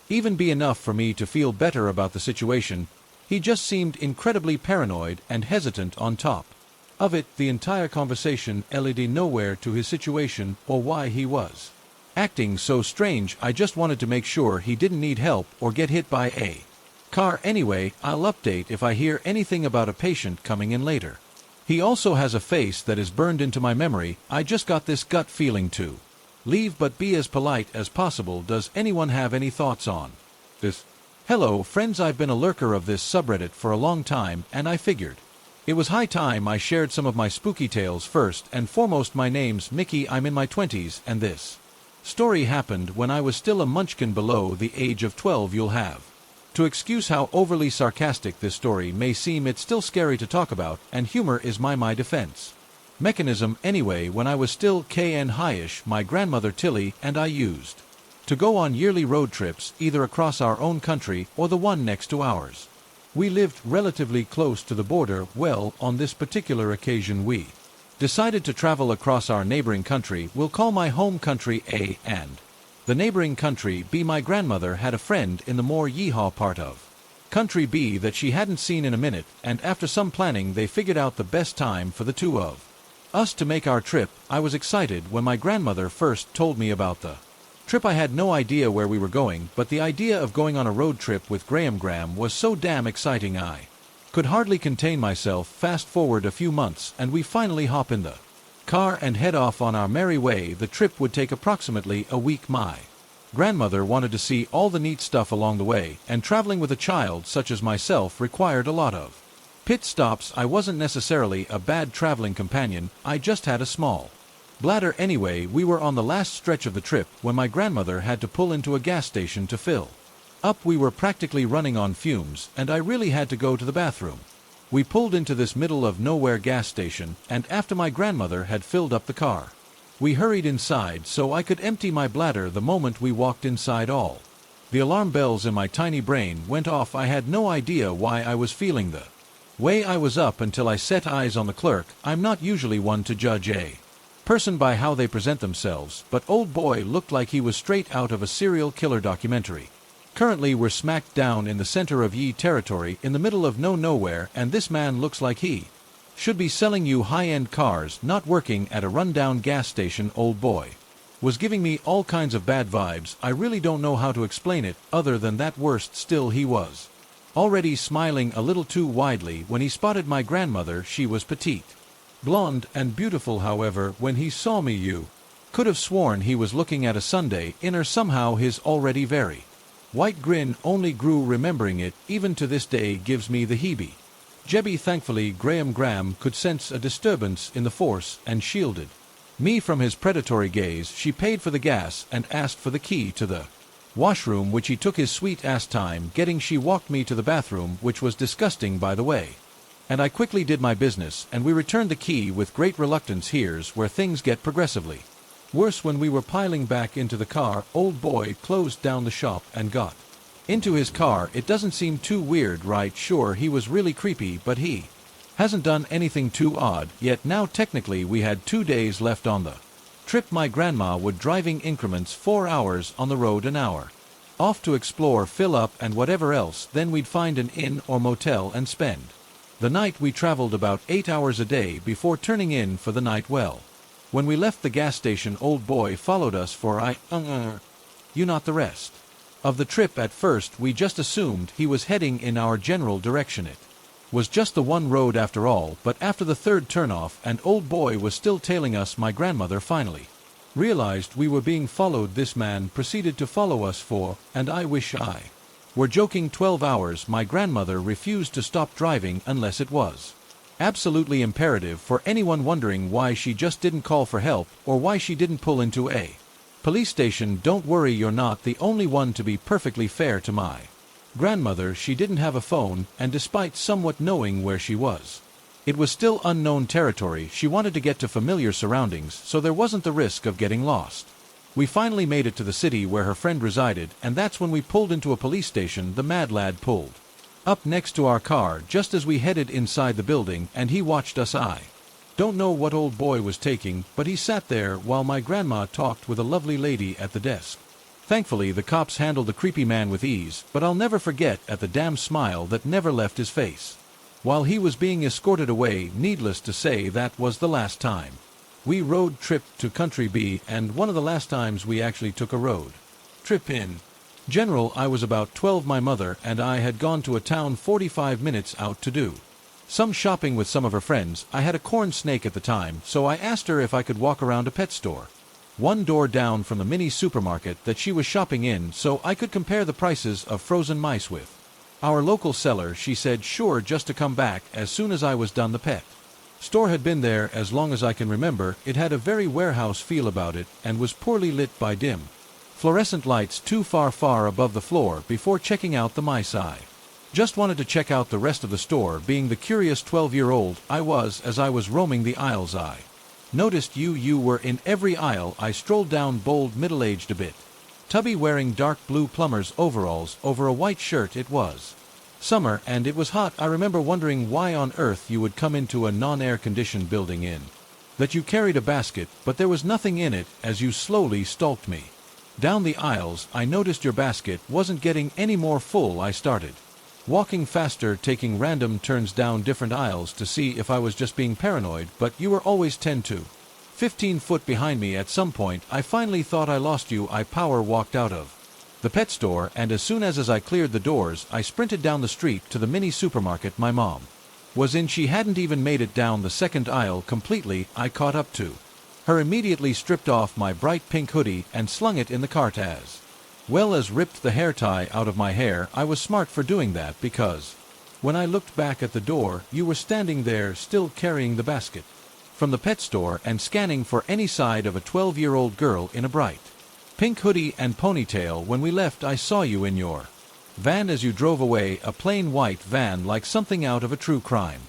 even be enough for me to feel better about the situation. He just seemed incredibly paranoid and hesitant. On top of it, the entire conversation led nowhere to his situation or why he was acting so strange. I just wanted to make sure he didn't need help or get hit by a car. Anyway, I'll update if I hear anything about a patient coming in later. He also has a face that is burned into my memory. I just got this gut feeling to leave, but be as polite as possible. Does anyone have any thoughts on this? Hello, friends. I've been a lurker of this subreddit for a long time, and I figured it was high time I shared some of my spooky tales. First and foremost, my name's Mickey. I'm in my 20s, and this story happened when I was still a munchkin below the age of 12. You'll have to excuse how overly sarcastic this story may seem. It's still scary to talk about, and humor is my defense. mechanism anyway when I was still kn highish my grandmother Tilly and I used to go on yearly road trips either across our own country or the one next to ours. We lived relatively close to the border. Well, on this particular occasion we decided to travel across our neighboring country. We'll call my home country A and the neighboring country B. My grandmother had a friend in the more yeehaw part of country B that she hadn't seen in a minute, and after some planning they figured out the best time for the two of us to make our trip. I was excited when my grandmother first told me about the trip. I had no idea where we were going, but the idea of going on a road trip with Graham was so damn exciting I could hardly contain myself. Fast forward a few months and we finally hop in the car and head off on our merry way. The trip would take approximately a week. My grandmother wanted to see all the neat stuff along the way, and traveling with a child such as myself required a lot of pit stops. I wasn't necessarily a bad traveling companion, I just had a small bladder. Anyway, we were on the last stretch of the trip when my grandmother had to pull into a gas station to fill up. We were practically running on fumes, and I really had to go to the bathroom. We pulled into this middle of nowhere gas station, and after my grandmother had filled up the car, we hurried inside so I could empty my bladder. The moment we walked inside, all the alarm bells in my tiny brain went off. I had no idea why I was feeling the way I was up until I set eyes on the clerk. I'm not usually one to judge a person by how they present themselves, but old boy looked like he was straight out of a serial killer documentary. Currently we're smack down in the center of ye territory in the middle of nowhere, and this man looks like he should be selling you high-end cars, not working at a rundown gas station. Old boy was giving me all kinds of bad vibes. I really don't know how to explain it other than that. Worst still, he was already smiling a little too widely when he spotted my grandmother. She was petite, blonde, and beautiful. However, when he saw me, you could have sworn he was looking at a Sunday inner. Somehow his already very white grin only grew. Remembering it even to this day gives me the heebie-jeebie. Thankfully Graham could sense a disturbance in the force and shielded me from his predatory gaze. She paid for the gas and asked for the key to the washroom, which he took his sweet ass time getting. She walked me to the bathroom, which was disgusting by the way, and I quickly did my business, and we returned the key with great reluctance. Here's where things get progressively worse. When we were piling back into the car, old boy closed down the shop and got into his car. It doesn't seem too weird, right? Sure, he was really creepy, but he hasn't done anything too odd yet. Now technically we had 2 days left on the trip. My grandma would driving increments, 4 hours on the road, an hour off to explore, fill up, and whatever else. Then we'd find an inn or motel and spend the night. We traveled about 8 hours a day before turning in for the night. Well, when we left the gas station, old boy followed us for you not the rest of the trip. At first we just assumed he was heading in our general direction. It was just the one road after all, but after the third turnoff and old boy was still tailing us, my grandmother finally realized we were being followed. This man proceeded to follow us for, and I wish I were joking, 12 hours. My grandmother refused to stop driving unless it was absolutely imperative. For anyone wondering why she just didn't call for help or why she didn't pull into a police station, don't worry, you're not the only one. To be perfectly fair to my grandmother, she didn't have a phone, and despite somewhat knowing where she was, it was still unknown territory. She wanted to get to familiar surroundings, so there wasn't the risk of getting lost. We finally made it to the city where her friend resided, and that's when we pulled into a police station. The mad lad pulled up next to our car just as we headed inside the building, and he watched us. I don't know what old boy was taking, but he sat there while my grandma talked with a lovely lady at the desk. Thankfully the cops handled the creepy man with ease, but I'll never forget at the damn smile that never left his face while he was being escorted away. Needless to say, that was the last time we road tripped to country B, and one of the last times we actually took a road trip in general. I was about 12. My mother and I had gone to a town 45 minutes out to do some shopping with some of her friends. I had a corn snake at the time, so I asked her if I could walk around a pet store one door down from the mini supermarket that she was shopping in, so I could compare the prices of frozen mice with our local seller. She said sure, just to come back as soon as I was done. The pet store had been there as long as I can remember. It had a very warehouse feel about it and was poorly lit by dim fluorescent lights too far above the floor. Before checking out the mice, I Just wanted to check out the rest of the store, being the curious 12-year-old I was as I was roaming the aisles. I noticed you were in every aisle. I strolled down, bold, middle-aged, a bit tubby, wearing dark blue plumber's overalls over a white shirt. It was summer, and it was hot. I remember wondering why on earth you would come into a non-air-conditioned building in that you carried a basket, but there was nothing in it. As you slowly stalked me down the aisles, I noticed your basket wasn't getting any more full. I started walking faster, taking random turns down different aisles to see if I was just being paranoid, but you were always 10 to 15 foot behind me. At some point, I finally thought I lost you. I power walked out of the pet store, and as soon as I cleared the doors, I sprinted down the street to the mini supermarket my mom was in. She hadn't even made it down the second aisle completely. I caught up to her immediately, stripped off my bright pink hoodie and slung it in the cart, as well as ripped the hair tie out of my hair. I was smart for doing that, because when I looked back at the door, you were standing there still carrying the basket from the pet store and scanning for any side of a 12-year-old girl in a bright pink hoodie and ponytail. When we left, I saw you in your van as you drove away, a plain white van like something out of a true crime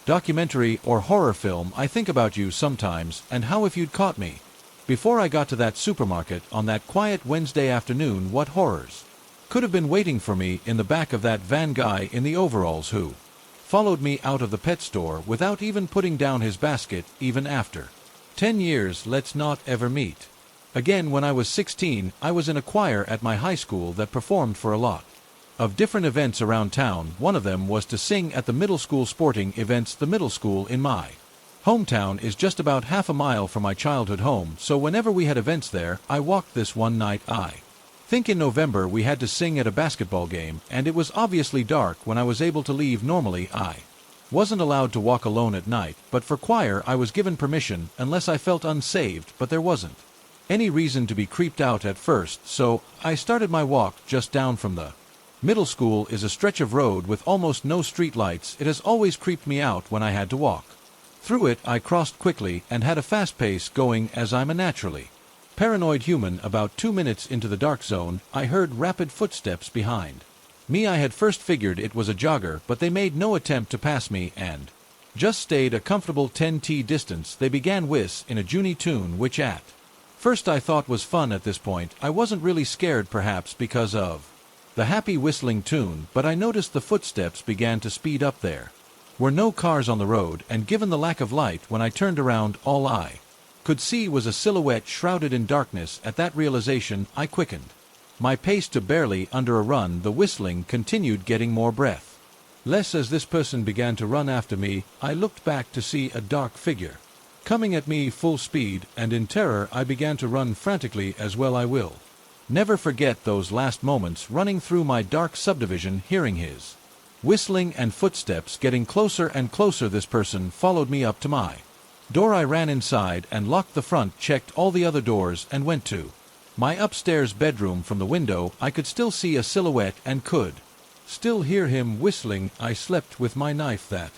documentary or horror film. I think about you sometimes, and how if you'd caught me before I got to that supermarket on that quiet Wednesday afternoon, what horrors could have been waiting for me in the back of that van. Guy in the overalls who followed me out of the pet store without even putting down his basket, even after 10 years. Let's not ever meet again. When I was 16, I was in a choir at my high school that performed for a lot of different events around town. One of them was to sing at the middle school sporting events. The middle school in my hometown is just about half a mile from my childhood home, so whenever we had events there, I walked. This one night, I think in November, we had to sing at a basketball game, and it was obviously dark when I was able to leave. Normally, I wasn't allowed to walk alone at night, but for choir I was given permission unless I felt unsaved, but there wasn't any reason to be creeped out at first, so I started my walk. Just down from the middle school is a stretch of road with almost no street lights. It has always creeped me out when I had to walk through it. I crossed quickly and had a fast pace going, as I'm a naturally paranoid human. About 2 minutes into the dark zone, I heard rapid footsteps behind me. I had first figured it was a jogger, but they made no attempt to pass me and just stayed a comfortable 10t distance. They began whiz in a Junie tune, which at first I thought was fun. At this point, I wasn't really scared, perhaps because of the happy whistling tune, but I noticed the footsteps began to speed up. There were no cars on the road, and given the lack of light, when I turned around, all I could see was a silhouette shrouded in darkness. At that realization, I quickened my pace to barely under a run. The whistling continued, getting more breath less as this person began to run after me. I looked back to see a dark figure coming at me full speed, and in terror I began to run frantically as well. I will never forget those last moments running through my dark subdivision, hearing his whistling and footsteps getting closer and closer. This person followed me up to my door. I ran inside and locked the front, checked all the other doors, and went to my upstairs bedroom. From the window, I could still see a silhouette and could still hear him whistling. I slept with my knife that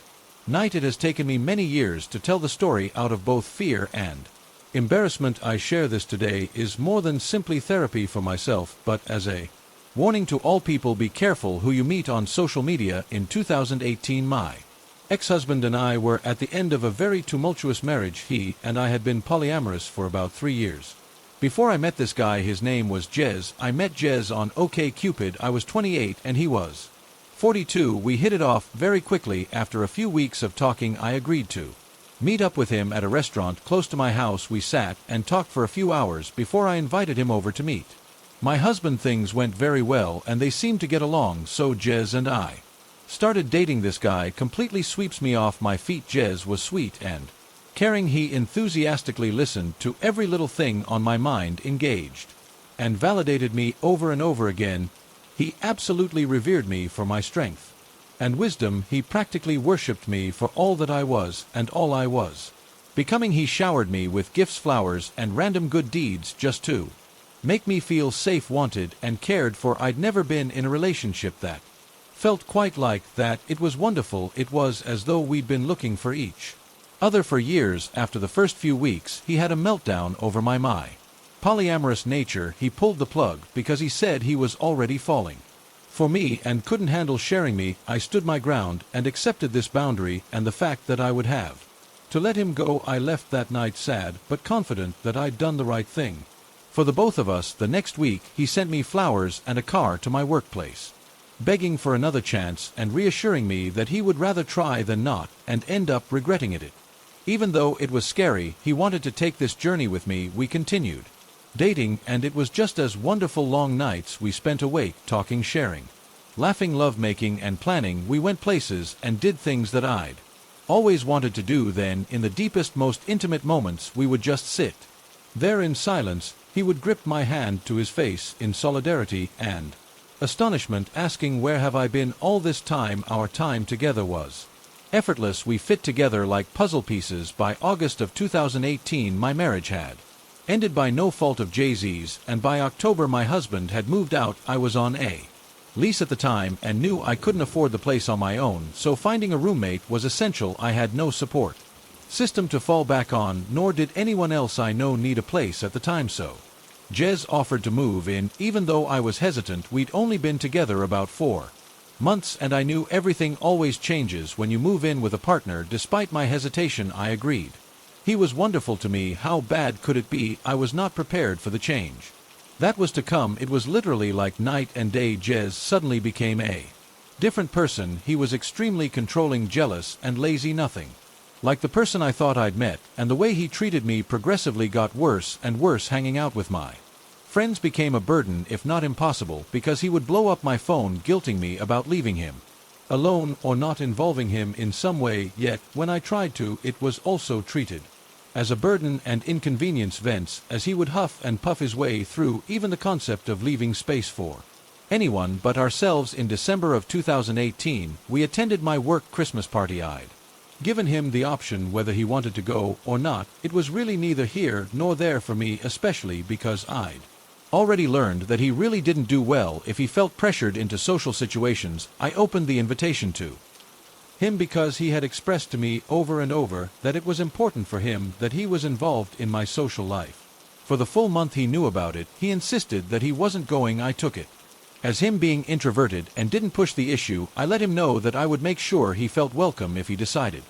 night. It has taken me many years to tell the story out of both fear and embarrassment. I share this today is more than simply therapy for myself, but as a warning to all people. Be careful who you meet on social media. In 2018, my ex-husband and I were at the end of a very tumultuous marriage. He and I had been polyamorous for about 3 years before I met this guy. His name was Jez. I met Jez on OkCupid. I was 28 and he was 42. We hit it off very quickly. After a few weeks of talking, I agreed to meet up with him at a restaurant close to my house. We sat and talked for a few hours before I invited him over to meet my husband. Things went very well and they seemed to get along, so Jez and I started dating. This guy completely sweeps me off my feet. Jez was sweet and caring. He enthusiastically listened to every little thing on my mind, engaged and validated me over and over again. He absolutely revered me for my strength and wisdom. He practically worshipped me for all that I was and all I was becoming. He showered me with gifts, flowers, and random good deeds just to make me feel safe, wanted, and cared for. I'd never been in a relationship that felt quite like that. It was wonderful. It was as though we'd been looking for each other for years. After the first few weeks, he had a meltdown over my polyamorous nature. He pulled the plug because he said he was already falling for me and couldn't handle sharing me. I stood my ground and accepted this boundary and the fact that I would have to let him go. I left that night sad but confident that I'd done the right thing. For the both of us, the next week he sent me flowers and a car to my workplace, begging for another chance and reassuring me that he would rather try than not and end up regretting it. Even though it was scary, he wanted to take this journey with me. We continued dating, and it was just as wonderful. Long nights we spent awake, talking, sharing, laughing, lovemaking, and planning. We went places and did things that I'd always wanted to do. Then, in the deepest, most intimate moments, we would just sit there in silence. He would grip my hand to his face in solidarity and astonishment, asking, "Where have I been all this time?" Our time together was effortless. We fit together like puzzle pieces. By August of 2018, my marriage had ended by no fault of Jay-Z's, and by October my husband had moved out. I was on a lease at the time and knew I couldn't afford the place on my own, so finding a roommate was essential. I had no support system to fall back on, nor did anyone else I know need a place at the time, so Jez offered to move in. Even though I was hesitant, we'd only been together about 4 months, and I knew everything always changes when you move in with a partner. Despite my hesitation, I agreed. He was wonderful to me. How bad could it be? I was not prepared for the change that was to come. It was literally like night and day. Jez suddenly became a different person. He was extremely controlling, jealous, and lazy, nothing like the person I thought I'd met, and the way he treated me progressively got worse and worse. Hanging out with my friends became a burden, if not impossible, because he would blow up my phone guilting me about leaving him alone or not involving him in some way. Yet, when I tried to, it was also treated as a burden and inconvenience. Vents as he would huff and puff his way through even the concept of leaving space for anyone but ourselves. In December of 2018, we attended my work Christmas party. I'd given him the option whether he wanted to go or not. It was really neither here nor there for me, especially because I'd already learned that he really didn't do well if he felt pressured into social situations. I opened the invitation to him because he had expressed to me over and over that it was important for him that he was involved in my social life. For the full month he knew about it, he insisted that he wasn't going. I took it as him being introverted and didn't push the issue. I let him know that I would make sure he felt welcome if he decided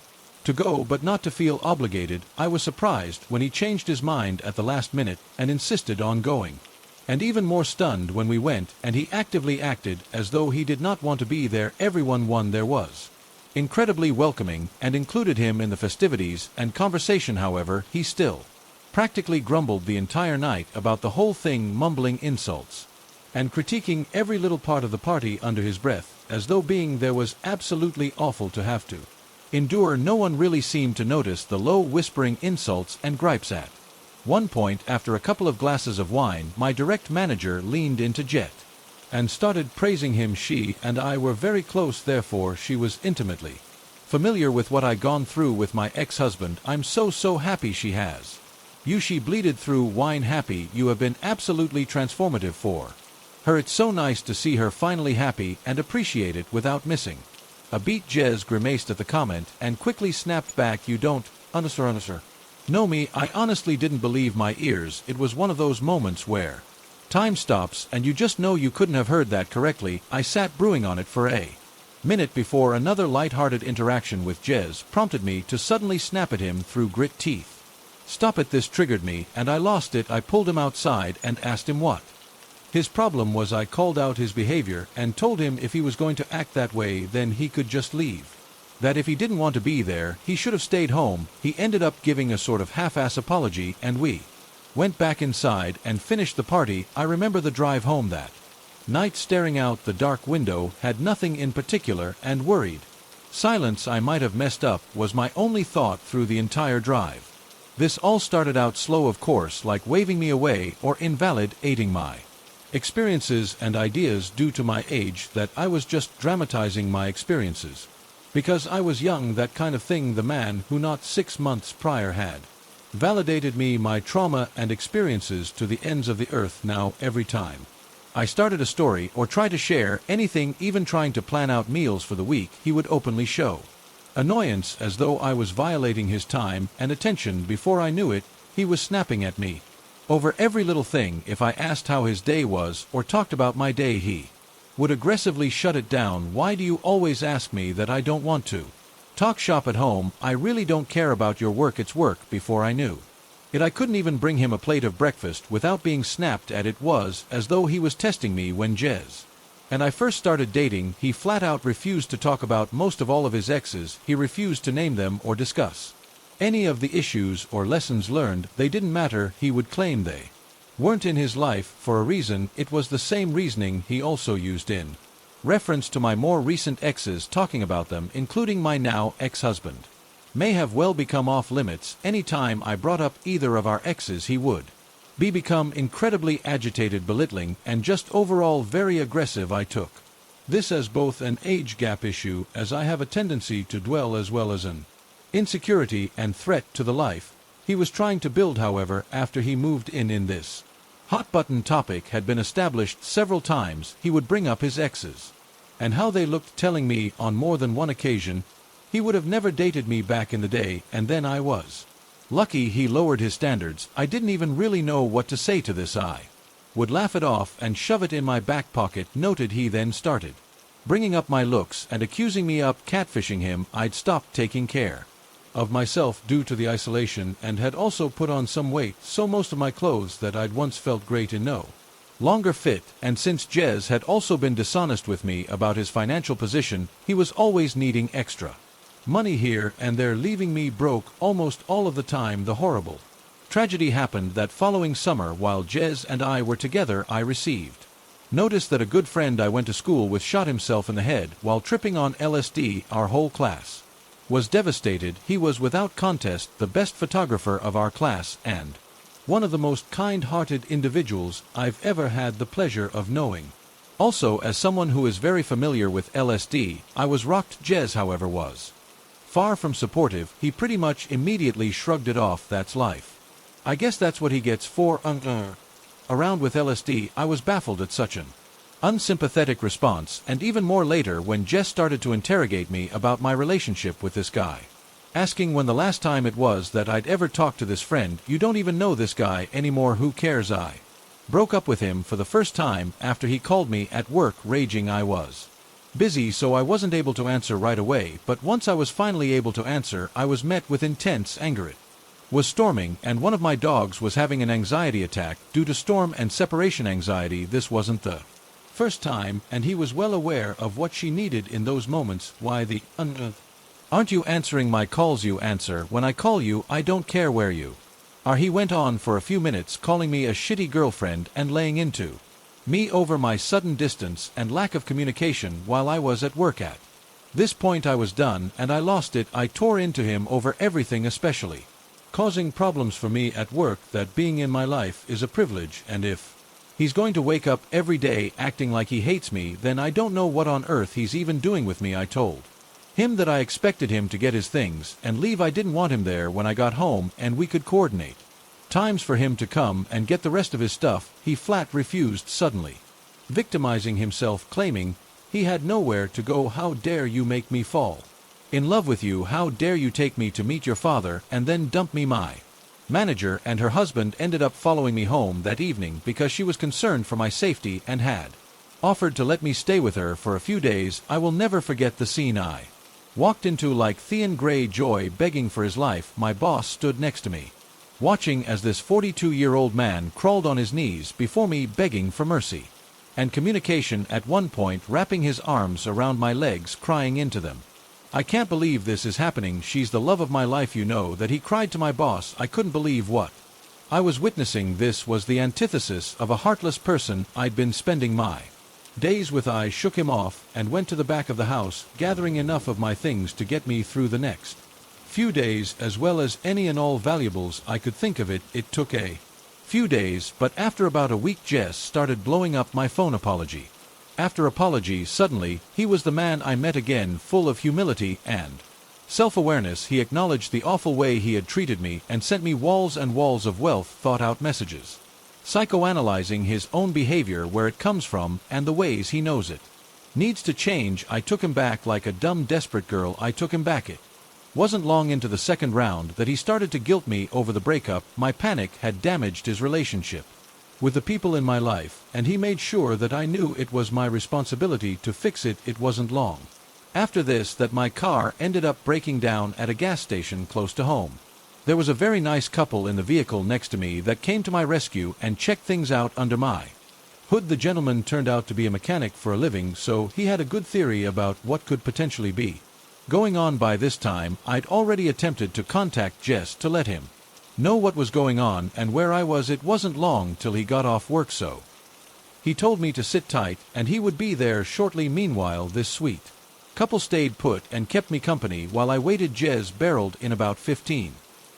to go, but not to feel obligated. I was surprised when he changed his mind at the last minute and insisted on going, and even more stunned when we went and he actively acted as though he did not want to be there. Everyone there was incredibly welcoming and included him in the festivities and conversation. However, he still practically grumbled the entire night about the whole thing, mumbling insults and critiquing every little part of the party under his breath, as though being there was absolutely awful to have to endure. No one really seemed to notice the low whispering insults and gripes. At one point, after a couple of glasses of wine, my direct manager leaned into Jet and started praising him. She and I were very close, therefore she was intimately familiar with what I'd gone through with my ex-husband. I'm so happy she has you. She bleated through wine. Happy you have been, absolutely transformative for her. It's so nice to see her finally happy and appreciate it without missing a beat. Jez grimaced at the comment and quickly snapped back, "You don't know me." I honestly didn't believe my ears. It was one of those moments where time stops and you just know you couldn't have heard that correctly. I sat brewing on it for a minute before another light-hearted interaction with Jez prompted me to suddenly snap at him through grit teeth. "Stop it." This triggered me and I lost it. I pulled him outside and asked him what his problem was. I called out his behavior and told him if he was going to act that way, then he could just leave. That if he didn't want to be there, he should have stayed home. He ended up giving a sort of half-ass apology and we went back inside and finished the party. I remember the drive home that night, staring out the dark window, had nothing in particular, and worried silence I might have messed up was my only thought through the entire drive. This all started out slow, of course, like waving me away or invalidating my experiences and ideas due to my age, that I was just dramatizing my experiences because I was young, that kind of thing. The man who not 6 months prior had validated me, my trauma and experiences to the ends of the earth. Now every time I started a story or tried to share anything, even trying to plan out meals for the week, he would openly show annoyance as though I was violating his time and attention. Before I knew it, he was snapping at me over every little thing. If I asked how his day was or talked about my day, he Would aggressively shut it down. Why do you always ask me that I don't want to? Talk shop at home. I really don't care about your work. It's work. Before I knew it, I couldn't even bring him a plate of breakfast without being snapped at. It was as though he was testing me. When Jez and I first started dating, he flat out refused to talk about most of all of his exes. He refused to name them or discuss any of the issues or lessons learned. They didn't matter. He would claim they weren't in his life for a reason. It was the same reasoning he also used in reference to my more recent exes, talking about them, including my now ex-husband. May have well become off limits. Any time I brought up either of our exes, he would become incredibly agitated, belittling, and just overall very aggressive. I took this as both an age gap issue, as I have a tendency to dwell, as well as an insecurity and threat to the life he was trying to build. However, after he moved in this hot-button topic had been established several times, he would bring up his exes and how they looked, telling me on more than one occasion he would have never dated me back in the day, and then I was lucky he lowered his standards. I didn't even really know what to say to this. I would laugh it off and shove it in my back pocket. Noted. He then started bringing up my looks and accusing me of catfishing him. I'd stopped taking care of myself due to the isolation and had also put on some weight, so most of my clothes that I'd once felt great in no longer fit. And since Jez had also been dishonest with me about his financial position, he was always needing extra money here and there, leaving me broke almost all of the time. The horrible tragedy happened that following summer while Jez and I were together. I received notice that a good friend I went to school with shot himself in the head while tripping on LSD. Our whole class was devastated. He was without contest the best photographer of our class and one of the most kind-hearted individuals I've ever had the pleasure of knowing. Also, as someone who is very familiar with LSD, I was rocked. Jez, however, was far from supportive. He pretty much immediately shrugged it off. That's life. I guess that's what he gets for around with LSD. I was baffled at such an unsympathetic response, and even more later when Jess started to interrogate me about my relationship with this guy, asking when the last time it was that I'd ever talked to this friend. You don't even know this guy anymore. Who cares? I broke up with him for the first time after he called me at work raging. I was busy, so I wasn't able to answer right away, but once I was finally able to answer, I was met with intense anger. It was storming, and one of my dogs was having an anxiety attack due to storm and separation anxiety. This wasn't the first time, and he was well aware of what she needed in those moments. Why the aren't you answering my calls? You answer when I call you. I don't care where you are. He went on for a few minutes, calling me a shitty girlfriend and laying into me over my sudden distance and lack of communication while I was at work. At this point I was done, and I lost it. I tore into him over everything, especially causing problems for me at work. That being in my life is a privilege, and if he's going to wake up every day acting like he hates me, then I don't know what on earth he's even doing with me. I told him that I expected him to get his things and leave. I didn't want him there when I got home, and we could coordinate times for him to come and get the rest of his stuff. He flat refused, suddenly victimizing himself, claiming he had nowhere to go. How dare you make me fall in love with you? How dare you take me to meet your father and then dump me? My manager and her husband ended up following me home that evening because she was concerned for my safety and had offered to let me stay with her for a few days. I will never forget the scene I walked into like Theon Greyjoy begging for his life. My boss stood next to me, watching as this 42-year-old man crawled on his knees before me begging for mercy and communication, at one point wrapping his arms around my legs, crying into them, I can't believe this is happening. She's the love of my life. You know that, he cried to my boss. I couldn't believe what I was witnessing. This was the antithesis of a heartless person I'd been spending my days with. I shook him off and went to the back of the house, gathering enough of my things to get me through the next few days, as well as any and all valuables I could think of. It took a few days, but after about a week Jess started blowing up my phone. Apology after apology. Suddenly, he was the man I met again, full of humility and self-awareness. He acknowledged the awful way he had treated me and sent me walls and walls of well-thought-out messages, psychoanalyzing his own behavior, where it comes from, and the ways he knows it needs to change. I took him back like a dumb, desperate girl. I took him back. It wasn't long into the second round that he started to guilt me over the breakup. My panic had damaged his relationship with the people in my life, and he made sure that I knew it was my responsibility to fix it. It wasn't long after this that my car ended up breaking down at a gas station close to home. There was a very nice couple in the vehicle next to me that came to my rescue and checked things out under my hood. The gentleman turned out to be a mechanic for a living, so he had a good theory about what could potentially be going on. By this time, I'd already attempted to contact Jess to let him know what was going on and where I was. It wasn't long till he got off work, so he told me to sit tight and he would be there shortly. Meanwhile, this sweet couple stayed put and kept me company while I waited. Jess barreled in about 15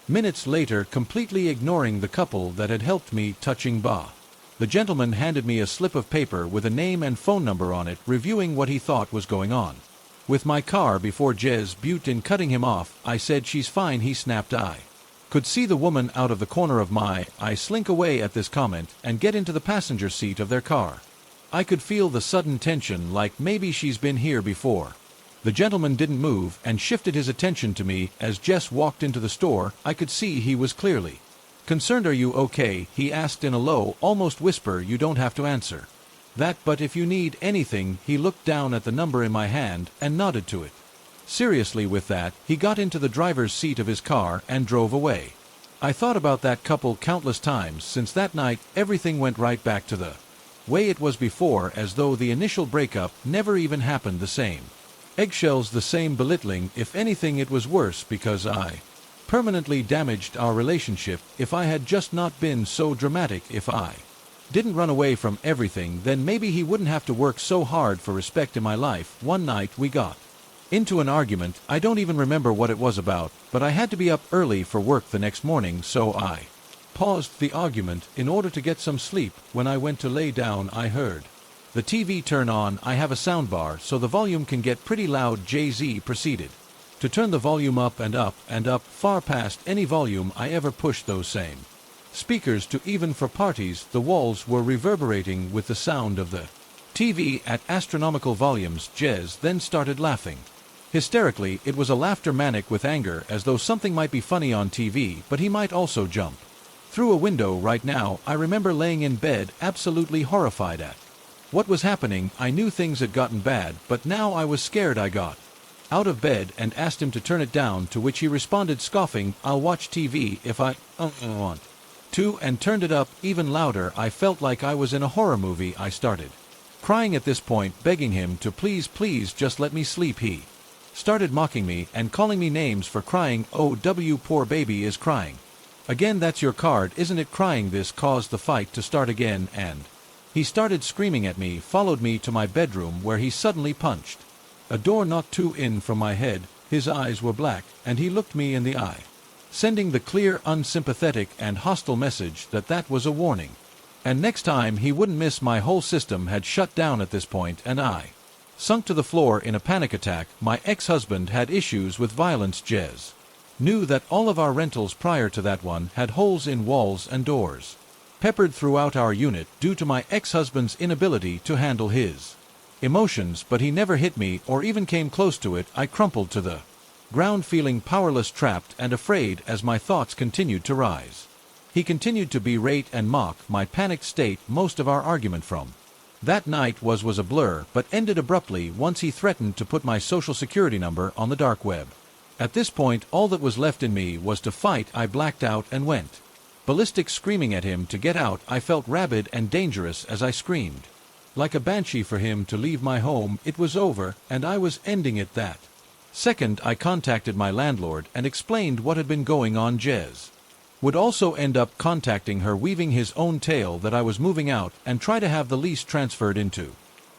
minutes later, completely ignoring the couple that had helped me. Touching bah. The gentleman handed me a slip of paper with a name and phone number on it, reviewing what he thought was going on with my car before Jess butte in cutting him off. I said, "She's fine," he snapped. I could see the woman out of the corner of my eye slink away at this comment and get into the passenger seat of their car. I could feel the sudden tension, like maybe she's been here before. The gentleman didn't move and shifted his attention to me as Jess walked into the store. I could see he was clearly concerned. "Are you okay?" he asked in a low, almost whisper. "You don't have to answer that, but if you need anything." He looked down at the number in my hand and nodded to it. Seriously, with that, he got into the driver's seat of his car and drove away. I thought about that couple countless times since that night. Everything went right back to the way it was before, as though the initial breakup never even happened. The same eggshells, the same belittling. If anything, it was worse because I permanently damaged our relationship. If I had just not been so dramatic, if I didn't run away from everything, then maybe he wouldn't have to work so hard for respect in my life. One night we got into an argument. I don't even remember what it was about, but I had to be up early for work the next morning, so I paused the argument in order to get some sleep. When I went to lay down, I heard the TV turn on. I have a soundbar, so the volume can get pretty loud. Jay-Z proceeded to turn the volume up and up and up, far past any volume I ever pushed those same speakers to. Even for parties, the walls were reverberating with the sound of the TV at astronomical volumes. Jez then started laughing hysterically. It was a laughter manic with anger, as though something might be funny on TV, but he might also jump through a window right now. I remember laying in bed, absolutely horrified at what was happening. I knew things had gotten bad, but now I was scared. I got out of bed and asked him to turn it down, to which he responded, scoffing, "I'll watch TV if I want to," and turned it up even louder. I felt like I was in a horror movie. I started crying at this point, begging him to please just let me sleep. He started mocking me and calling me names for crying. "Oh, poor baby is crying again. That's your card, isn't it?" Crying. This caused the fight to start again, and he started screaming at me, followed me to my bedroom, where he suddenly punched a door not too in from my head. His eyes were black, and he looked me in the eye, sending the clear, unsympathetic, and hostile message that that was a warning. And next time he wouldn't miss. My whole system had shut down at this point, and I sunk to the floor in a panic attack. My ex-husband had issues with violence. Jez knew that all of our rentals prior to that one had holes in walls and doors peppered throughout our unit due to my ex-husband's inability to handle his emotions, but he never hit me or even came close to it. I crumpled to the ground, feeling powerless, trapped, and afraid as my thoughts continued to rise. He continued to berate and mock my panicked state. Most of our argument from that night was a blur, but ended abruptly once he threatened to put my social security number on the dark web. At this point, all that was left in me was to fight. I blacked out and went ballistic, screaming at him to get out. I felt rabid and dangerous as I screamed like a banshee for him to leave my home. It was over, and I was ending it that second. I contacted my landlord and explained what had been going on. Jez would also end up contacting her, weaving his own tale that I was moving out and try to have the lease transferred into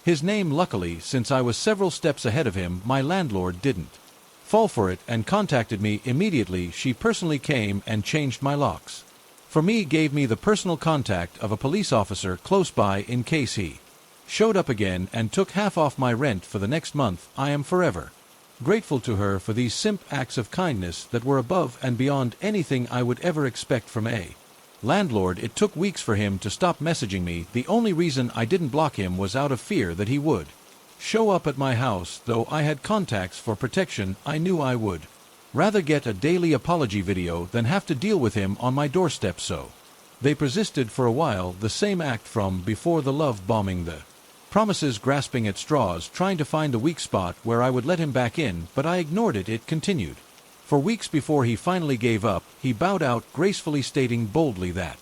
his name. Luckily, since I was several steps ahead of him, my landlord didn't fall for it and contacted me immediately. She personally came and changed my locks for me, gave me the personal contact of a police officer close by in case he showed up again, and took half off my rent for the next month. I am forever grateful to her for these simple acts of kindness that were above and beyond anything I would ever expect from a landlord. It took weeks for him to stop messaging me. The only reason I didn't block him was out of fear that he would show up at my house. Though I had contacts for protection, I knew I would rather get a daily apology video than have to deal with him on my doorstep. So They persisted for a while, the same act from before, the love bombing, the promises grasping at straws, trying to find the weak spot where I would let him back in, but I ignored it. It continued. For weeks before he finally gave up, he bowed out, gracefully stating boldly that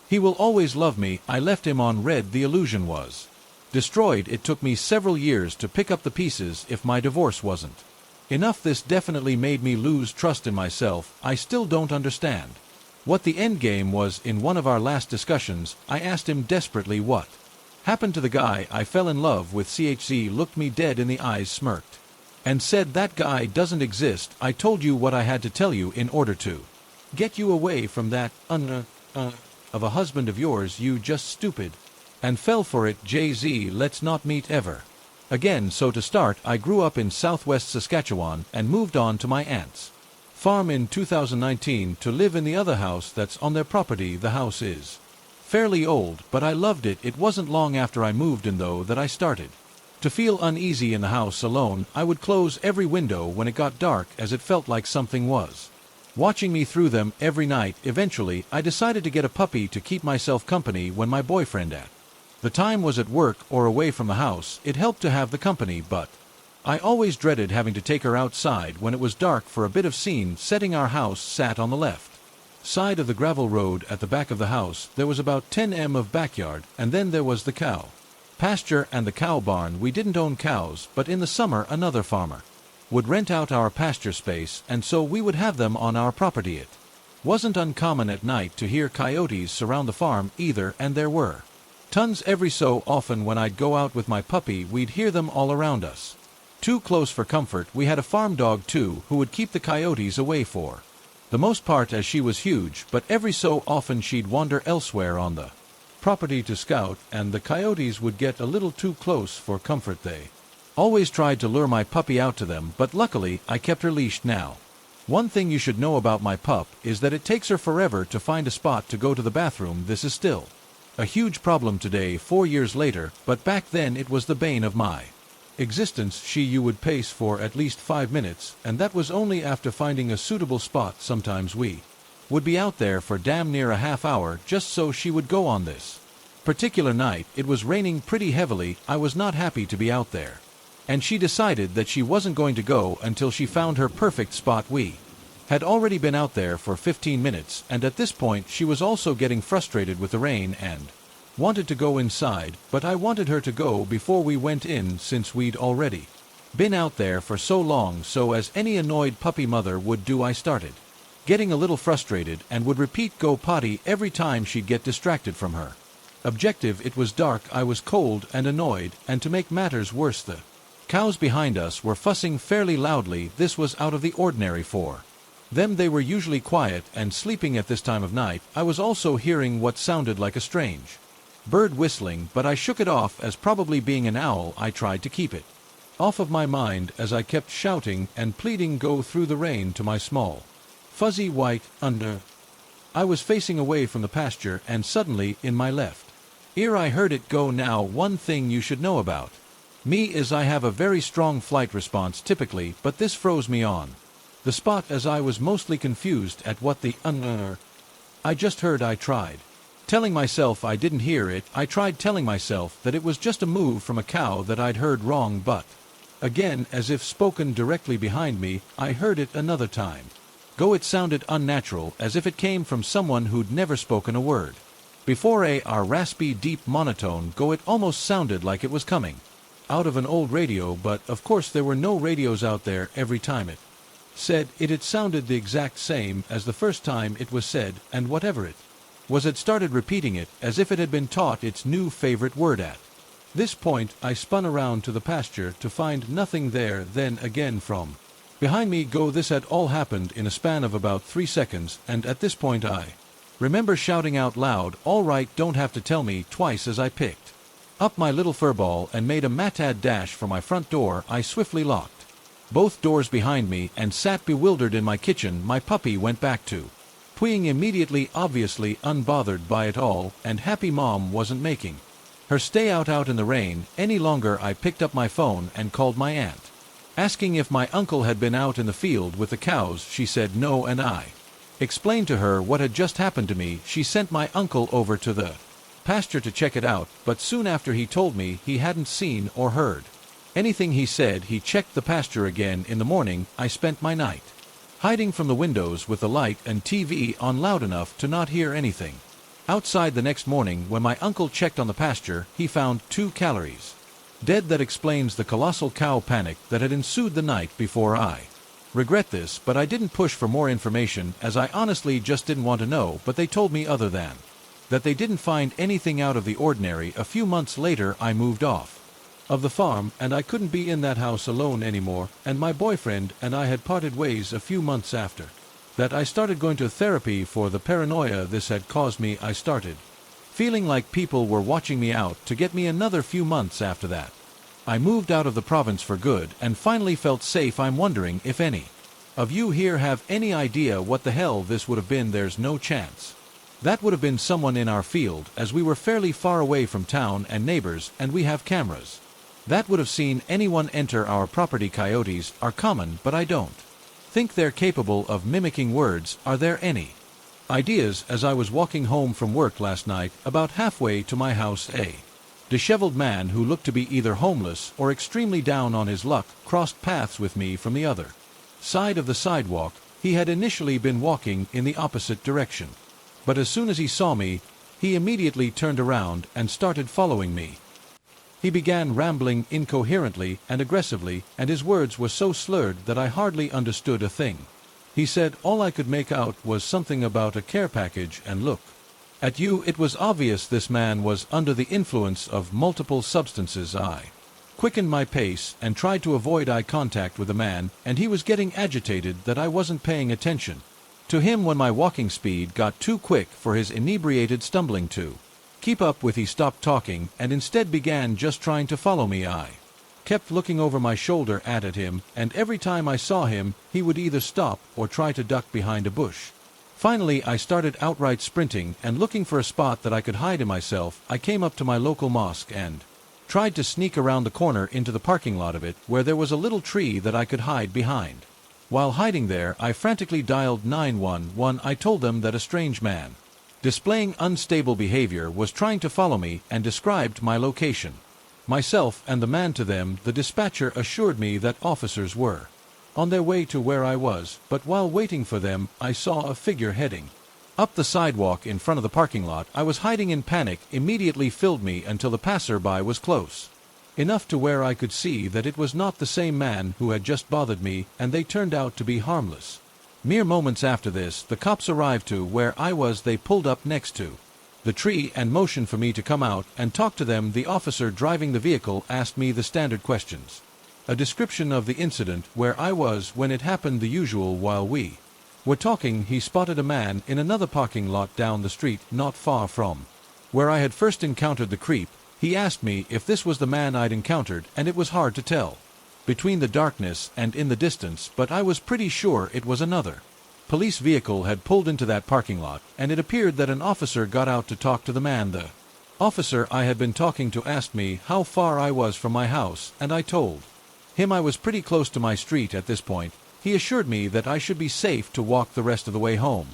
he will always love me. I left him on red. The illusion was destroyed. It took me several years to pick up the pieces. If my divorce wasn't enough, this definitely made me lose trust in myself. I still don't understand what the end game was. In one of our last discussions, I asked him desperately what happened to the guy I fell in love with. CHZ looked me dead in the eyes, smirked, and said, "That guy doesn't exist. I told you what I had to tell you in order to get you away from that of a husband of yours. You just stupid." And fell for it. JZ, let's not meet ever again. So to start, I grew up in southwest Saskatchewan and moved on to my aunt's farm in 2019 to live in the other house that's on their property. The house is fairly old, but I loved it. It wasn't long after I moved in, though, that I started to feel uneasy in the house alone. I would close every window when it got dark, as it felt like something was watching me through them every night. Eventually, I decided to get a puppy to keep myself company when my boyfriend at the time was at work or away from the house. It helped to have the company, but I always dreaded having to take her outside when it was dark for a bit of scene setting. Our house sat on the left side of the gravel road. At the back of the house, there was about 10 m of backyard, and then there was the cow pasture and the cow barn. We didn't own cows, but in the summer another farmer would rent out our pasture space, and so we would have them on our property. It wasn't uncommon at night to hear coyotes surround the farm either, and there were tons. Every so often when I'd go out with my puppy, we'd hear them all around us. Too close for comfort. We had a farm dog too, who would keep the coyotes away for the most part, as she was huge, but every so often she'd wander elsewhere on the property to scout, and the coyotes would get a little too close for comfort. They always tried to lure my puppy out to them, but luckily I kept her leashed. Now, one thing you should know about my pup is that it takes her forever to find a spot to go to the bathroom. This is still a huge problem today, 4 years later, but back then it was the bane of my existence. You would pace for at least 5 minutes, and that was only after finding a suitable spot. Sometimes we would be out there for damn near a half hour just so she would go. On this particular night, it was raining pretty heavily. I was not happy to be out there, and she decided that she wasn't going to go until she found her perfect spot. We had already been out there for 15 minutes, and at this point she was also getting frustrated with the rain and wanted to go inside, but I wanted her to go before we went in, since we'd already been out there for so long. So, as any annoyed puppy mother would do, I started getting a little frustrated and would repeat "go potty" every time she'd get distracted from her objective. It was dark, I was cold and annoyed, and to make matters worse, the cows behind us were fussing fairly loudly. This was out of the ordinary for them. They were usually quiet and sleeping at this time of night. I was also hearing what sounded like a strange bird whistling, but I shook it off as probably being an owl. I tried to keep it off of my mind as I kept shouting and pleading "go through the rain" to my small, fuzzy white under. I was facing away from the pasture, and suddenly, in my left ear, I heard it go. Now, one thing you should know about me is I have a very strong flight response typically, but this froze me on the spot as I was mostly confused at what the I just heard. I tried telling myself I didn't hear it. I tried telling myself that it was just a move from a cow that I'd heard wrong, but again, as if spoken directly behind me, I heard it another time. Go. It sounded unnatural, as if it came from someone who'd never spoken a word before. Our raspy, deep monotone go. It almost sounded like it was coming out of an old radio, but of course there were no radios out there. Every time it said it, it sounded the exact same as the first time it was said, and whatever it was, it started repeating it as if it had been taught its new favorite word. At this point, I spun around to the pasture to find nothing there. Then again from behind me go. This had all happened in a span of about 3 seconds, and at this point I remember shouting out loud, "All right, don't have to tell me twice," as I picked up my little furball and made a mad dash for my front door. I swiftly locked both doors behind me and sat bewildered in my kitchen. My puppy went back to peeing immediately, obviously unbothered by it all, and happy mom wasn't making her stay out in the rain any longer. I picked up my phone and called my aunt, asking if my uncle had been out in the field with the cows. She said no, and I Explained to her what had just happened to me. She sent my uncle over to the pasture to check it out, but soon after he told me he hadn't seen or heard anything. He said he checked the pasture again in the morning. I spent my night hiding from the windows with the light and TV on loud enough to not hear anything. Outside the next morning, when my uncle checked on the pasture, he found 2 calories dead. That explains the colossal cow panic that had ensued the night before. I regret this, but I didn't push for more information, as I honestly just didn't want to know. But they told me other than that they didn't find anything out of the ordinary. A few months later I moved off of the farm, and I couldn't be in that house alone anymore, and my boyfriend and I had parted ways a few months after that. I started going to therapy for the paranoia this had caused me. I started feeling like people were watching me out to get me. Another few months after that, I moved out of the province for good and finally felt safe. I'm wondering if any of you here have any idea what the hell this would have been. There's no chance that would have been someone in our field, as we were fairly far away from town and neighbors, and we have cameras that would have seen anyone enter our property. Coyotes are common, but I don't think they're capable of mimicking words. Are there any ideas? As I was walking home from work last night, about halfway to my house, a disheveled man who looked to be either homeless or extremely down on his luck crossed paths with me from the other side of the sidewalk. He had initially been walking in the opposite direction, but as soon as he saw me, he immediately turned around and started following me. He began rambling incoherently and aggressively, and his words were so slurred that I hardly understood a thing he said. All I could make out was something about a care package and look at you. It was obvious this man was under the influence of multiple substances. I quickened my pace and tried to avoid eye contact with the man, and he was getting agitated that I wasn't paying attention to him when my walking speed got too quick for his inebriated stumbling to keep up with. He stopped talking and instead began just trying to follow me. I kept looking over my shoulder at him, and every time I saw him, he would either stop or try to duck behind a bush. Finally, I started outright sprinting and looking for a spot that I could hide in myself. I came up to my local mosque and tried to sneak around the corner into the parking lot of it, where there was a little tree that I could hide behind. While hiding there, I frantically dialed 911. I told them that a strange man displaying unstable behavior was trying to follow me and described my location, myself and the man to them. The dispatcher assured me that officers were on their way to where I was, but while waiting for them, I saw a figure heading up the sidewalk in front of the parking lot. I was hiding in panic immediately filled me until the passerby was close enough to where I could see that it was not the same man who had just bothered me, and they turned out to be harmless. Mere moments after this, the cops arrived to where I was. They pulled up next to the tree and motioned for me to come out and talk to them. The officer driving the vehicle asked me the standard questions, a description of the incident, where I was when it happened, the usual. While we were talking, he spotted a man in another parking lot down the street, not far from where I had first encountered the creep. He asked me if this was the man I'd encountered, and it was hard to tell between the darkness and in the distance, but I was pretty sure it was another police vehicle had pulled into that parking lot, and it appeared that an officer got out to talk to the man. The officer I had been talking to asked me how far I was from my house, and I told him I was pretty close to my street at this point. He assured me that I should be safe to walk the rest of the way home,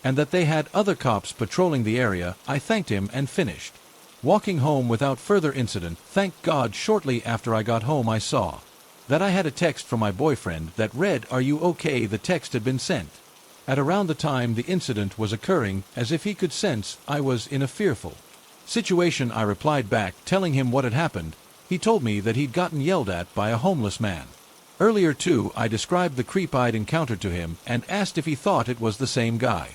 and that they had other cops patrolling the area. I thanked him and finished walking home without further incident. Thank God. Shortly after I got home, I saw that I had a text from my boyfriend that read, "Are you okay?" The text had been sent at around the time the incident was occurring, as if he could sense I was in a fearful situation. I replied back, telling him what had happened. He told me that he'd gotten yelled at by a homeless man earlier too. I described the creep I'd encountered to him and asked if he thought it was the same guy.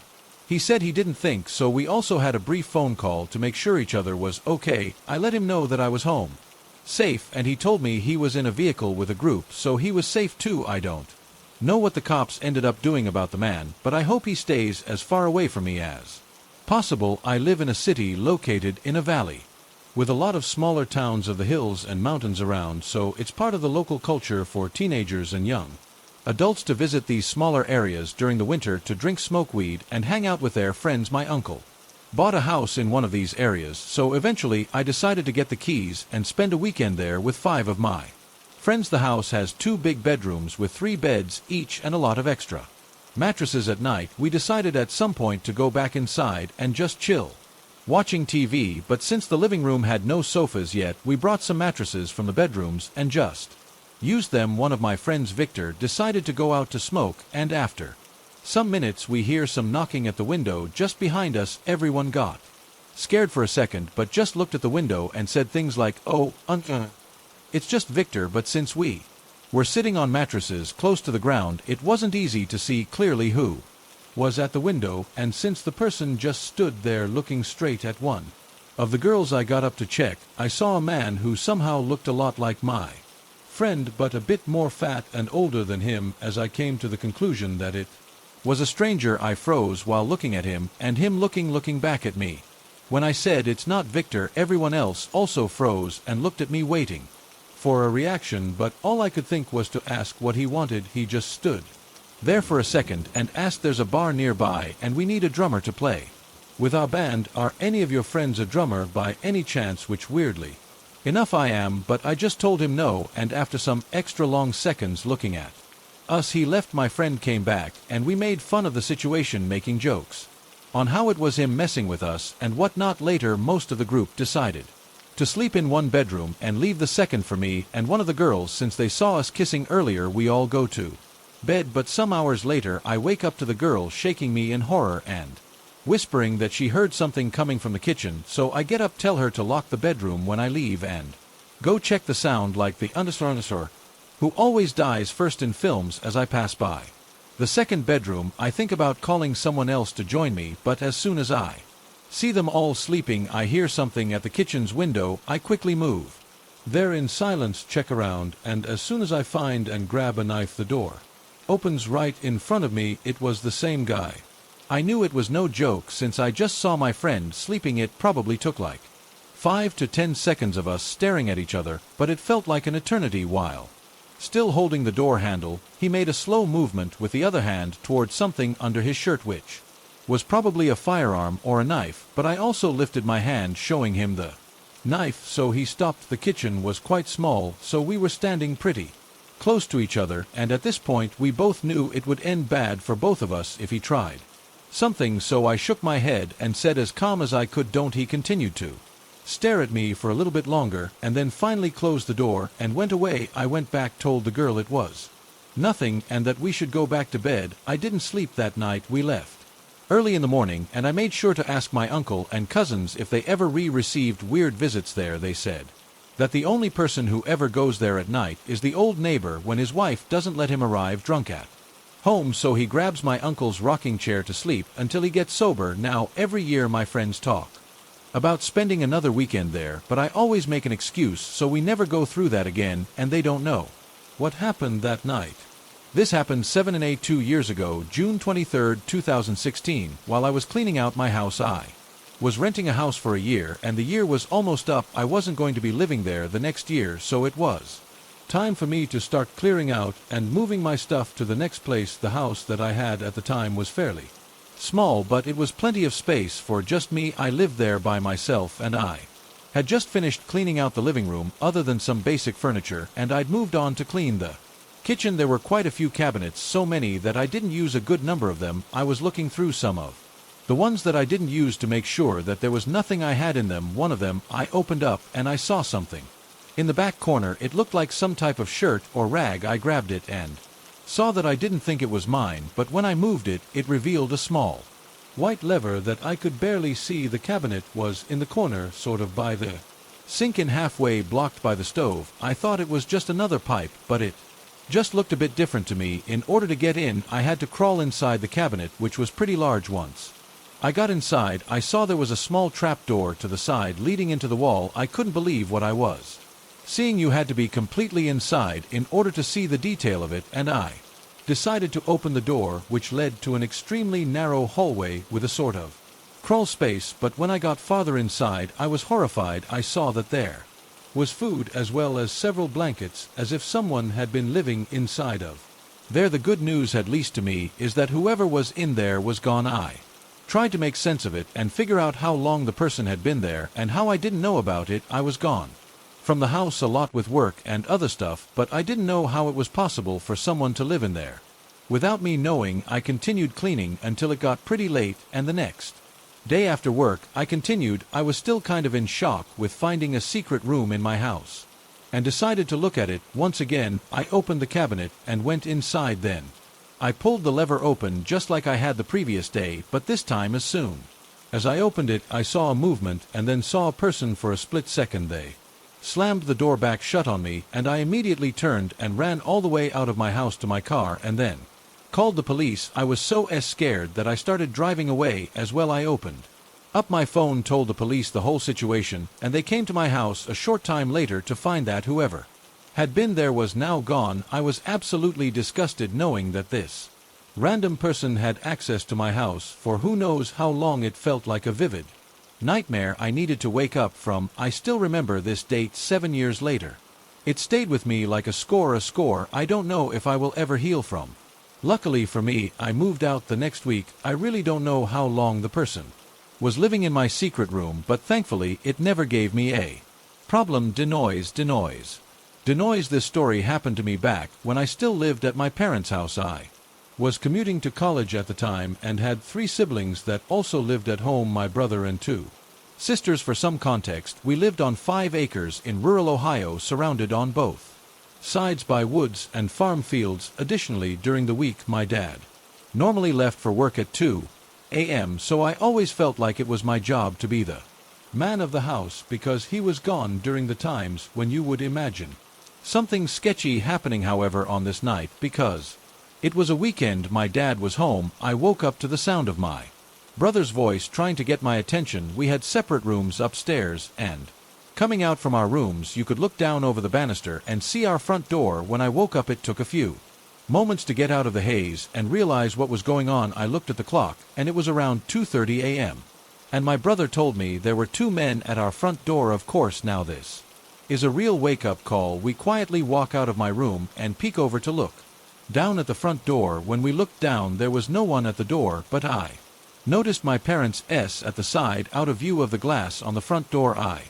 He said he didn't think so. We also had a brief phone call to make sure each other was okay. I let him know that I was home safe, and he told me he was in a vehicle with a group, so he was safe too. I don't know what the cops ended up doing about the man, but I hope he stays as far away from me as possible. I live in a city located in a valley with a lot of smaller towns of the hills and mountains around, so it's part of the local culture for teenagers and young adults to visit these smaller areas during the winter to drink, smoke weed, and hang out with their friends. My uncle bought a house in one of these areas, so eventually I decided to get the keys and spend a weekend there with 5 of my friends. The house has 2 big bedrooms with 3 beds each and a lot of extra Mattresses at night, we decided at some point to go back inside and just chill. Watching TV, but since the living room had no sofas yet, we brought some mattresses from the bedrooms and just used them. One of my friends, Victor, decided to go out to smoke, and after some minutes we hear some knocking at the window just behind us. Everyone got scared for a second, but just looked at the window and said things like, "Oh, it's just Victor." But since we were sitting on mattresses close to the ground, it wasn't easy to see clearly who was at the window, and since the person just stood there looking straight at one of the girls, I got up to check. I saw a man who somehow looked a lot like my friend, but a bit more fat and older than him. As I came to the conclusion that it was a stranger, I froze while looking at him, and him looking back at me. When I said, "It's not Victor," everyone else also froze and looked at me, waiting for a reaction, but all I could think was to ask what he wanted. He just stood there for a second and asked, "There's a bar nearby and we need a drummer to play with our band. Are any of your friends a drummer by any chance?" Which weirdly enough I am, but I just told him no, and after some extra long seconds looking at us, he left. My friend came back and we made fun of the situation, making jokes on how it was him messing with us and whatnot. Later, most of the group decided to sleep in one bedroom and leave the second for me and one of the girls. Since they saw us kissing earlier, we all go to bed, but some hours later I wake up to the girl shaking me in horror and whispering that she heard something coming from the kitchen. So I get up, tell her to lock the bedroom when I leave, and go check the sound, like the dinosaur who always dies first in films. As I pass by the second bedroom, I think about calling someone else to join me, but as soon as I see them all sleeping, I hear something at the kitchen's window. I quickly move there in silence, check around, and as soon as I find and grab a knife, the door opens right in front of me. It was the same guy. I knew it was no joke since I just saw my friend sleeping. It probably took like 5 to 10 seconds of us staring at each other, but it felt like an eternity. While still holding the door handle, he made a slow movement with the other hand towards something under his shirt, which was probably a firearm or a knife, but I also lifted my hand showing him the knife, so he stopped. The kitchen was quite small, so we were standing pretty close to each other, and at this point we both knew it would end bad for both of us if he tried something. So I shook my head and said as calm as I could, "Don't." He continued to stare at me for a little bit longer and then finally closed the door and went away. I went back, told the girl it was nothing and that we should go back to bed. I didn't sleep that night. We left early in the morning, and I made sure to ask my uncle and cousins if they ever received weird visits there. They said that the only person who ever goes there at night is the old neighbor when his wife doesn't let him arrive drunk at home, so he grabs my uncle's rocking chair to sleep until he gets sober. Now, every year my friends talk about spending another weekend there, but I always make an excuse, so we never go through that again, and they don't know what happened that night. This happened 2 years ago, June 23, 2016, while I was cleaning out my house. I was renting a house for a year, and the year was almost up. I wasn't going to be living there the next year, so it was time for me to start clearing out and moving my stuff to the next place. The house that I had at the time was fairly small, but it was plenty of space for just me. I lived there by myself, and I had just finished cleaning out the living room other than some basic furniture, and I'd moved on to clean the kitchen. There were quite a few cabinets, so many that I didn't use a good number of them. I was looking through some of the ones that I didn't use to make sure that there was nothing I had in them. One of them I opened up and I saw something in the back corner. It looked like some type of shirt or rag. I grabbed it and saw that I didn't think it was mine, but when I moved it, it revealed a small white lever that I could barely see. The cabinet was in the corner, sort of by the sink and halfway blocked by the stove. I thought it was just another pipe, but it just looked a bit different to me. In order to get in, I had to crawl inside the cabinet, which was pretty large. Once I got inside, I saw there was a small trapdoor to the side leading into the wall. I couldn't believe what I was seeing. You had to be completely inside in order to see the detail of it, and I decided to open the door, which led to an extremely narrow hallway with a sort of crawl space. But when I got farther inside, I was horrified. I saw that there was food as well as several blankets, as if someone had been living inside of there. The good news, at least to me, is that whoever was in there was gone. I tried to make sense of it and figure out how long the person had been there and how I didn't know about it. I was gone from the house a lot with work and other stuff, but I didn't know how it was possible for someone to live in there. Without me knowing, I continued cleaning until it got pretty late, and the next day after work, I was still kind of in shock with finding a secret room in my house, and decided to look at it. Once again, I opened the cabinet and went inside then. I pulled the lever open just like I had the previous day, but this time as soon as I opened it, I saw a movement and then saw a person for a split second. They slammed the door back shut on me, and I immediately turned and ran all the way out of my house to my car and then called the police. I was so scared that I started driving away as well. I opened up my phone, told the police the whole situation, and they came to my house a short time later to find that whoever had been there was now gone. I was absolutely disgusted knowing that this random person had access to my house for who knows how long. It felt like a vivid nightmare I needed to wake up from. I still remember this date 7 years later. It stayed with me like a score I don't know if I will ever heal from. Luckily for me, I moved out the next week. I really don't know how long the person was living in my secret room, but thankfully it never gave me a problem. Denoise. This story happened to me back when I still lived at my parents' house. I was commuting to college at the time and had 3 siblings that also lived at home, my brother and 2 sisters. For some context, we lived on 5 acres in rural Ohio, surrounded on both sides by woods and farm fields. Additionally, during the week, my dad normally left for work at 2 a.m., so I always felt like it was my job to be the man of the house because he was gone during the times when you would imagine something sketchy happening. However, on this night, because it was a weekend, my dad was home. I woke up to the sound of my brother's voice trying to get my attention. We had separate rooms upstairs, and coming out from our rooms, you could look down over the banister and see our front door. When I woke up, it took a few moments to get out of the haze and realize what was going on. I looked at the clock, and it was around 2:30 a.m. And my brother told me there were 2 men at our front door. Of course, now this is a real wake-up call. We quietly walk out of my room and peek over to look down at the front door. When we looked down, there was no one at the door, but I noticed my parents' S at the side, out of view of the glass on the front door. I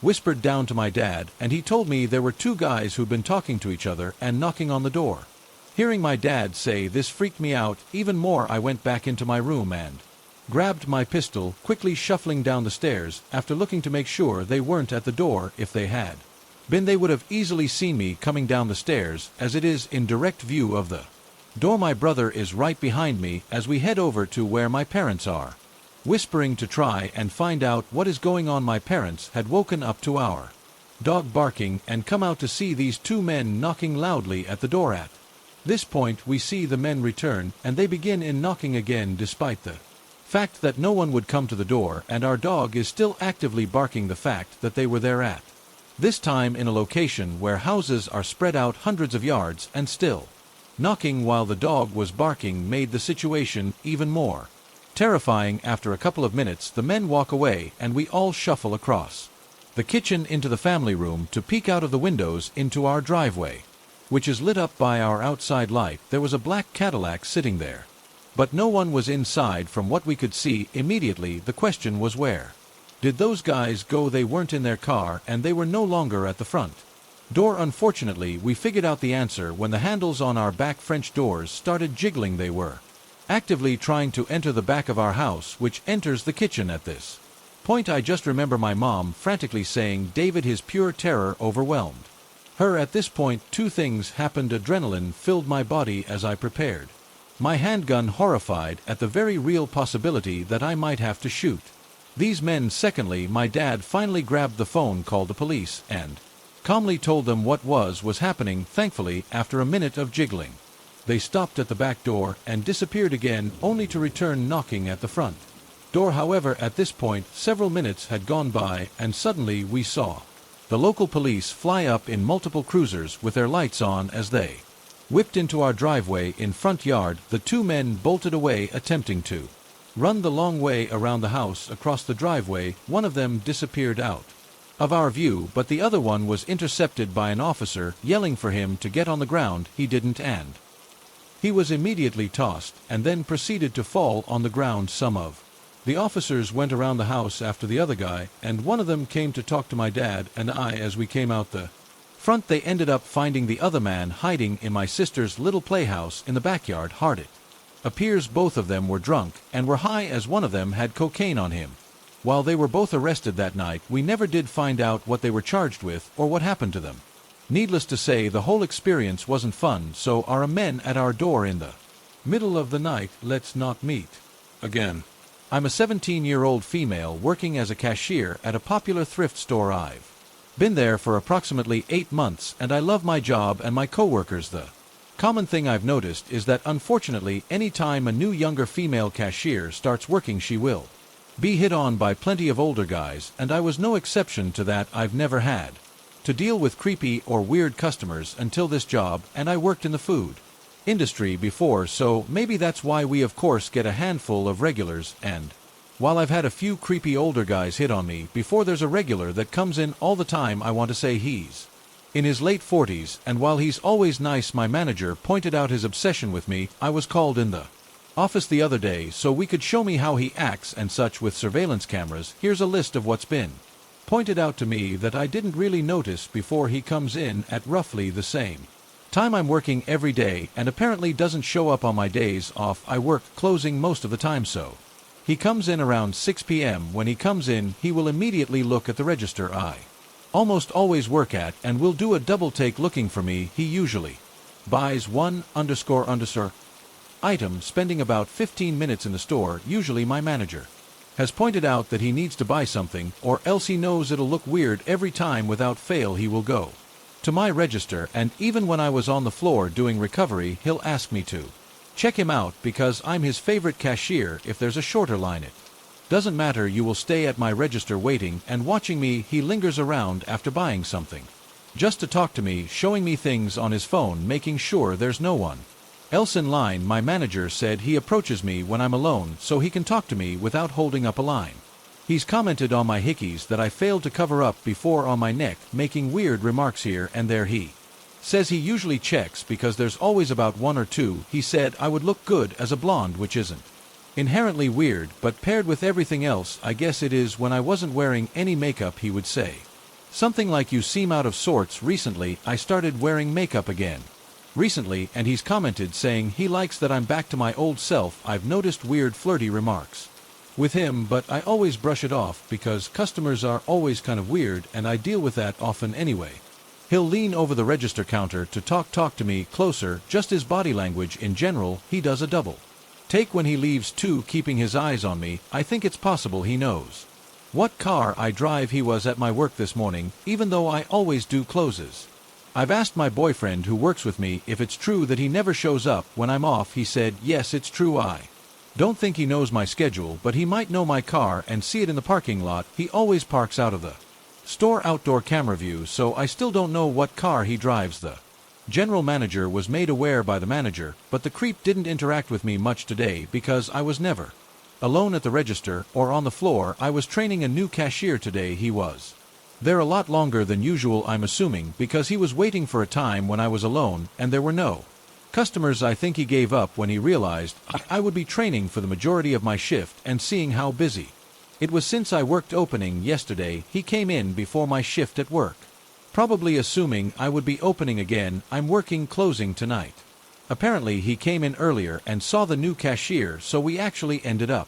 whispered down to my dad, and he told me there were 2 guys who'd been talking to each other and knocking on the door. Hearing my dad say this freaked me out even more. I went back into my room and grabbed my pistol, quickly shuffling down the stairs after looking to make sure they weren't at the door. If they had been, they would have easily seen me coming down the stairs, as it is in direct view of the door. My brother is right behind me as we head over to where my parents are, whispering to try and find out what is going on. My parents had woken up to our dog barking and come out to see these 2 men knocking loudly at the door. At this point, we see the men return, and they begin in knocking again despite the fact that no one would come to the door, and our dog is still actively barking. The fact that they were there at this time in a location where houses are spread out hundreds of yards and still knocking while the dog was barking made the situation even more terrifying. After a couple of minutes, the men walk away and we all shuffle across the kitchen into the family room to peek out of the windows into our driveway, which is lit up by our outside light. There was a black Cadillac sitting there, but no one was inside from what we could see. Immediately, the question was, where did those guys go? They weren't in their car, and they were no longer at the front door. Unfortunately, we figured out the answer when the handles on our back French doors started jiggling. They were actively trying to enter the back of our house, which enters the kitchen. At this point, I just remember my mom frantically saying, "David." His pure terror overwhelmed her. At this point, 2 things happened. Adrenaline filled my body as I prepared my handgun, horrified at the very real possibility that I might have to shoot these men. Secondly, my dad finally grabbed the phone, called the police, and calmly told them what was happening. Thankfully, after a minute of jiggling, they stopped at the back door and disappeared again, only to return knocking at the front door. However, at this point, several minutes had gone by, and suddenly we saw the local police fly up in multiple cruisers with their lights on. As they whipped into our driveway in front yard, the 2 men bolted away, attempting to run the long way around the house across the driveway. One of them disappeared out of our view, but the other one was intercepted by an officer yelling for him to get on the ground. He didn't, and he was immediately tossed and then proceeded to fall on the ground. Some of the officers went around the house after the other guy, and one of them came to talk to my dad and I as we came out the Front they ended up finding the other man hiding in my sister's little playhouse in the backyard. Hard it appears both of them were drunk and were high, as one of them had cocaine on him. While they were both arrested that night, we never did find out what they were charged with or what happened to them. Needless to say, the whole experience wasn't fun, so our men at our door in the middle of the night. Let's not meet again. I'm a 17-year-old female working as a cashier at a popular thrift store. I've been there for approximately 8 months and I love my job and my coworkers. The common thing I've noticed is that unfortunately any time a new younger female cashier starts working, she will be hit on by plenty of older guys, and I was no exception to that. I've never had to deal with creepy or weird customers until this job, and I worked in the food industry before, so maybe that's why we of course get a handful of regulars. And while I've had a few creepy older guys hit on me before, there's a regular that comes in all the time. I want to say he's in his late 40s, and while he's always nice, my manager pointed out his obsession with me. I was called in the office the other day so we could show me how he acts and such with surveillance cameras. Here's a list of what's been pointed out to me that I didn't really notice before. He comes in at roughly the same time I'm working every day and apparently doesn't show up on my days off. I work closing most of the time, so he comes in around 6 p.m. When he comes in, he will immediately look at the register I almost always work at and will do a double take looking for me. He usually buys one __ item, spending about 15 minutes in the store. Usually my manager has pointed out that he needs to buy something, or else he knows it'll look weird. Every time without fail he will go to my register, and even when I was on the floor doing recovery, he'll ask me to check him out because I'm his favorite cashier. If there's a shorter line, it doesn't matter, you will stay at my register waiting and watching me. He lingers around after buying something just to talk to me, showing me things on his phone, making sure there's no one else in line. My manager said he approaches me when I'm alone so he can talk to me without holding up a line. He's commented on my hickeys that I failed to cover up before on my neck, making weird remarks here and there. He says he usually checks because there's always about one or two. He said I would look good as a blonde, which isn't inherently weird, but paired with everything else, I guess it is. When I wasn't wearing any makeup, he would say something like, "You seem out of sorts." Recently I started wearing makeup again and he's commented saying he likes that I'm back to my old self. I've noticed weird flirty remarks with him, but I always brush it off because customers are always kind of weird and I deal with that often anyway. He'll lean over the register counter to talk to me closer. Just his body language in general. He does a double take when he leaves too, keeping his eyes on me. I think it's possible he knows what car I drive. He was at my work this morning, even though I always do closes. I've asked my boyfriend who works with me if it's true that he never shows up when I'm off. He said yes, it's true. I don't think he knows my schedule, but he might know my car and see it in the parking lot. He always parks out of the store outdoor camera view, so I still don't know what car he drives. The general manager was made aware by the manager, but the creep didn't interact with me much today because I was never alone at the register or on the floor. I was training a new cashier today. He was there a lot longer than usual, I'm assuming because he was waiting for a time when I was alone and there were no customers. I think he gave up when he realized I would be training for the majority of my shift, and seeing how busy it was since I worked opening yesterday, he came in before my shift at work, probably assuming I would be opening again. I'm working closing tonight. Apparently he came in earlier and saw the new cashier, so we actually ended up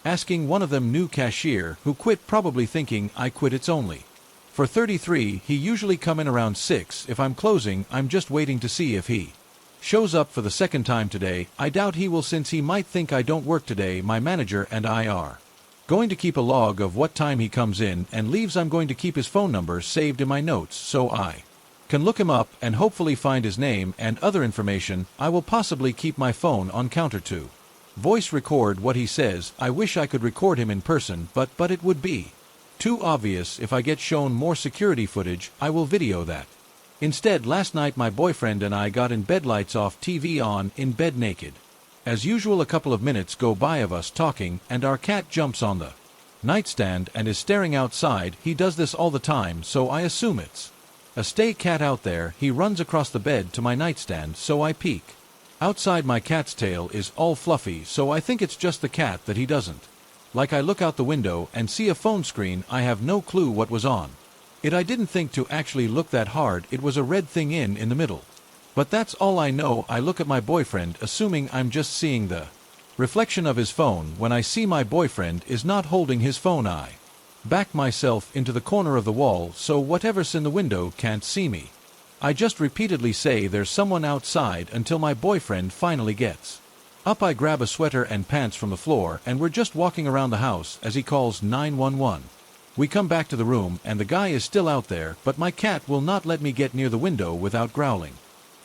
asking one of them new cashier who quit, probably thinking I quit. It's only for 33. He usually come in around 6 if I'm closing. I'm just waiting to see if he shows up for the second time today. I doubt he will, since he might think I don't work today. My manager and I are going to keep a log of what time he comes in and leaves. I'm going to keep his phone number saved in my notes so I can look him up and hopefully find his name and other information. I will possibly keep my phone on counter to voice record what he says. I wish I could record him in person, but it would be too obvious. If I get shown more security footage, I will video that. Instead, last night my boyfriend and I got in bed, lights off, TV on, in bed naked. As usual, a couple of minutes go by of us talking and our cat jumps on the nightstand and is staring outside. He does this all the time, so I assume it's a stray cat out there. He runs across the bed to my nightstand, so I peek outside. My cat's tail is all fluffy, so I think it's just the cat that he doesn't like. I look out the window and see a phone screen. I have no clue what was on I didn't think to actually look that hard. It was a red thing in the middle. But that's all I know. I look at my boyfriend, assuming I'm just seeing the reflection of his phone. When I see my boyfriend is not holding his phone, I back myself into the corner of the wall so whatever's in the window can't see me. I just repeatedly say there's someone outside until my boyfriend finally gets up. I grab a sweater and pants from the floor and we're just walking around the house as he calls 911. We come back to the room and the guy is still out there, but my cat will not let me get near the window without growling.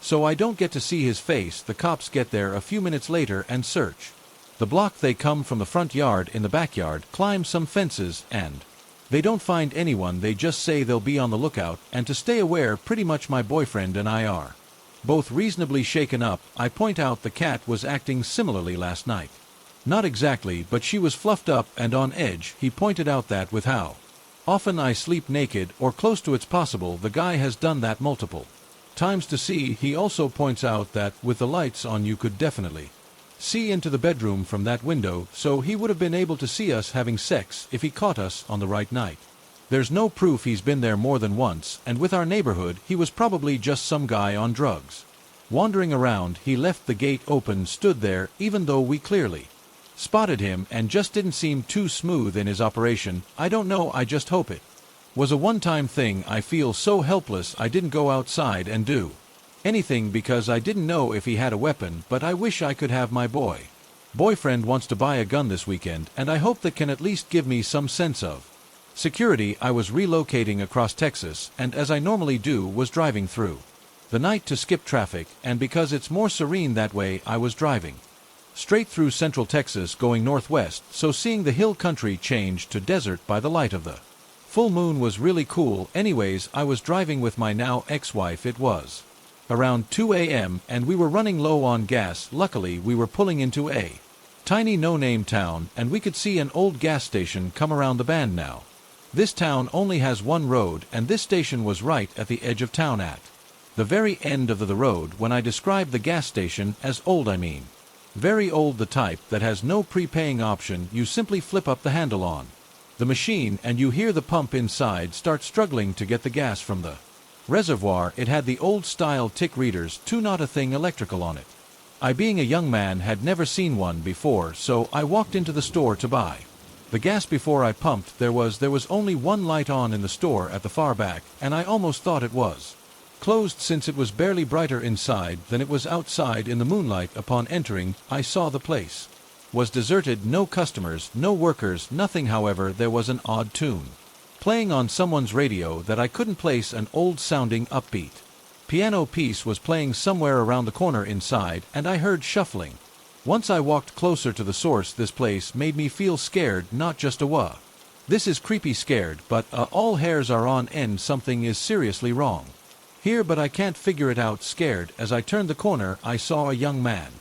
So I don't get to see his face. The cops get there a few minutes later and search the block. They come from the front yard, in the backyard, climb some fences, and they don't find anyone. They just say they'll be on the lookout and to stay aware. Pretty much my boyfriend and I are both reasonably shaken up. I point out the cat was acting similarly last night. Not exactly, but she was fluffed up and on edge. He pointed out that with how often I sleep naked or close to it's possible the guy has done that multiple times to see. He also points out that with the lights on you could definitely see into the bedroom from that window, so he would have been able to see us having sex if he caught us on the right night. There's no proof he's been there more than once, and with our neighborhood he was probably just some guy on drugs wandering around. He left the gate open, stood there, even though we clearly spotted him, and just didn't seem too smooth in his operation. I don't know, I just hope it was a one-time thing. I feel so helpless. I didn't go outside and do anything because I didn't know if he had a weapon, but I wish I could have. My boyfriend wants to buy a gun this weekend, and I hope that can at least give me some sense of security. I was relocating across Texas, and as I normally do, was driving through the night to skip traffic, and because it's more serene that way, I was driving straight through central Texas going northwest, so seeing the hill country change to desert by the light of the full moon was really cool. Anyways, I was driving with my now ex-wife. It was around 2 a.m. and we were running low on gas. Luckily, we were pulling into a tiny no-name town, and we could see an old gas station come around the bend. Now, this town only has one road, and this station was right at the edge of town at the very end of the road. When I describe the gas station as old, I mean very old, the type that has no prepaying option. You simply flip up the handle on the machine and you hear the pump inside start struggling to get the gas from the reservoir. It had the old-style tick readers too, not a thing electrical on it. I, being a young man, had never seen one before, so I walked into the store to buy the gas. Before I pumped, there was only one light on in the store at the far back, and I almost thought it was closed since it was barely brighter inside than it was outside in the moonlight. Upon entering, I saw the place was deserted. No customers, no workers, nothing. However, there was an odd tune playing on someone's radio that I couldn't place. An old-sounding upbeat piano piece was playing somewhere around the corner inside, and I heard shuffling. Once I walked closer to the source. This place made me feel scared, not just this is creepy scared, but all hairs are on end. Something is seriously wrong here, but I can't figure it out. Scared, as I turned the corner, I saw a young man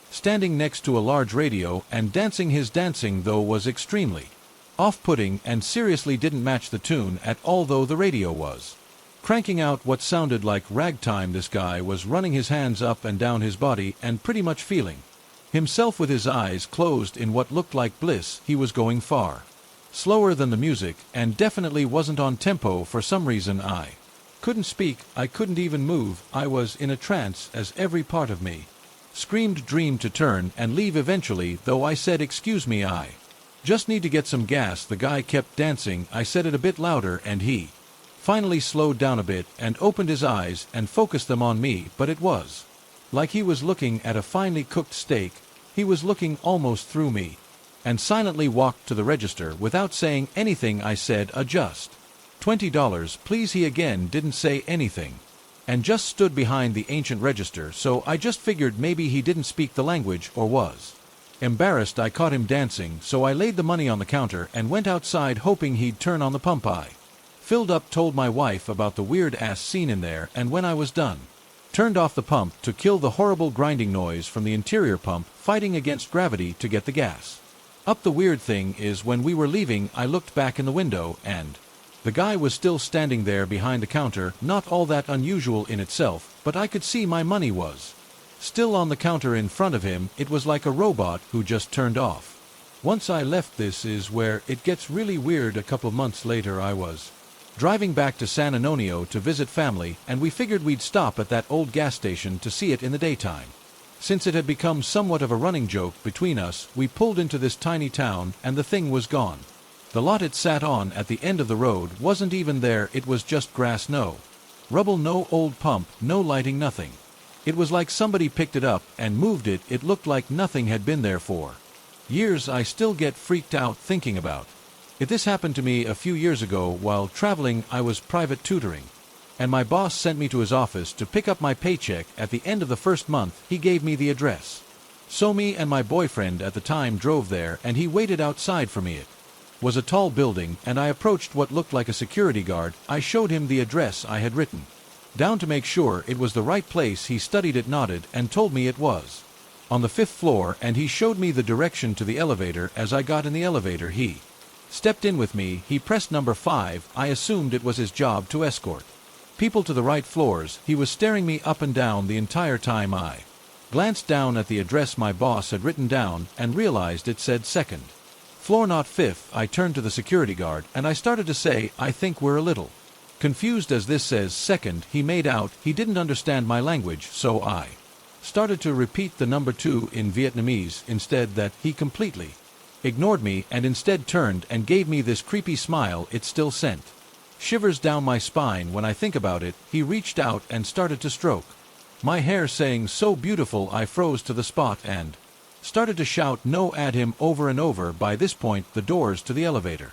standing next to a large radio and dancing. His dancing, though, was extremely off-putting and seriously didn't match the tune at all, though the radio was cranking out what sounded like ragtime. This guy was running his hands up and down his body and pretty much feeling himself with his eyes closed in what looked like bliss. He was going far slower than the music and definitely wasn't on tempo. For some reason I couldn't speak, I couldn't even move. I was in a trance as every part of me screamed, dreamed to turn and leave eventually, though I said, "Excuse me, I just need to get some gas." The guy kept dancing. I said it a bit louder, and he finally slowed down a bit and opened his eyes and focused them on me, but it was like he was looking at a finely cooked steak. He was looking almost through me and silently walked to the register. Without saying anything, I said, "Just $20, please." He again didn't say anything and just stood behind the ancient register, so I just figured maybe he didn't speak the language or was embarrassed. I caught him dancing, so I laid the money on the counter and went outside hoping he'd turn on the pump. I filled up, told my wife about the weird-ass scene in there, and when I was done, turned off the pump to kill the horrible grinding noise from the interior pump fighting against gravity to get the gas up. The weird thing is, when we were leaving, I looked back in the window and the guy was still standing there behind the counter. Not all that unusual in itself, but I could see my money was still on the counter in front of him. It was like a robot who just turned off. Once I left, this is where it gets really weird. A couple months later, I was driving back to San Antonio to visit family, and we figured we'd stop at that old gas station to see it in the daytime. Since it had become somewhat of a running joke between us, we pulled into this tiny town, and the thing was gone. The lot it sat on at the end of the road wasn't even there, it was just grass, no rubble, no old pump, no lighting, nothing. It was like somebody picked it up and moved it. It looked like nothing had been there for years. I still get freaked out thinking about it. This happened to me a few years ago while traveling. I was private tutoring, and my boss sent me to his office to pick up my paycheck at the end of the first month. He gave me the address. So me and my boyfriend at the time drove there, and he waited outside for me. It was a tall building, and I approached what looked like a security guard. I showed him the address I had written down to make sure it was the right place. He studied it, nodded, and told me it was on the 5th floor, and he showed me the direction to the elevator. As I got in the elevator, he stepped in with me. He pressed number 5. I assumed it was his job to escort people to the right floors. He was staring me up and down the entire time. I glanced down at the address my boss had written down and realized it said 2nd floor, not 5th. I turned to the security guard and I started to say, I think we're a little confused as this says 2nd. He made out he didn't understand my language, so I started to repeat the number 2 in Vietnamese. Instead, that he completely ignored me and instead turned and gave me this creepy smile. It still sent shivers down my spine when I think about it. He reached out and started to stroke my hair, saying, so beautiful. I froze to the spot and started to shout no at him over and over. By this point, the doors to the elevator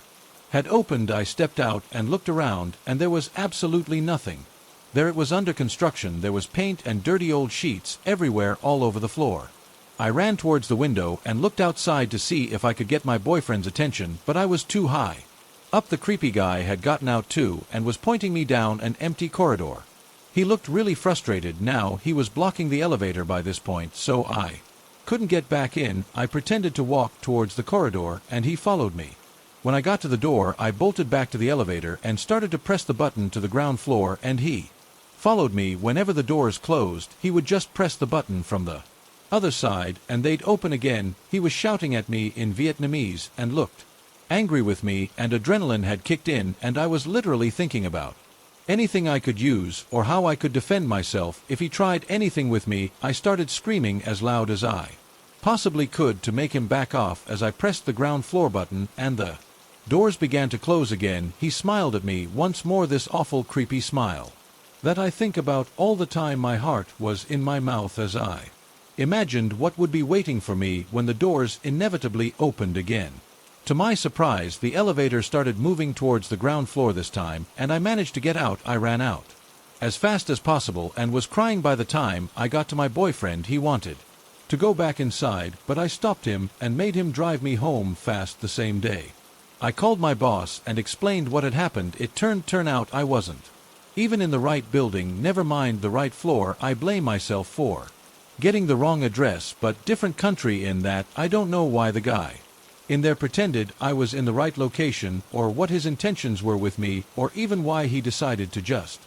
had opened. I stepped out and looked around, and there was absolutely nothing there. It was under construction. There was paint and dirty old sheets everywhere all over the floor. I ran towards the window and looked outside to see if I could get my boyfriend's attention, but I was too high up. The creepy guy had gotten out too and was pointing me down an empty corridor. He looked really frustrated now. He was blocking the elevator by this point, so I couldn't get back in. I pretended to walk towards the corridor, and he followed me. When I got to the door, I bolted back to the elevator and started to press the button to the ground floor, and he followed me. Whenever the doors closed, he would just press the button from the other side, and they'd open again. He was shouting at me in Vietnamese and looked angry with me, and adrenaline had kicked in, and I was literally thinking about anything I could use or how I could defend myself if he tried anything with me. I started screaming as loud as I possibly could to make him back off as I pressed the ground floor button, and the doors began to close again. He smiled at me once more, this awful creepy smile that I think about all the time. My heart was in my mouth as I imagined what would be waiting for me when the doors inevitably opened again. To my surprise, the elevator started moving towards the ground floor this time, and I managed to get out. I ran out as fast as possible and was crying by the time I got to my boyfriend. He wanted to go back inside, but I stopped him and made him drive me home fast the same day. I called my boss and explained what had happened. It turned out I wasn't even in the right building, never mind the right floor. I blame myself for getting the wrong address, but different country in that I don't know why the guy in there pretended I was in the right location, or what his intentions were with me, or even why he decided to just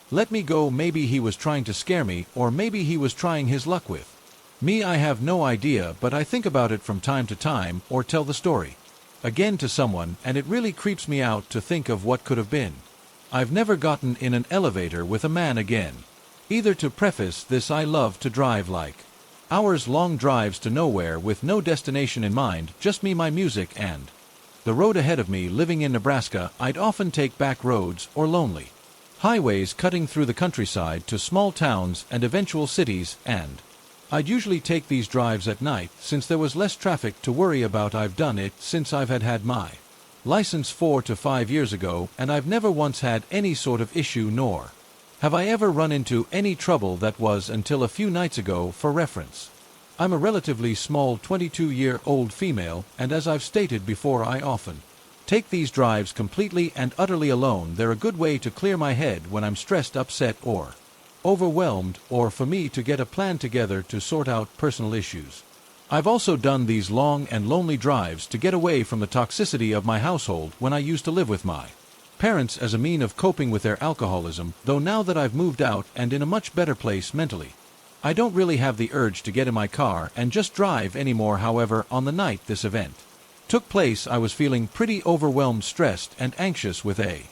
let me go. Maybe he was trying to scare me, or maybe he was trying his luck with me. I have no idea, but I think about it from time to time, or tell the story again to someone, and it really creeps me out to think of what could have been. I've never gotten in an elevator with a man again. Either. To preface this, I love to drive, like hours-long drives to nowhere with no destination in mind, just me, my music, and the road ahead of me. Living in Nebraska, I'd often take back roads or lonely highways cutting through the countryside to small towns and eventual cities, and I'd usually take these drives at night since there was less traffic to worry about. I've done it since I've had my license 4 to 5 years ago, and I've never once had any sort of issue, nor have I ever run into any trouble. That was until a few nights ago. For reference, I'm a relatively small 22-year-old female, and as I've stated before, I often take these drives completely and utterly alone. They're a good way to clear my head when I'm stressed, upset, or overwhelmed, or for me to get a plan together to sort out personal issues. I've also done these long and lonely drives to get away from the toxicity of my household when I used to live with my parents as a mean of coping with their alcoholism, though now that I've moved out and in a much better place mentally, I don't really have the urge to get in my car and just drive anymore. However, on the night this event took place, I was feeling pretty overwhelmed, stressed, and anxious with a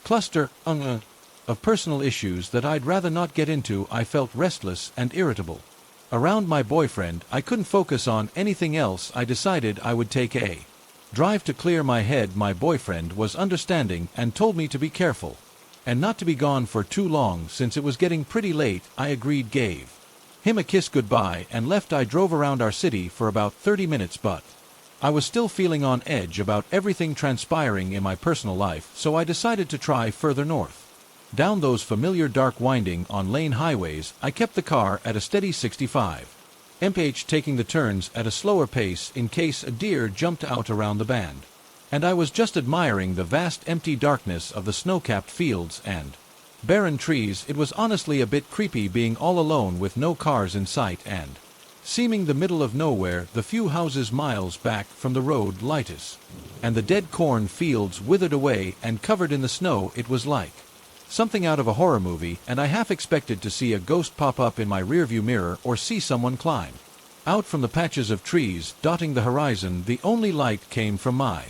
cluster of personal issues that I'd rather not get into. I felt restless and irritable. Around my boyfriend, I couldn't focus on anything else. I decided I would take a drive to clear my head. My boyfriend was understanding and told me to be careful and not to be gone for too long since it was getting pretty late. I agreed, gave him a kiss goodbye, and left. I drove around our city for about 30 minutes, but I was still feeling on edge about everything transpiring in my personal life, so I decided to try further north. Down those familiar dark winding on-lane highways, I kept the car at a steady 65 mph, taking the turns at a slower pace in case a deer jumped out around the bend. And I was just admiring the vast empty darkness of the snow-capped fields and barren trees. It was honestly a bit creepy being all alone with no cars in sight and seeming the middle of nowhere, the few houses miles back from the road lightless, and the dead corn fields withered away and covered in the snow. It was like something out of a horror movie, and I half expected to see a ghost pop up in my rearview mirror or see someone climb out from the patches of trees dotting the horizon. The only light came from my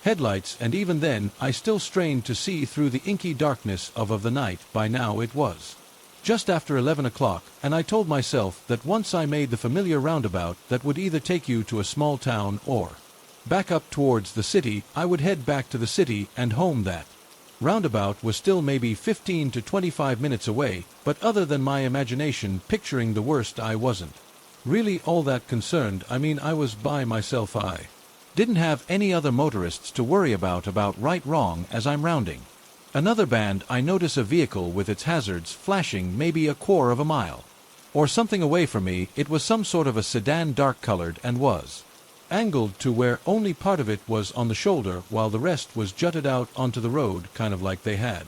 headlights, and even then I still strained to see through the inky darkness of the night. By now it was just after 11 o'clock, and I told myself that once I made the familiar roundabout that would either take you to a small town or back up towards the city, I would head back to the city and home. That roundabout was still maybe 15 to 25 minutes away, but other than my imagination picturing the worst, I wasn't really all that concerned. I mean, I was by myself. I didn't have any other motorists to worry about right wrong as I'm rounding another bend. I notice a vehicle with its hazards flashing maybe a quarter of a mile or something away from me. It was some sort of a sedan, dark-colored, and was angled to where only part of it was on the shoulder while the rest was jutted out onto the road, kind of like they had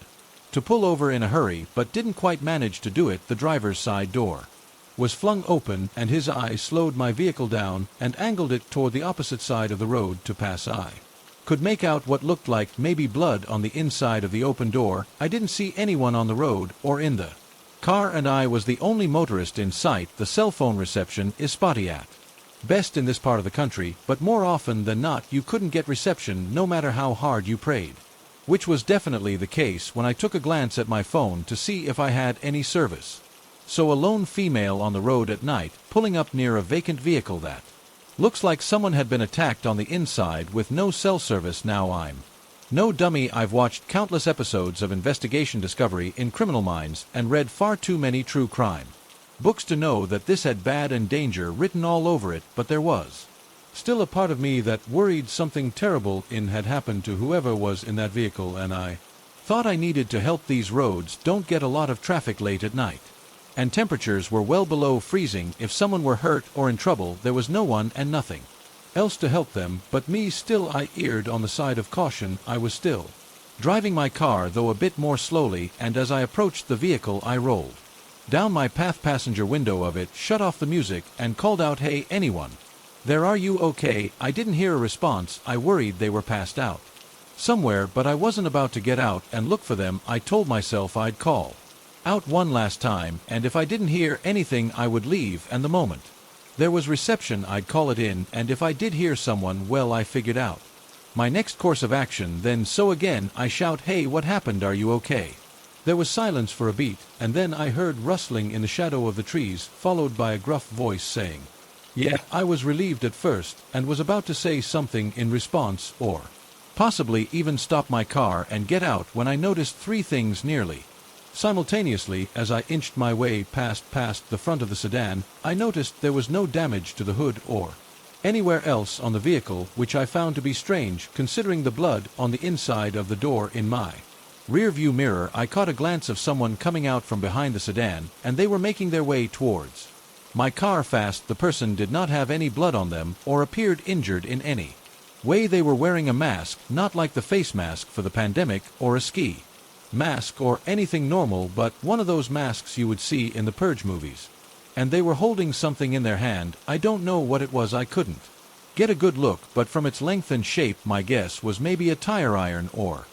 to pull over in a hurry but didn't quite manage to do it. The driver's side door was flung open, and his eye slowed my vehicle down and angled it toward the opposite side of the road to pass. I could make out what looked like maybe blood on the inside of the open door. I didn't see anyone on the road or in the car, and I was the only motorist in sight. The cell phone reception is spotty at best in this part of the country, but more often than not you couldn't get reception no matter how hard you prayed, which was definitely the case when I took a glance at my phone to see if I had any service. So a lone female on the road at night, pulling up near a vacant vehicle that looks like someone had been attacked on the inside with no cell service. Now I'm no dummy. I've watched countless episodes of Investigation Discovery in Criminal Minds and read far too many true crime books to know that this had bad and danger written all over it, but there was still a part of me that worried something terrible had happened to whoever was in that vehicle, and I thought I needed to help. These roads don't get a lot of traffic late at night, and temperatures were well below freezing. If someone were hurt or in trouble, there was no one and nothing else to help them but me. Still, I erred on the side of caution. I was still driving my car, though a bit more slowly, and as I approached the vehicle I rolled down my passenger window of it, shut off the music, and called out, "Hey, anyone there, are you okay?" I didn't hear a response. I worried they were passed out somewhere, but I wasn't about to get out and look for them. I told myself I'd call out one last time, and if I didn't hear anything I would leave, and the moment there was reception I'd call it in, and if I did hear someone, well, I figured out my next course of action then. So again I shout, "Hey, what happened? Are you okay?" There was silence for a beat, and then I heard rustling in the shadow of the trees, followed by a gruff voice saying, "Yeah." I was relieved at first, and was about to say something in response, or possibly even stop my car and get out, when I noticed three things nearly simultaneously. As I inched my way past the front of the sedan, I noticed there was no damage to the hood or anywhere else on the vehicle, which I found to be strange considering the blood on the inside of the door. In my rear-view mirror I caught a glance of someone coming out from behind the sedan, and they were making their way towards my car fast. The person did not have any blood on them or appeared injured in any way. They were wearing a mask, not like the face mask for the pandemic or a ski mask or anything normal, but one of those masks you would see in the Purge movies. And they were holding something in their hand. I don't know what it was. I couldn't get a good look, but from its length and shape my guess was maybe a tire iron or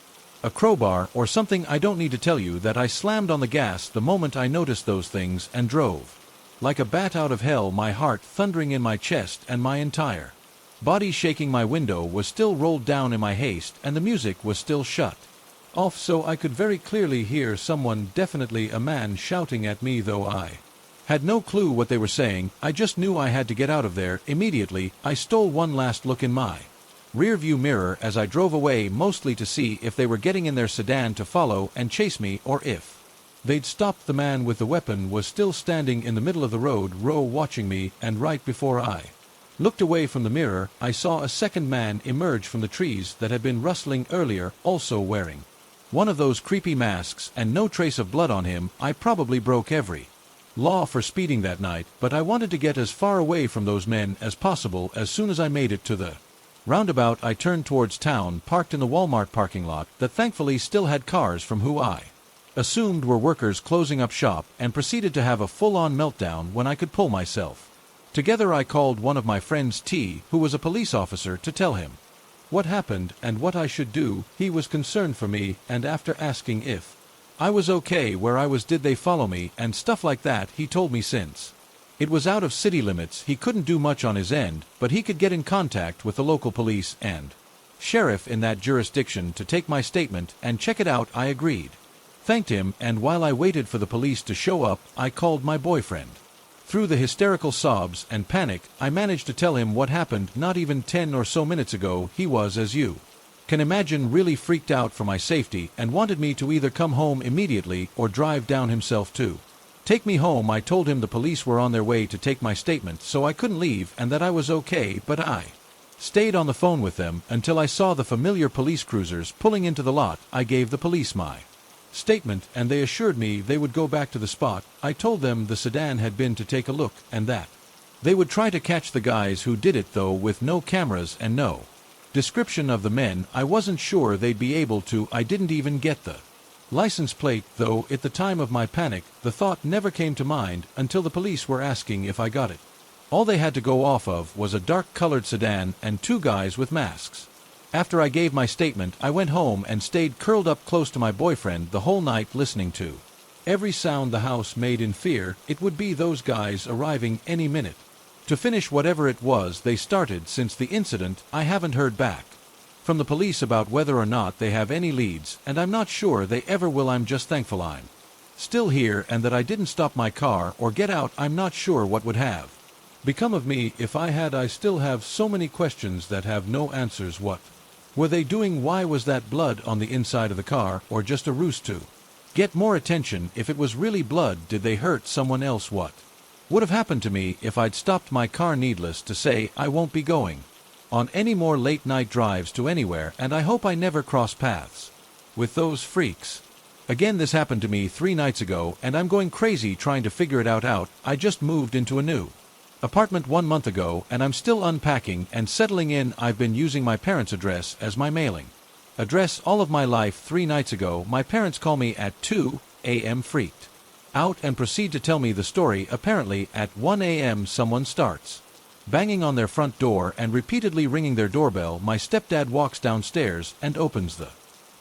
a crowbar or something. I don't need to tell you that I slammed on the gas the moment I noticed those things and drove like a bat out of hell, my heart thundering in my chest and my entire body shaking. My window was still rolled down in my haste, and the music was still shut off so I could very clearly hear someone, definitely a man, shouting at me, though I had no clue what they were saying. I just knew I had to get out of there immediately. I stole one last look in my rearview mirror as I drove away, mostly to see if they were getting in their sedan to follow and chase me, or if they'd stopped. The man with the weapon was still standing in the middle of the road, watching me, and right before I looked away from the mirror, I saw a second man emerge from the trees that had been rustling earlier, also wearing one of those creepy masks, and no trace of blood on him. I probably broke every law for speeding that night, but I wanted to get as far away from those men as possible. As soon as I made it to the roundabout, I turned towards town, parked in the Walmart parking lot that thankfully still had cars from who I assumed were workers closing up shop, and proceeded to have a full-on meltdown when I could pull myself together. I called one of my friends, T, who was a police officer, to tell him what happened and what I should do. He was concerned for me, and after asking if I was okay where I was, did they follow me, and stuff like that, he told me since it was out of city limits he couldn't do much on his end, but he could get in contact with the local police and sheriff in that jurisdiction to take my statement and check it out. I agreed, thanked him, and while I waited for the police to show up, I called my boyfriend. Through the hysterical sobs and panic, I managed to tell him what happened not even 10 or so minutes ago. He was, as you can imagine, really freaked out for my safety and wanted me to either come home immediately or drive down himself to take me home. I told him the police were on their way to take my statement, so I couldn't leave, and that I was okay, but I stayed on the phone with them until I saw the familiar police cruisers pulling into the lot. I gave the police my statement, and they assured me they would go back to the spot. I told them the sedan had been to take a look, and that they would try to catch the guys who did it, though with no cameras and no description of the men, I wasn't sure they'd be able to. I didn't even get the license plate, though at the time of my panic the thought never came to mind until the police were asking if I got it. All they had to go off of was a dark-colored sedan and two guys with masks. After I gave my statement, I went home and stayed curled up close to my boyfriend the whole night, listening to every sound the house made in fear it would be those guys arriving any minute to finish whatever it was they started. Since the incident, I haven't heard back from the police about whether or not they have any leads, and I'm not sure they ever will. I'm just thankful I'm still here and that I didn't stop my car or get out. I'm not sure what would have become of me if I had. I still have so many questions that have no answers. What were they doing? Why was that blood on the inside of the car, or just a ruse to get more attention? If it was really blood, did they hurt someone else? What would have happened to me if I'd stopped my car? Needless to say, I won't be going on any more late-night drives to anywhere, and I hope I never cross paths with those freaks again. This happened to me 3 nights ago, and I'm going crazy trying to figure it out. I just moved into a new apartment 1 month ago, and I'm still unpacking and settling in. I've been using my parents' address as my mailing address all of my life. 3 nights ago, my parents call me at 2 a.m. freaked out and proceed to tell me the story. Apparently, at 1 a.m. someone starts banging on their front door and repeatedly ringing their doorbell. My stepdad walks downstairs and opens the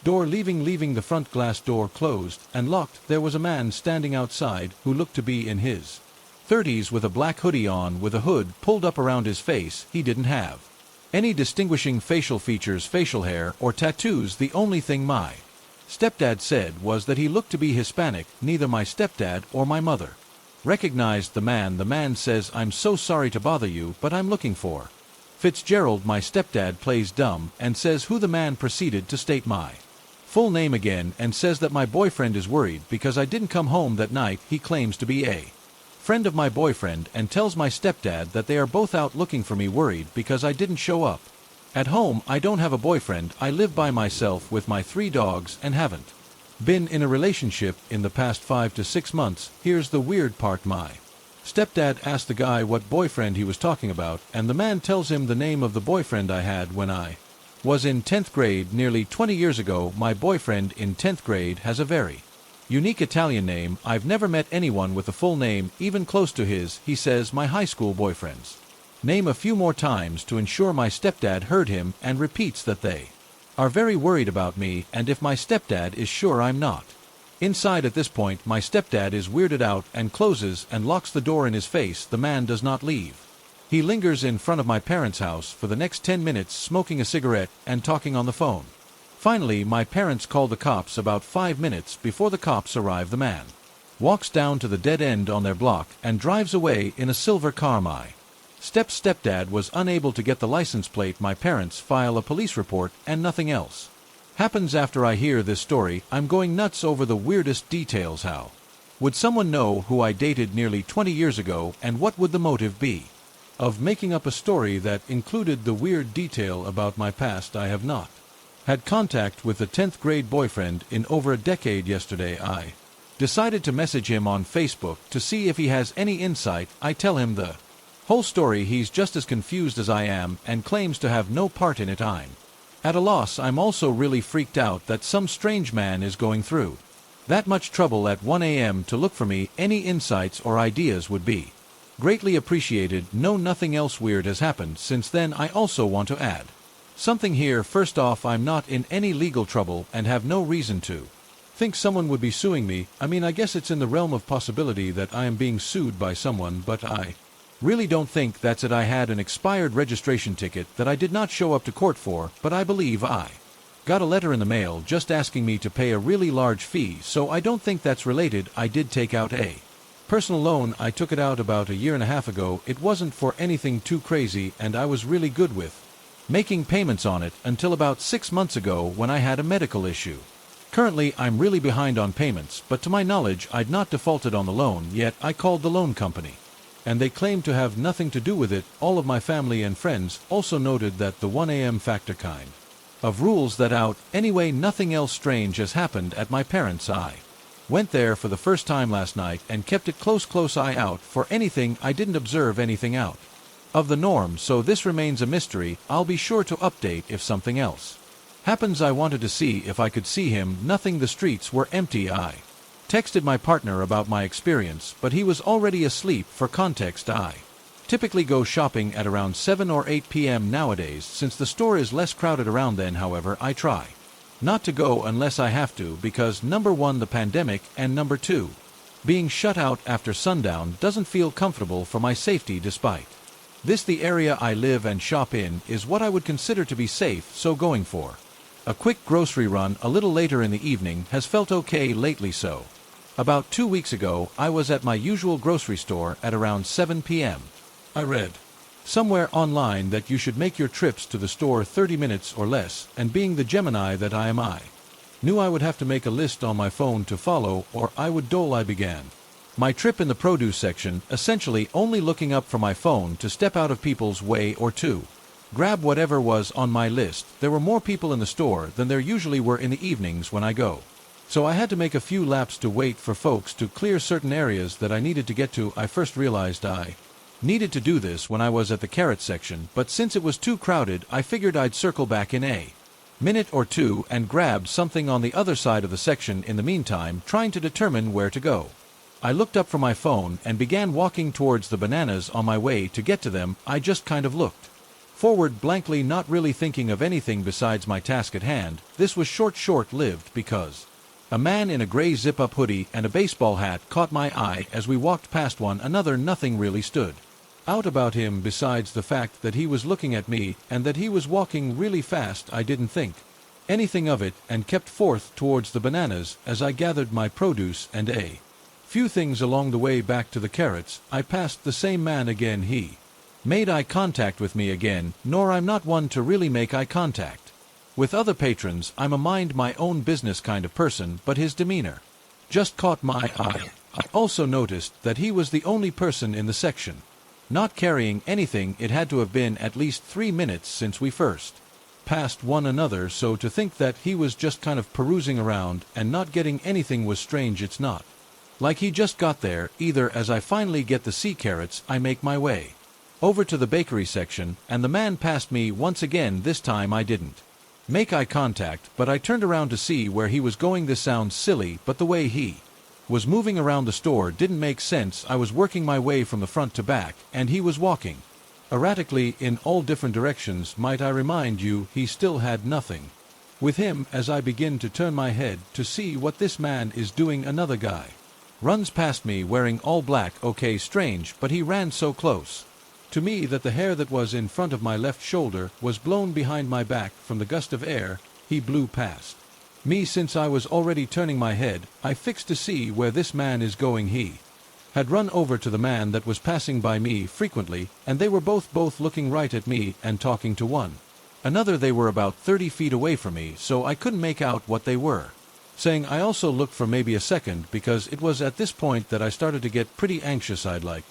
door, leaving the front glass door closed and locked. There was a man standing outside who looked to be in his 30s with a black hoodie on with a hood pulled up around his face. He didn't have any distinguishing facial features, facial hair, or tattoos. The only thing my stepdad said was that he looked to be Hispanic. Neither my stepdad or my mother recognized the man. The man says, "I'm so sorry to bother you, but I'm looking for Fitzgerald." My stepdad plays dumb and says who. The man proceeded to state my full name again and says that my boyfriend is worried because I didn't come home that night. He claims to be a friend of my boyfriend and tells my stepdad that they are both out looking for me, worried because I didn't show up at home. I don't have a boyfriend. I live by myself with my 3 dogs and haven't been in a relationship in the past 5 to 6 months. Here's the weird part. My stepdad asked the guy what boyfriend he was talking about, and the man tells him the name of the boyfriend I had when I was in 10th grade nearly 20 years ago. My boyfriend in 10th grade has a very unique Italian name. I've never met anyone with a full name even close to his. He says my high school boyfriend's name a few more times to ensure my stepdad heard him, and repeats that they are very worried about me and if my stepdad is sure I'm not inside. At this point, my stepdad is weirded out and closes and locks the door in his face. The man does not leave. He lingers in front of my parents' house for the next 10 minutes, smoking a cigarette and talking on the phone. Finally, my parents called the cops about 5 minutes before the cops arrive. The man walks down to the dead end on their block and drives away in a silver car. My stepdad was unable to get the license plate. My parents file a police report and nothing else happens. After I hear this story, I'm going nuts over the weirdest details. How would someone know who I dated nearly 20 years ago, and what would the motive be of making up a story that included the weird detail about my past? I have not had contact with a 10th grade boyfriend in over a decade. Yesterday I decided to message him on Facebook to see if he has any insight. I tell him the whole story. He's just as confused as I am and claims to have no part in it. I'm at a loss. I'm also really freaked out that some strange man is going through that much trouble at 1 a.m. to look for me. Any insights or ideas would be greatly appreciated. No, nothing else weird has happened since then. I also want to add something here. First off, I'm not in any legal trouble and have no reason to think someone would be suing me. I mean, I guess it's in the realm of possibility that I am being sued by someone, but I really don't think that's it. I had an expired registration ticket that I did not show up to court for, but I believe I got a letter in the mail just asking me to pay a really large fee, so I don't think that's related. I did take out a personal loan. I took it out about a year and a half ago. It wasn't for anything too crazy, and I was really good with making payments on it until about 6 months ago when I had a medical issue. Currently, I'm really behind on payments, but to my knowledge, I'd not defaulted on the loan yet. I called the loan company, and they claimed to have nothing to do with it. All of my family and friends also noted that the 1 a.m. factor kind of rules that out. Anyway, nothing else strange has happened at my parents'. I went there for the first time last night and kept it close eye out for anything. I didn't observe anything out of the norm, so this remains a mystery. I'll be sure to update if something else happens. I wanted to see if I could see him. Nothing. The streets were empty. I texted my partner about my experience, but he was already asleep. For context, I typically go shopping at around 7 or 8 p.m. nowadays since the store is less crowded around then. However, I try not to go unless I have to because number one, the pandemic, and number two, being shut out after sundown doesn't feel comfortable for my safety. Despite this, the area I live and shop in is what I would consider to be safe, so going for a quick grocery run a little later in the evening has felt okay lately. So about 2 weeks ago, I was at my usual grocery store at around 7 p.m. I read somewhere online that you should make your trips to the store 30 minutes or less, and being the Gemini that I am, I knew I would have to make a list on my phone to follow or I would dole. I began my trip in the produce section, essentially only looking up from my phone to step out of people's way or to grab whatever was on my list. There were more people in the store than there usually were in the evenings when I go, so I had to make a few laps to wait for folks to clear certain areas that I needed to get to. I first realized I needed to do this when I was at the carrot section, but since it was too crowded, I figured I'd circle back in a minute or two and grab something on the other side of the section. In the meantime, trying to determine where to go, I looked up from my phone and began walking towards the bananas. On my way to get to them, I just kind of looked forward blankly, not really thinking of anything besides my task at hand. This was short-lived because a man in a gray zip-up hoodie and a baseball hat caught my eye as we walked past one another. Nothing really stood out about him besides the fact that he was looking at me and that he was walking really fast. I didn't think anything of it and kept forth towards the bananas as I gathered my produce and a few things along the way back to the carrots. I passed the same man again. He made eye contact with me again, nor I'm not one to really make eye contact with other patrons. I'm a mind my own business kind of person, but his demeanor just caught my eye. I also noticed that he was the only person in the section not carrying anything. It had to have been at least 3 minutes since we first passed one another, so to think that he was just kind of perusing around and not getting anything was strange. It's not like he just got there either. As I finally get the sea carrots, I make my way over to the bakery section, and the man passed me once again. This time I didn't make eye contact, but I turned around to see where he was going. This sounds silly, but the way he was moving around the store didn't make sense. I was working my way from the front to back, and he was walking erratically in all different directions. Might I remind you, he still had nothing with him. As I begin to turn my head to see what this man is doing, another guy runs past me wearing all black. Okay, strange, but he ran so close to me that the hair that was in front of my left shoulder was blown behind my back from the gust of air he blew past me. Since I was already turning my head, I fixed to see where this man is going. He had run over to the man that was passing by me frequently, and they were both looking right at me and talking to one another. They were about 30 feet away from me, so I couldn't make out what they were saying. I also looked for maybe a second, because it was at this point that I started to get pretty anxious. I'd like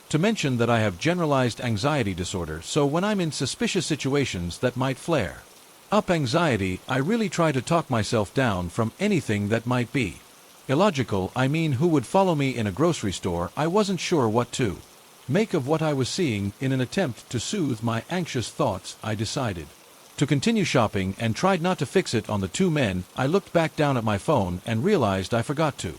to mention that I have generalized anxiety disorder, so when I'm in suspicious situations that might flare up anxiety, I really try to talk myself down from anything that might be illogical. I mean, who would follow me in a grocery store? I wasn't sure what to make of what I was seeing. In an attempt to soothe my anxious thoughts, I decided to continue shopping and tried not to fix it on the two men. I looked back down at my phone and realized I forgot to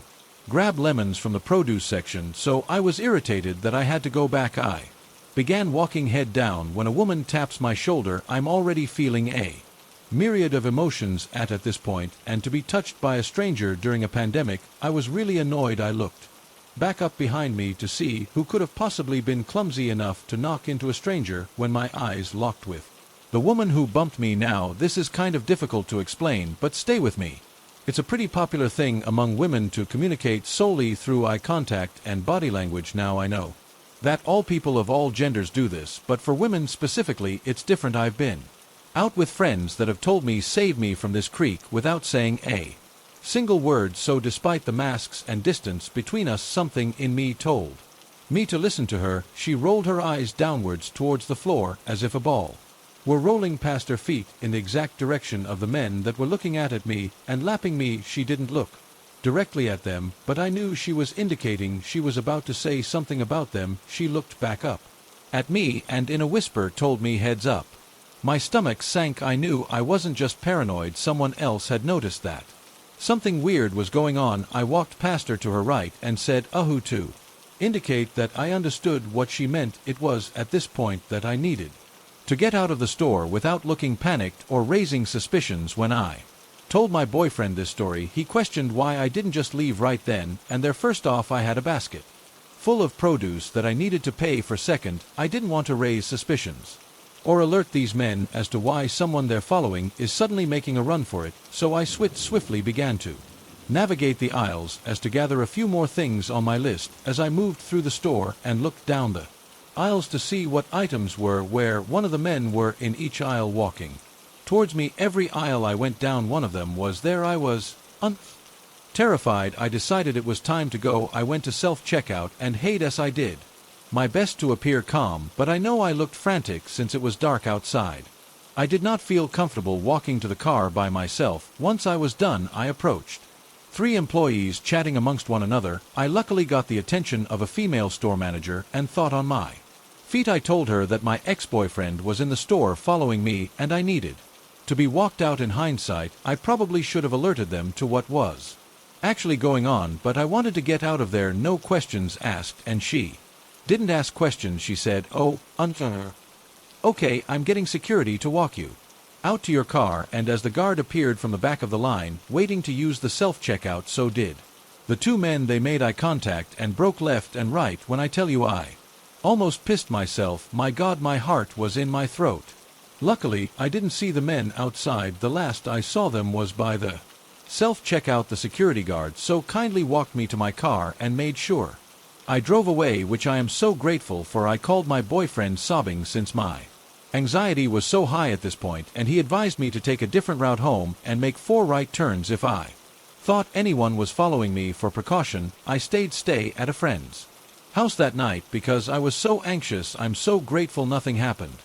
grab lemons from the produce section, so I was irritated that I had to go back. I began walking head down when a woman taps my shoulder. I'm already feeling a myriad of emotions at this point, and to be touched by a stranger during a pandemic, I was really annoyed. I looked back up behind me to see who could have possibly been clumsy enough to knock into a stranger when my eyes locked with the woman who bumped me. Now, this is kind of difficult to explain, but stay with me. It's a pretty popular thing among women to communicate solely through eye contact and body language. Now, I know that all people of all genders do this, but for women specifically, it's different. I've been out with friends that have told me, "Save me from this creek," without saying a single word. So despite the masks and distance between us, something in me told me to listen to her. She rolled her eyes downwards towards the floor as if a ball were rolling past her feet in the exact direction of the men that were looking at me and lapping me. She didn't look directly at them, but I knew she was indicating she was about to say something about them. She looked back up at me and in a whisper told me, "Heads up." My stomach sank. I knew I wasn't just paranoid. Someone else had noticed that something weird was going on. I walked past her to her right and said, "Ahu," to indicate that I understood what she meant. It was at this point that I needed to get out of the store without looking panicked or raising suspicions. When I told my boyfriend this story, he questioned why I didn't just leave right then and there. First off, I had a basket full of produce that I needed to pay for. Second, I didn't want to raise suspicions or alert these men as to why someone they're following is suddenly making a run for it, so I swiftly began to navigate the aisles as to gather a few more things on my list. As I moved through the store and looked down the aisles to see what items were where, one of the men were in each aisle walking towards me. Every aisle I went down, one of them was there. I was terrified. I decided it was time to go. I went to self-checkout and yes, I did my best to appear calm, but I know I looked frantic since it was dark outside. I did not feel comfortable walking to the car by myself. Once I was done, I approached 3 employees chatting amongst one another. I luckily got the attention of a female store manager and thought on my feet. I told her that my ex-boyfriend was in the store following me and I needed to be walked out. In hindsight, I probably should have alerted them to what was actually going on, but I wanted to get out of there. No questions asked, and she didn't ask questions. She said, "Oh, okay, I'm getting security to walk you out to your car." And as the guard appeared from the back of the line, waiting to use the self-checkout, so did the 2 men. They made eye contact and broke left and right. When I tell you, I almost pissed myself. My God, my heart was in my throat. Luckily, I didn't see the men outside. The last I saw them was by the self-checkout. The security guard so kindly walked me to my car and made sure I drove away, which I am so grateful for. I called my boyfriend sobbing since my anxiety was so high at this point, and he advised me to take a different route home and make 4 right turns if I thought anyone was following me. For precaution, I stay at a friend's house that night because I was so anxious. I'm so grateful nothing happened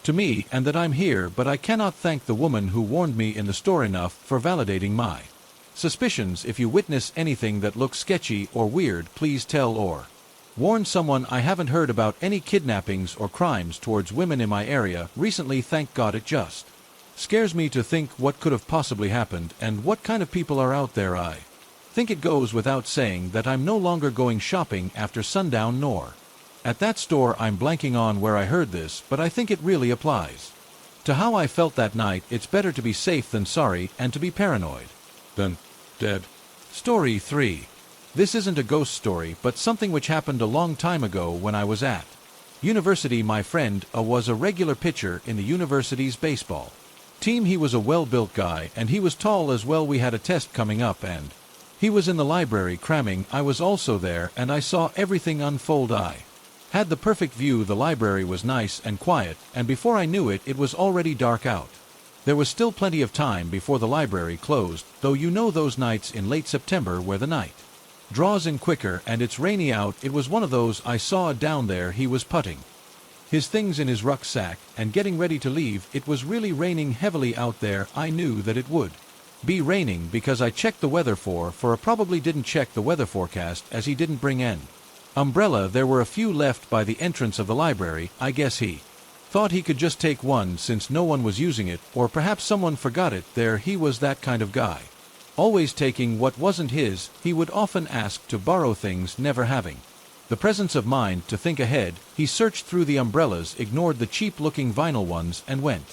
to me and that I'm here, but I cannot thank the woman who warned me in the store enough for validating my suspicions. If you witness anything that looks sketchy or weird, please tell or warn someone. I haven't heard about any kidnappings or crimes towards women in my area recently, thank God. It just scares me to think what could have possibly happened and what kind of people are out there. I think it goes without saying that I'm no longer going shopping after sundown, nor at that store. I'm blanking on where I heard this, but I think it really applies to how I felt that night. It's better to be safe than sorry, and to be paranoid than dead. Story 3. This isn't a ghost story, but something which happened a long time ago when I was at university. My friend was a regular pitcher in the university's baseball Team, he was a well-built guy, and he was tall as well. We had a test coming up, and he was in the library cramming. I was also there, and I saw everything unfold. I had the perfect view. The library was nice and quiet, and before I knew it, it was already dark out. There was still plenty of time before the library closed, though you know those nights in late September where the night draws in quicker and it's rainy out. It was one of those. I saw down there he was putting his things in his rucksack and getting ready to leave. It was really raining heavily out there. I knew that it would be raining because I checked the weather for probably didn't check the weather forecast as he didn't bring an umbrella. There were a few left by the entrance of the library. I guess he thought he could just take one since no one was using it, or perhaps someone forgot it there. He was that kind of guy, always taking what wasn't his. He would often ask to borrow things, never having the presence of mind to think ahead. He searched through the umbrellas, ignored the cheap-looking vinyl ones, and went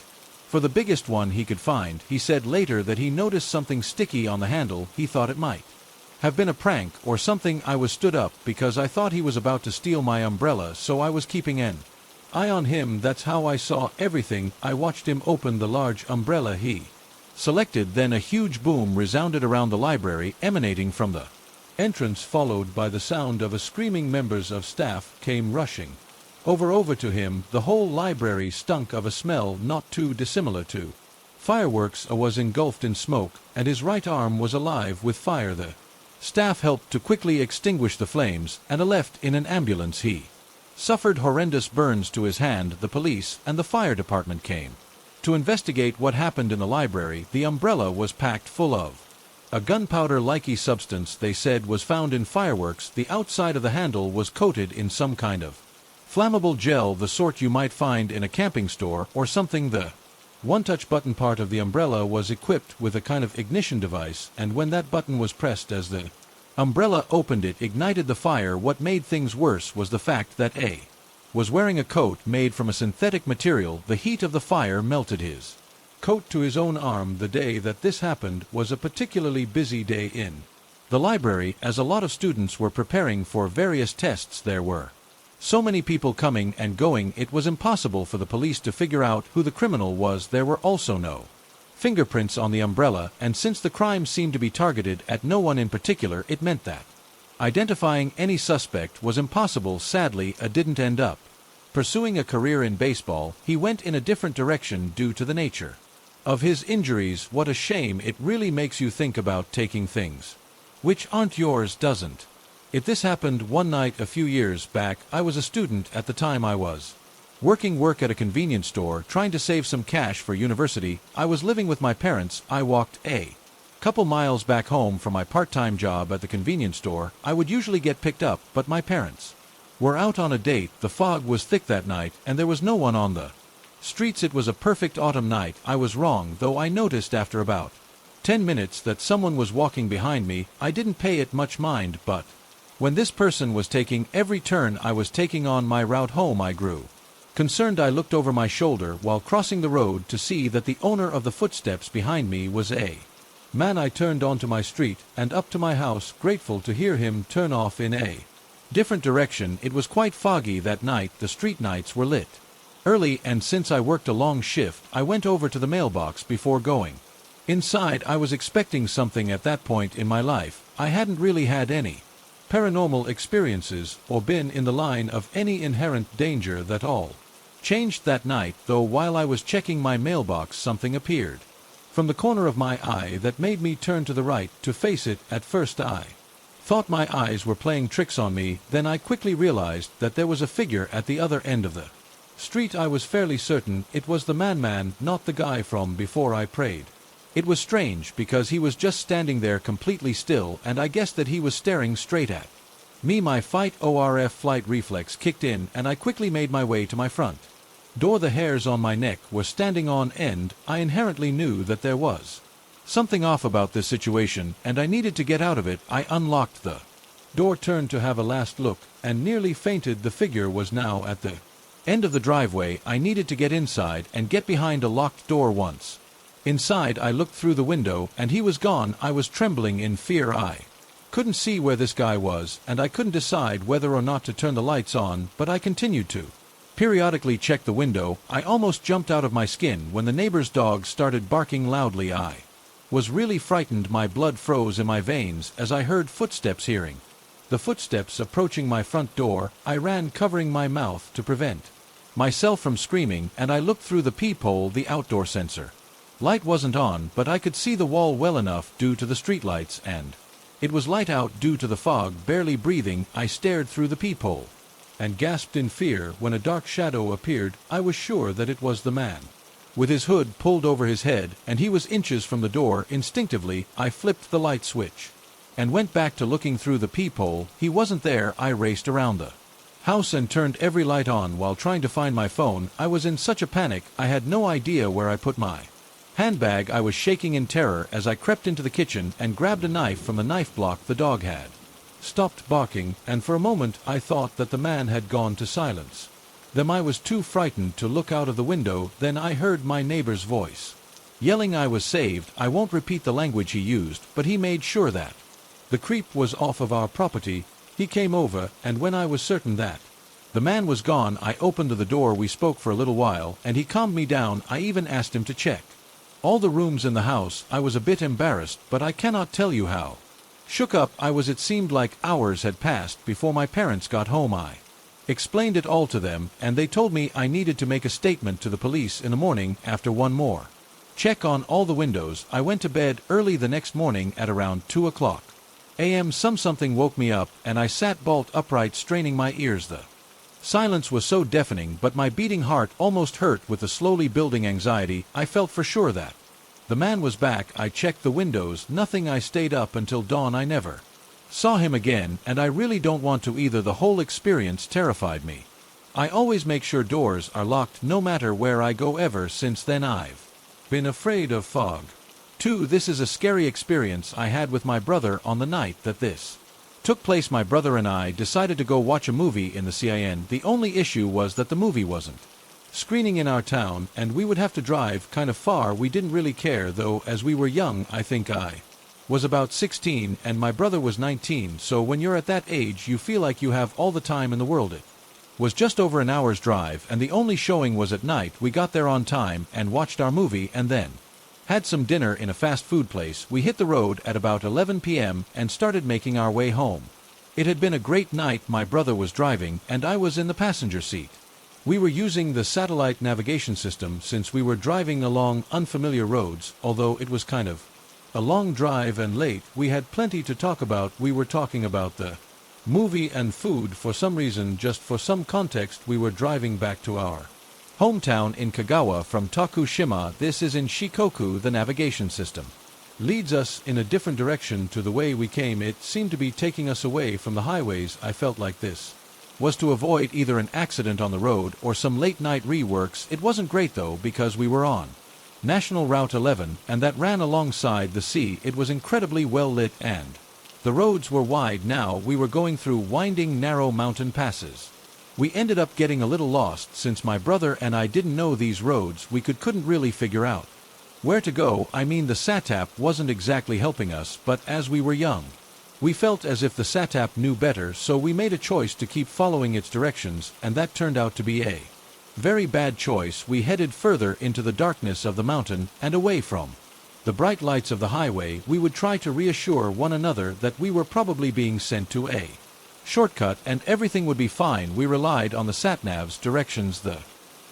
for the biggest one he could find. He said later that he noticed something sticky on the handle. He thought it might have been a prank or something. I was stood up because I thought he was about to steal my umbrella, so I was keeping an eye on him. That's how I saw everything. I watched him open the large umbrella he selected. Then a huge boom resounded around the library, emanating from the entrance, followed by the sound of a screaming. Members of staff came rushing over to him. The whole library stunk of a smell not too dissimilar to fireworks. Was engulfed in smoke, and his right arm was alive with fire. The staff helped to quickly extinguish the flames, and left in an ambulance. He suffered horrendous burns to his hand. The police and the fire department came to investigate what happened in the library. The umbrella was packed full of a gunpowder-like substance they said was found in fireworks. The outside of the handle was coated in some kind of flammable gel, the sort you might find in a camping store or something. The one-touch button part of the umbrella was equipped with a kind of ignition device, and when that button was pressed as the umbrella opened, it ignited the fire. What made things worse was the fact that A was wearing a coat made from a synthetic material. The heat of the fire melted his coat to his own arm. The day that this happened was a particularly busy day in the library, as a lot of students were preparing for various tests. There were so many people coming and going, it was impossible for the police to figure out who the criminal was. There were also no fingerprints on the umbrella, and since the crime seemed to be targeted at no one in particular, it meant that identifying any suspect was impossible. Sadly, A didn't end up pursuing a career in baseball. He went in a different direction due to the nature of his injuries. What a shame. It really makes you think about taking things which aren't yours, doesn't it? This happened one night a few years back. I was a student at the time. I was work at a convenience store, trying to save some cash for university. I was living with my parents. I walked a couple miles back home from my part-time job at the convenience store. I would usually get picked up, but my parents were out on a date. The fog was thick that night, and there was no one on the streets. It was a perfect autumn night. I was wrong, though. I noticed after about 10 minutes that someone was walking behind me. I didn't pay it much mind, but when this person was taking every turn I was taking on my route home, I grew concerned. I looked over my shoulder while crossing the road to see that the owner of the footsteps behind me was a man. I turned onto my street and up to my house, grateful to hear him turn off in a different direction. It was quite foggy that night. The street nights were lit early, and since I worked a long shift, I went over to the mailbox before going inside. I was expecting something at that point in my life. I hadn't really had any paranormal experiences or been in the line of any inherent danger. That all changed that night, though. While I was checking my mailbox, something appeared from the corner of my eye that made me turn to the right to face it. At first I thought my eyes were playing tricks on me. Then I quickly realized that there was a figure at the other end of the street. I was fairly certain it was the man, not the guy from before I prayed. It was strange because he was just standing there completely still, and I guessed that he was staring straight at me. My flight reflex kicked in, and I quickly made my way to my front door. The hairs on my neck were standing on end. I inherently knew that there was something off about this situation, and I needed to get out of it. I unlocked the door, turned to have a last look, and nearly fainted. The figure was now at the end of the driveway. I needed to get inside and get behind a locked door. Once inside, I looked through the window, and he was gone. I was trembling in fear. I couldn't see where this guy was, and I couldn't decide whether or not to turn the lights on, but I continued to Periodically checked the window. I almost jumped out of my skin when the neighbor's dog started barking loudly. I was really frightened. My blood froze in my veins as I heard footsteps. Hearing the footsteps approaching my front door, I ran, covering my mouth to prevent myself from screaming, and I looked through the peephole. The outdoor sensor light wasn't on, but I could see the wall well enough due to the streetlights, and it was light out due to the fog. Barely breathing, I stared through the peephole and gasped in fear when a dark shadow appeared. I was sure that it was the man, with his hood pulled over his head, and he was inches from the door. Instinctively, I flipped the light switch and went back to looking through the peephole. He wasn't there. I raced around the house and turned every light on while trying to find my phone. I was in such a panic, I had no idea where I put my handbag. I was shaking in terror as I crept into the kitchen and grabbed a knife from the knife block. The dog had stopped barking, and for a moment I thought that the man had gone to silence. Then I was too frightened to look out of the window. Then I heard my neighbor's voice yelling I was saved. I won't repeat the language he used, but he made sure that the creep was off of our property. He came over, and when I was certain that the man was gone, I opened the door. We spoke for a little while, and he calmed me down. I even asked him to check all the rooms in the house. I was a bit embarrassed, but I cannot tell you how shook up I was. It seemed like hours had passed before my parents got home. I explained it all to them, and they told me I needed to make a statement to the police in the morning. After one more check on all the windows, I went to bed early the next morning at around 2 a.m. Something woke me up, and I sat bolt upright, straining my ears. The silence was so deafening, but my beating heart almost hurt with the slowly building anxiety. I felt for sure that the man was back. I checked the windows. Nothing. I stayed up until dawn. I never saw him again, and I really don't want to either. The whole experience terrified me. I always make sure doors are locked no matter where I go. Ever since then I've been afraid of fog. 2. This is a scary experience I had with my brother on the night that this took place. My brother and I decided to go watch a movie in the CIN. The only issue was that the movie wasn't screening in our town, and we would have to drive kind of far. We didn't really care though, as we were young. I think I was about 16 and my brother was 19, so when you're at that age you feel like you have all the time in the world. It was just over an hour's drive, and the only showing was at night. We got there on time and watched our movie, and then had some dinner in a fast food place. We hit the road at about 11 p.m. and started making our way home. It had been a great night. My brother was driving and I was in the passenger seat. We were using the satellite navigation system since we were driving along unfamiliar roads. Although it was kind of a long drive and late, we had plenty to talk about. We were talking about the movie and food for some reason. Just for some context, we were driving back to our hometown in Kagawa from Tokushima. This is in Shikoku. The navigation system leads us in a different direction to the way we came. It seemed to be taking us away from the highways. I felt like this was to avoid either an accident on the road or some late-night reworks. It wasn't great though, because we were on National Route 11, and that ran alongside the sea. It was incredibly well lit, and the roads were wide. Now we were going through winding, narrow mountain passes. We ended up getting a little lost since my brother and I didn't know these roads. We couldn't really figure out where to go. I mean, the SATAP wasn't exactly helping us, but as we were young, we felt as if the SATAP knew better, so we made a choice to keep following its directions, and that turned out to be a very bad choice. We headed further into the darkness of the mountain and away from the bright lights of the highway. We would try to reassure one another that we were probably being sent to a shortcut and everything would be fine. We relied on the sat-nav's directions. The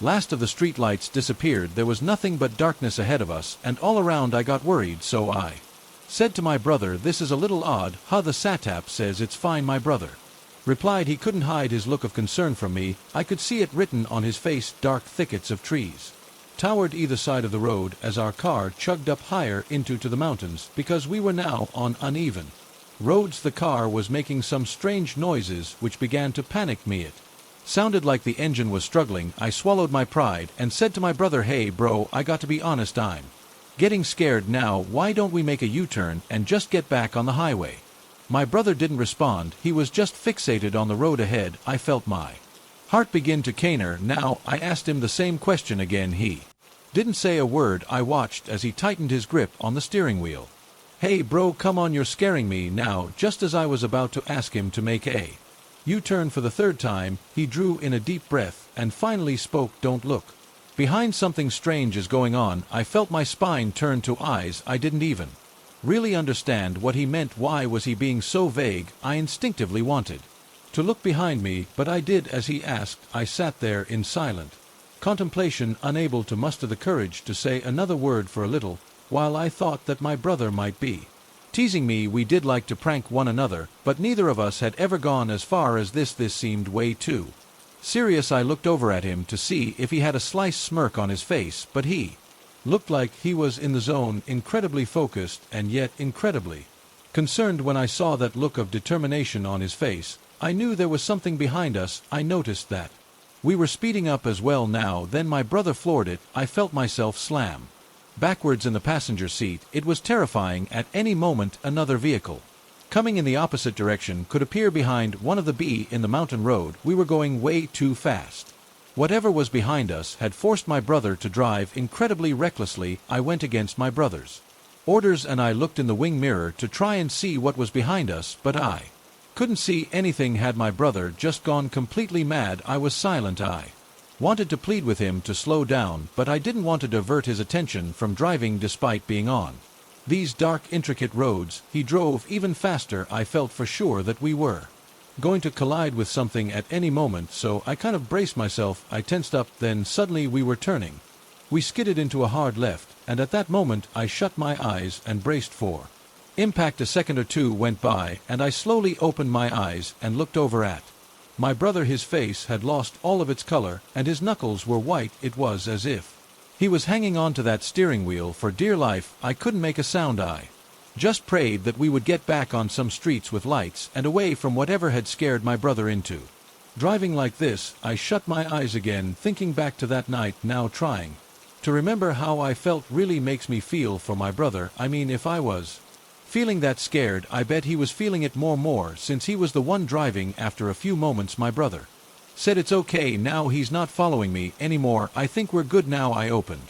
last of the streetlights disappeared. There was nothing but darkness ahead of us, and all around. I got worried, so I said to my brother, "This is a little odd. Huh, the SATAP says it's fine." My brother replied. He couldn't hide his look of concern from me. I could see it written on his face. Dark thickets of trees towered either side of the road as our car chugged up higher into the mountains. Because we were now on uneven roads, the car was making some strange noises which began to panic me. It sounded like the engine was struggling. I swallowed my pride and said to my brother, "Hey bro, I got to be honest, I'm getting scared now. Why don't we make a U-turn and just get back on the highway?" My brother didn't respond. He was just fixated on the road ahead. I felt my heart begin to caner. Now I asked him the same question again. He didn't say a word. I watched as he tightened his grip on the steering wheel. "Hey bro, come on, you're scaring me now." Just as I was about to ask him to make a U-turn for the third time, he drew in a deep breath, and finally spoke, "Don't look behind, something strange is going on." I felt my spine turn to eyes. I didn't even really understand what he meant. Why was he being so vague? I instinctively wanted to look behind me, but I did as he asked. I sat there in silent contemplation, unable to muster the courage to say another word for a little, while I thought that my brother might be teasing me. We did like to prank one another, but neither of us had ever gone as far as this. This seemed way too serious. I looked over at him to see if he had a slight smirk on his face, but he looked like he was in the zone, incredibly focused and yet incredibly concerned. When I saw that look of determination on his face, I knew there was something behind us. I noticed that we were speeding up as well now. Then my brother floored it. I felt myself slam backwards in the passenger seat. It was terrifying. At any moment another vehicle coming in the opposite direction could appear behind one of the B in the mountain road. We were going way too fast. Whatever was behind us had forced my brother to drive incredibly recklessly. I went against my brother's orders and I looked in the wing mirror to try and see what was behind us, but I couldn't see anything. Had my brother just gone completely mad? I was silent. I wanted to plead with him to slow down, but I didn't want to divert his attention from driving despite being on these dark, intricate roads. He drove even faster. I felt for sure that we were going to collide with something at any moment, so I kind of braced myself. I tensed up. Then suddenly we were turning. We skidded into a hard left, and at that moment I shut my eyes and braced for impact. A second or two went by, and I slowly opened my eyes and looked over at my brother. His face had lost all of its color, and his knuckles were white. It was as if he was hanging on to that steering wheel for dear life. I couldn't make a sound. I just prayed that we would get back on some streets with lights and away from whatever had scared my brother into driving like this. I shut my eyes again, thinking back to that night, now trying to remember how I felt. Really makes me feel for my brother. I mean, if I was feeling that scared, I bet he was feeling it more, since he was the one driving. After a few moments my brother said, "It's okay now, he's not following me anymore. I think we're good now." I opened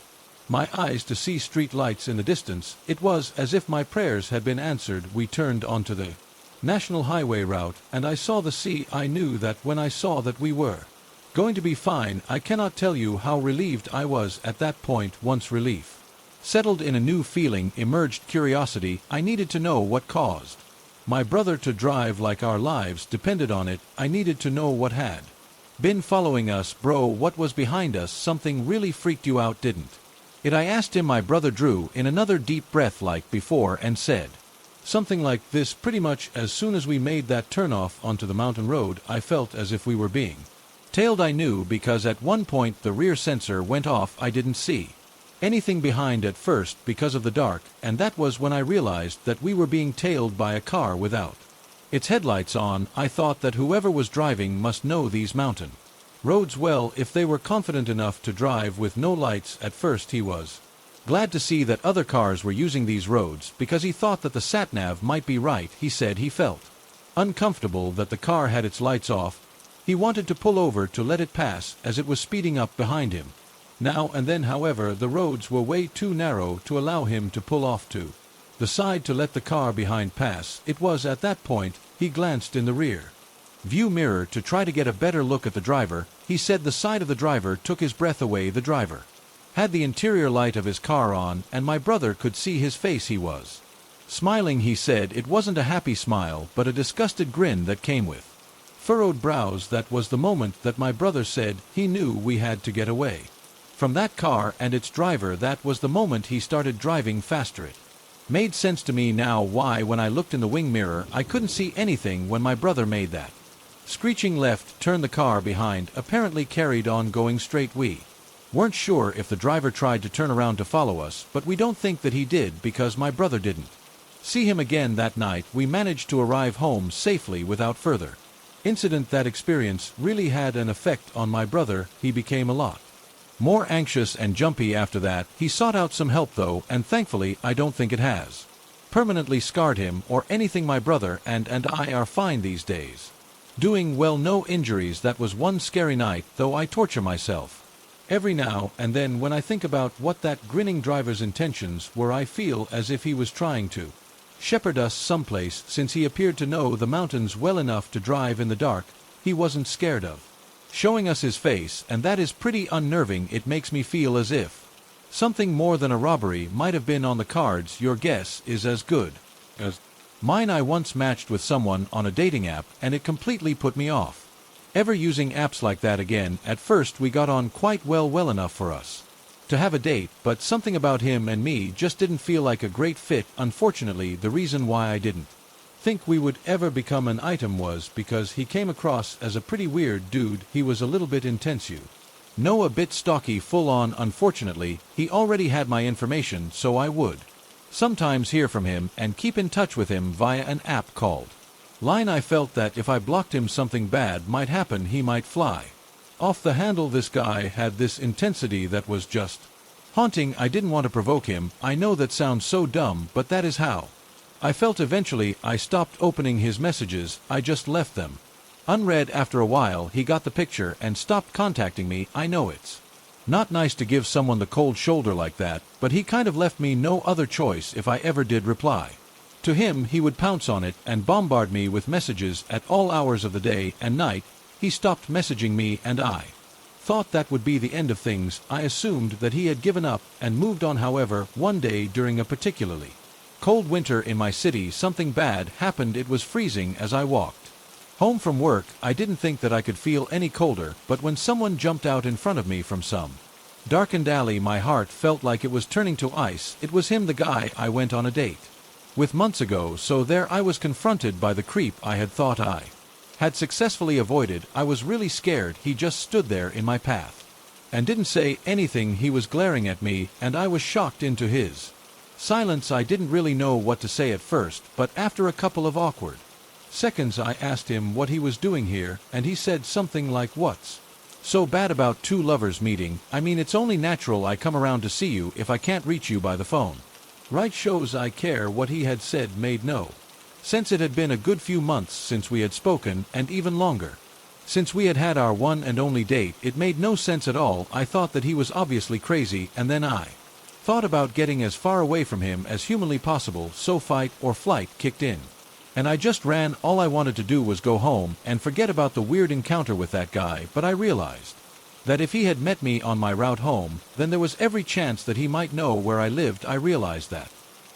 my eyes to see street lights in the distance. It was as if my prayers had been answered. We turned onto the national highway route, and I saw the sea. I knew that when I saw that we were going to be fine. I cannot tell you how relieved I was at that point. Once relief settled in, a new feeling emerged, curiosity. I needed to know what caused my brother to drive like our lives depended on it. I needed to know what had been following us. Bro, what was behind us? Something really freaked you out, didn't it? I asked him. My brother drew in another deep breath like before and said something like this. Pretty much as soon as we made that turnoff onto the mountain road, I felt as if we were being tailed. I knew because at one point the rear sensor went off. I didn't see anything behind at first because of the dark, and that was when I realized that we were being tailed by a car without its headlights on. I thought that whoever was driving must know these mountain roads well, if they were confident enough to drive with no lights. At first he was glad to see that other cars were using these roads, because he thought that the sat-nav might be right. He said he felt uncomfortable that the car had its lights off. He wanted to pull over to let it pass as it was speeding up behind him. Now and then, however, the roads were way too narrow to allow him to pull off to the side to let the car behind pass. It was at that point he glanced in the rear view mirror to try to get a better look at the driver. He said the sight of the driver took his breath away. The driver had the interior light of his car on, and my brother could see his face. He was smiling. He said it wasn't a happy smile, but a disgusted grin that came with furrowed brows. That was the moment that my brother said he knew we had to get away from that car and its driver. That was the moment he started driving faster. It made sense to me now why, when I looked in the wing mirror, I couldn't see anything when my brother made that screeching left turn. The car behind apparently carried on going straight. We weren't sure if the driver tried to turn around to follow us, but we don't think that he did because my brother didn't see him again that night. We managed to arrive home safely without further incident. That experience really had an effect on my brother. He became a lot more anxious and jumpy after that. He sought out some help though, and thankfully I don't think it has permanently scarred him or anything. My brother and I are fine these days, doing well, no injuries. That was one scary night though. I torture myself every now and then when I think about what that grinning driver's intentions were. I feel as if he was trying to shepherd us someplace, since he appeared to know the mountains well enough to drive in the dark. he wasn't scared of showing us his face, and that is pretty unnerving. It makes me feel as if something more than a robbery might have been on the cards. Your guess is as good as mine. I once matched with someone on a dating app, and it completely put me off ever using apps like that again. At first we got on quite well enough for us to have a date, but something about him and me just didn't feel like a great fit. Unfortunately, the reason why I didn't think we would ever become an item was because he came across as a pretty weird dude. He was a little bit intense, you know, a bit stocky, full on. Unfortunately, he already had my information, so I would sometimes hear from him and keep in touch with him via an app called Line. I felt that if I blocked him, something bad might happen. He might fly off the handle. This guy had this intensity that was just haunting. I didn't want to provoke him. I know that sounds so dumb, but that is how I felt. Eventually, I stopped opening his messages. I just left them unread. After a while, he got the picture and stopped contacting me. I know it's not nice to give someone the cold shoulder like that, but he kind of left me no other choice. If I ever did reply to him, he would pounce on it and bombard me with messages at all hours of the day and night. He stopped messaging me, and I thought that would be the end of things. I assumed that he had given up and moved on. However, one day during a particularly cold winter in my city, something bad happened. It was freezing as I walked home from work. I didn't think that I could feel any colder, but when someone jumped out in front of me from some darkened alley, my heart felt like it was turning to ice. It was him, the guy I went on a date with months ago. So there I was, confronted by the creep I had thought I had successfully avoided. I was really scared. He just stood there in my path and didn't say anything. He was glaring at me, and I was shocked into his silence. I didn't really know what to say at first, but after a couple of awkward seconds I asked him what he was doing here, and he said something like, "What's so bad about two lovers meeting? I mean, it's only natural I come around to see you if I can't reach you by the phone." Right, shows I care. What he had said made no sense. It had been a good few months since we had spoken, and even longer since we had had our one and only date. It made no sense at all. I thought that he was obviously crazy, and then I thought about getting as far away from him as humanly possible. So fight or flight kicked in, and I just ran. All I wanted to do was go home and forget about the weird encounter with that guy. But I realized that if he had met me on my route home, then there was every chance that he might know where I lived. I realized that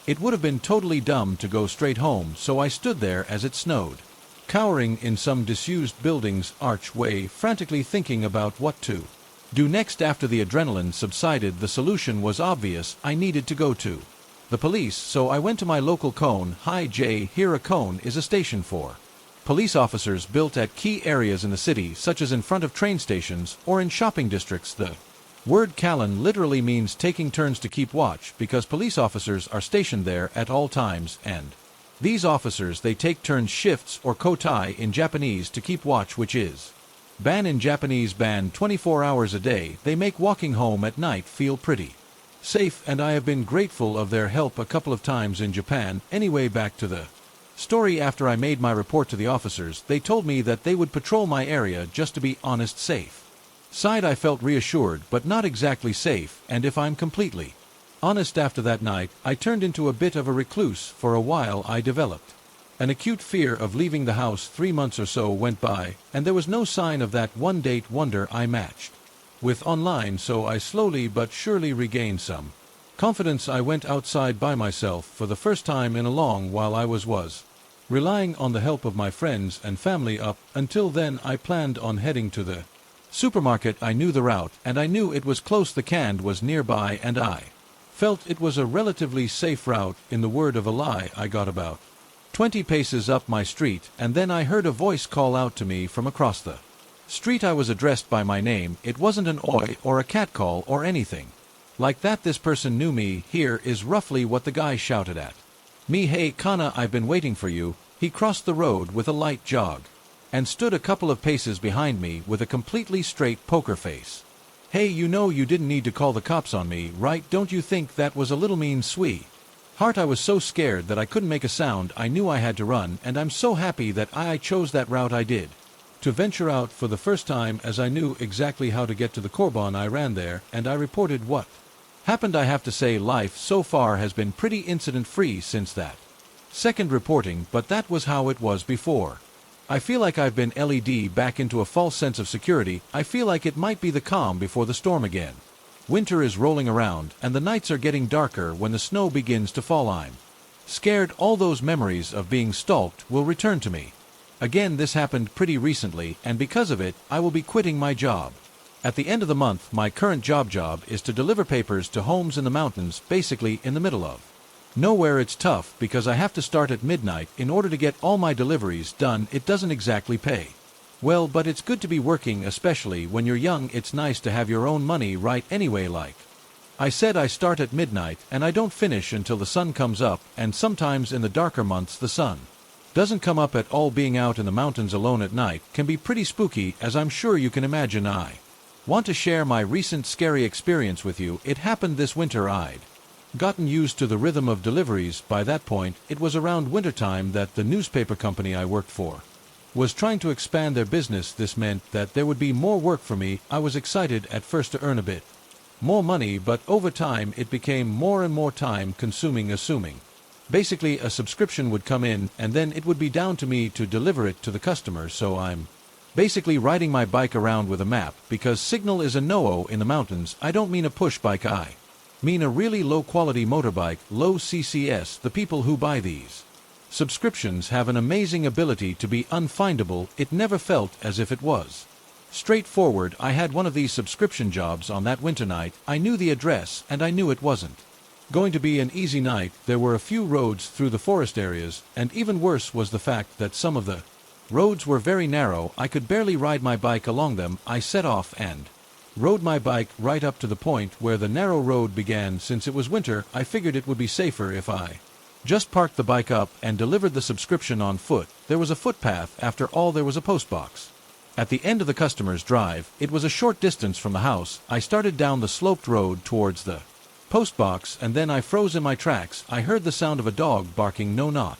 it would have been totally dumb to go straight home, so I stood there as it snowed, cowering in some disused building's archway, frantically thinking about what to do next. After the adrenaline subsided, the solution was obvious. I needed to go to the police, so I went to my local cone. Hi Jay, here. A cone is a station for police officers built at key areas in the city, such as in front of train stations or in shopping districts. The word Callan literally means taking turns to keep watch, because police officers are stationed there at all times, and these officers, they take turns, shifts, or kotai in Japanese, to keep watch, which is ban in Japanese, ban 24 hours a day. They make walking home at night feel pretty safe, and I have been grateful of their help a couple of times in Japan. Anyway, back to the story. After I made my report to the officers, they told me that they would patrol my area. Just to be honest, safe side, I felt reassured, but not exactly safe. And if I'm completely honest, after that night, I turned into a bit of a recluse. For a while I developed an acute fear of leaving the house. 3 months or so went by, and there was no sign of that one date wonder I matched with online, so I slowly but surely regained some confidence. I went outside by myself for the first time in a long while. I was relying on the help of my friends and family. Up until then, I planned on heading to the supermarket. I knew the route, and I knew it was close. The canned was nearby, and I felt it was a relatively safe route. In the word of a lie, I got about 20 paces up my street, and then I heard a voice call out to me from across the street. I was addressed by my name. It wasn't an oi or a catcall or anything like that. This person knew me. Here is roughly what the guy shouted at me. "Hey Kana, I've been waiting for you." He crossed the road with a light jog and stood a couple of paces behind me with a completely straight poker face. "Hey, you know you didn't need to call the cops on me, right? Don't you think that was a little mean, sweet heart?" I was so scared that I couldn't make a sound. I knew I had to run, and I'm so happy that I chose that route. I did to venture out for the first time, as I knew exactly how to get to the Corban. I ran there, and I reported what happened. I have to say, life so far has been pretty incident-free since that second reporting, but that was how it was before. I feel like I've been LED back into a false sense of security. I feel like it might be the calm before the storm again. Winter is rolling around, and the nights are getting darker when the snow begins to fall. I'm scared all those memories of being stalked will return to me. Again, this happened pretty recently, and because of it, I will be quitting my job. At the end of the month, my current job is to deliver papers to homes in the mountains, basically in the middle of nowhere. It's tough because I have to start at midnight in order to get all my deliveries done. It doesn't exactly pay well, but it's good to be working, especially when you're young. It's nice to have your own money right anyway. Like I said, I start at midnight and I don't finish until the sun comes up, and sometimes in the darker months the sun doesn't come up at all. Being out in the mountains alone at night can be pretty spooky, as I'm sure you can imagine. I want to share my recent scary experience with you. It happened this winter. I'd gotten used to the rhythm of deliveries. By that point, it was around wintertime that the newspaper company I worked for was trying to expand their business. This meant that there would be more work for me. I was excited at first to earn a bit more money, but over time it became more and more time consuming. Assuming basically a subscription would come in and then it would be down to me to deliver it to the customer. So I'm basically riding my bike around with a map, because signal is a no-no in the mountains. I don't mean a push bike, I mean a really low-quality motorbike, low CCS. The people who buy these subscriptions have an amazing ability to be unfindable. It never felt as if it was straightforward. I had one of these subscription jobs on that winter night. I knew the address, and I knew it wasn't going to be an easy night. There were a few roads through the forest areas, and even worse was the fact that some of the roads were very narrow. I could barely ride my bike along them. I set off and rode my bike right up to the point where the narrow road began. Since it was winter, I figured it would be safer if I just parked the bike up and delivered the subscription on foot. There was a footpath. After all, there was a postbox at the end of the customer's drive. It was a short distance from the house. I started down the sloped road towards the postbox, and then I froze in my tracks. I heard the sound of a dog barking. No, not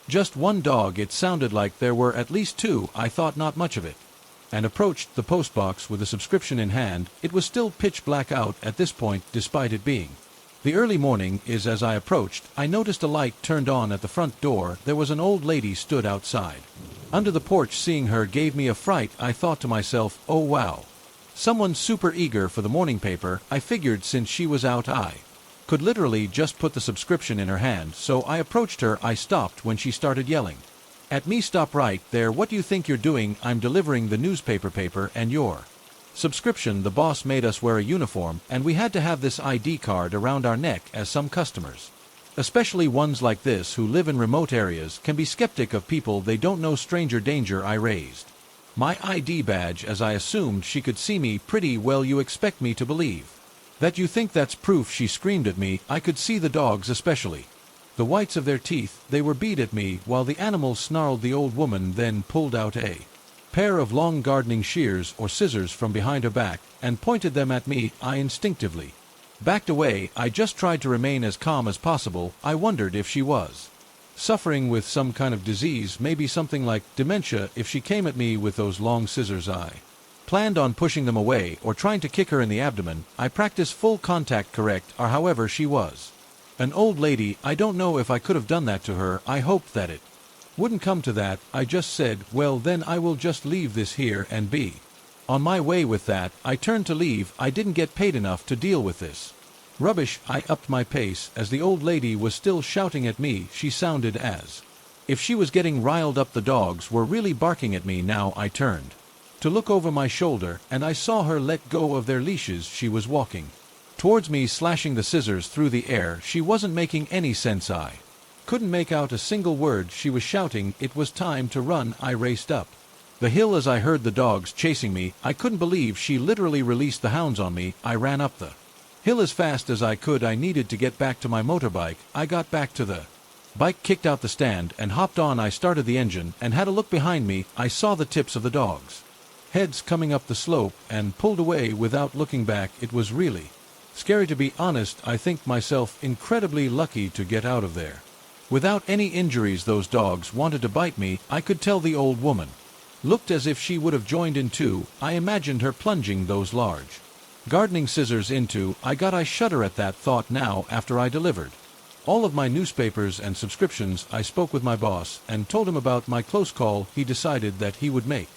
just one dog. It sounded like there were at least two. I thought not much of it and approached the postbox with a subscription in hand. It was still pitch black out at this point, despite it being the early morning. As I approached, I noticed a light turned on at the front door. There was an old lady stood outside under the porch. Seeing her gave me a fright. I thought to myself, oh wow, someone super eager for the morning paper. I figured since she was out, I could literally just put the subscription in her hand, so I approached her. I stopped when she started yelling at me, stop right there, what do you think you're doing? I'm delivering the newspaper paper and your subscription. The boss made us wear a uniform, and we had to have this ID card around our neck, as some customers, especially ones like this who live in remote areas, can be skeptic of people they don't know. Stranger danger. I raised my ID badge as I assumed she could see me pretty well. You expect me to believe that you think that's proof? She screamed at me. I could see the dogs, especially the whites of their teeth. They were beat at me while the animals snarled. The old woman then pulled out a pair of long gardening shears or scissors from behind her back and pointed them at me. I instinctively backed away. I just tried to remain as calm as possible. I wondered if she was suffering with some kind of disease, maybe something like dementia. If she came at me with those long scissors, I planned on pushing them away or trying to kick her in the abdomen. I practiced full contact, correct, or however she was an old lady. I don't know if I could have done that to her. I hoped that it wouldn't come to that. I just said, well then I will just leave this here and be on my way. With that, I turned to leave. I didn't get paid enough to deal with this rubbish. I upped my pace as the old lady was still shouting at me. She sounded as if she was getting riled up. The dogs were really barking at me now. I turned to look over my shoulder, and I saw her let go of their leashes. She was walking towards me, slashing the scissors through the air. She wasn't making any sense. I couldn't make out a single word she was shouting. It was time to run. I raced up the hill as I heard the dogs chasing me. I couldn't believe she literally released the hounds on me. I ran up the hill as fast as I could. I needed to get back to my motorbike. I got back to the bike, kicked out the stand, and hopped on. I started the engine and had a look behind me. I saw the tips of the dogs' heads coming up the slope and pulled away without looking back. It was really scary, to be honest. I think myself incredibly lucky to get out of there without any injuries. Those dogs wanted to bite me. I could tell the old woman looked as if she would have joined in too. I imagined her plunging those large gardening scissors into. I shudder at that thought now after I delivered all of my newspapers and subscriptions. I spoke with my boss and told him about my close call. He decided that he would make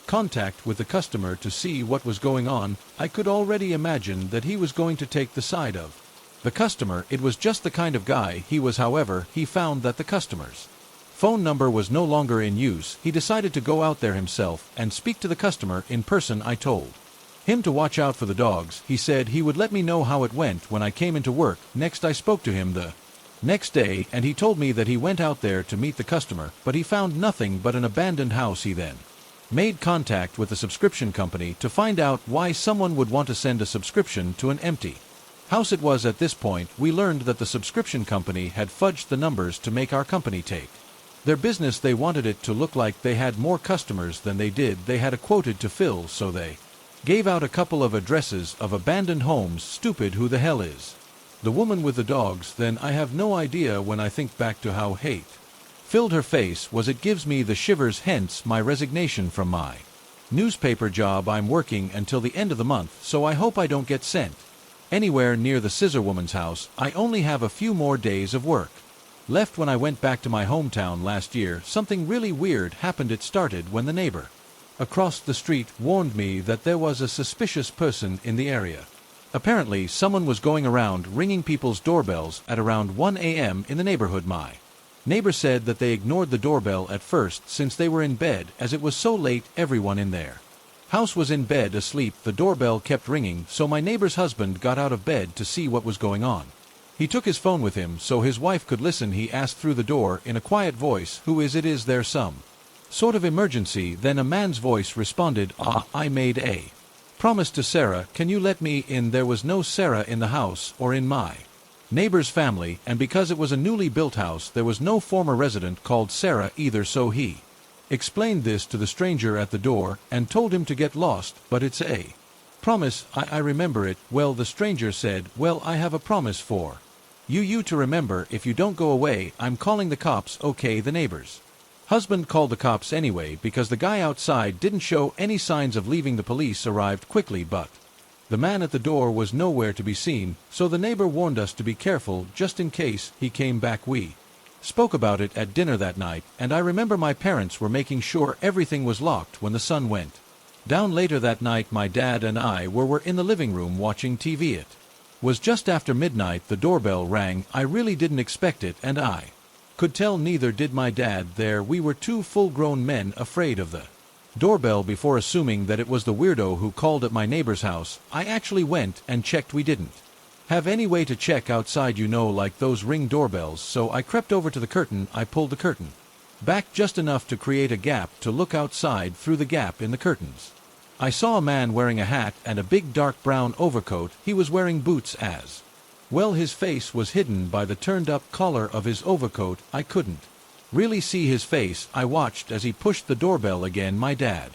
contact with the customer to see what was going on. I could already imagine that he was going to take the side of the customer. It was just the kind of guy he was. However, he found that the customer's phone number was no longer in use. He decided to go out there himself and speak to the customer in person. I told him to watch out for the dogs. He said he would let me know how it went when I came into work. Next, I spoke to him the next day, and he told me that he went out there to meet the customer, but he found nothing but an abandoned house. He then made contact with the subscription company to find out why someone would want to send a subscription to an empty house. It was at this point we learned that the subscription company had fudged the numbers to make our company take their business. They wanted it to look like they had more customers than they did. They had a quota to fill, so they gave out a couple of addresses of abandoned homes. Stupid. Who the hell is the woman with the dogs? Then I have no idea. When I think back to how hate filled her face, it gives me the shivers. Hence my resignation from my newspaper job. I'm working until the end of the month, so I hope I don't get sent anywhere near the scissor woman's house. I only have a few more days of work left. When I went back to my hometown last year, something really weird happened. It started when the neighbor across the street warned me that there was a suspicious person in the area. Apparently, someone was going around ringing people's doorbells at around 1 a.m. in the neighborhood. My neighbor said that they ignored the doorbell at first since they were in bed, as it was so late. Everyone in their house was in bed asleep. The doorbell kept ringing, so my neighbor's husband got out of bed to see what was going on. He took his phone with him so his wife could listen. He asked through the door in a quiet voice, "Who is it? Is there some sort of emergency?" Then a man's voice responded, "I made a promise to Sarah. Can you let me in?" There was no Sarah in the house or in my neighbor's family, and because it was a newly built house, there was no former resident called Sarah either. So he explained this to the stranger at the door and told him to get lost. "But it's a promise. I remember it." Well, the stranger said, "Well, I have a promise for you to remember. If you don't go away, I'm calling the cops." Okay. The neighbor's husband called the cops anyway because the guy outside didn't show any signs of leaving. The police arrived quickly, but the man at the door was nowhere to be seen, so the neighbor warned us to be careful just in case he came back. We spoke about it at dinner that night, and I remember my parents were making sure everything was locked when the sun went down. Later that night, my dad and I were in the living room watching TV. It was just after midnight. The doorbell rang. I really didn't expect it, and I could tell neither did my dad. There we were, two full-grown men, afraid of the doorbell. Before assuming that it was the weirdo who called at my neighbor's house, I actually went and checked. We didn't have any way to check outside, like those Ring doorbells, so I crept over to the curtain. I pulled the curtain back just enough to create a gap to look outside. Through the gap in the curtains, I saw a man wearing a hat and a big dark brown overcoat. He was wearing boots as well. His face was hidden by the turned-up collar of his overcoat. I couldn't really see his face. I watched as he pushed the doorbell again. My dad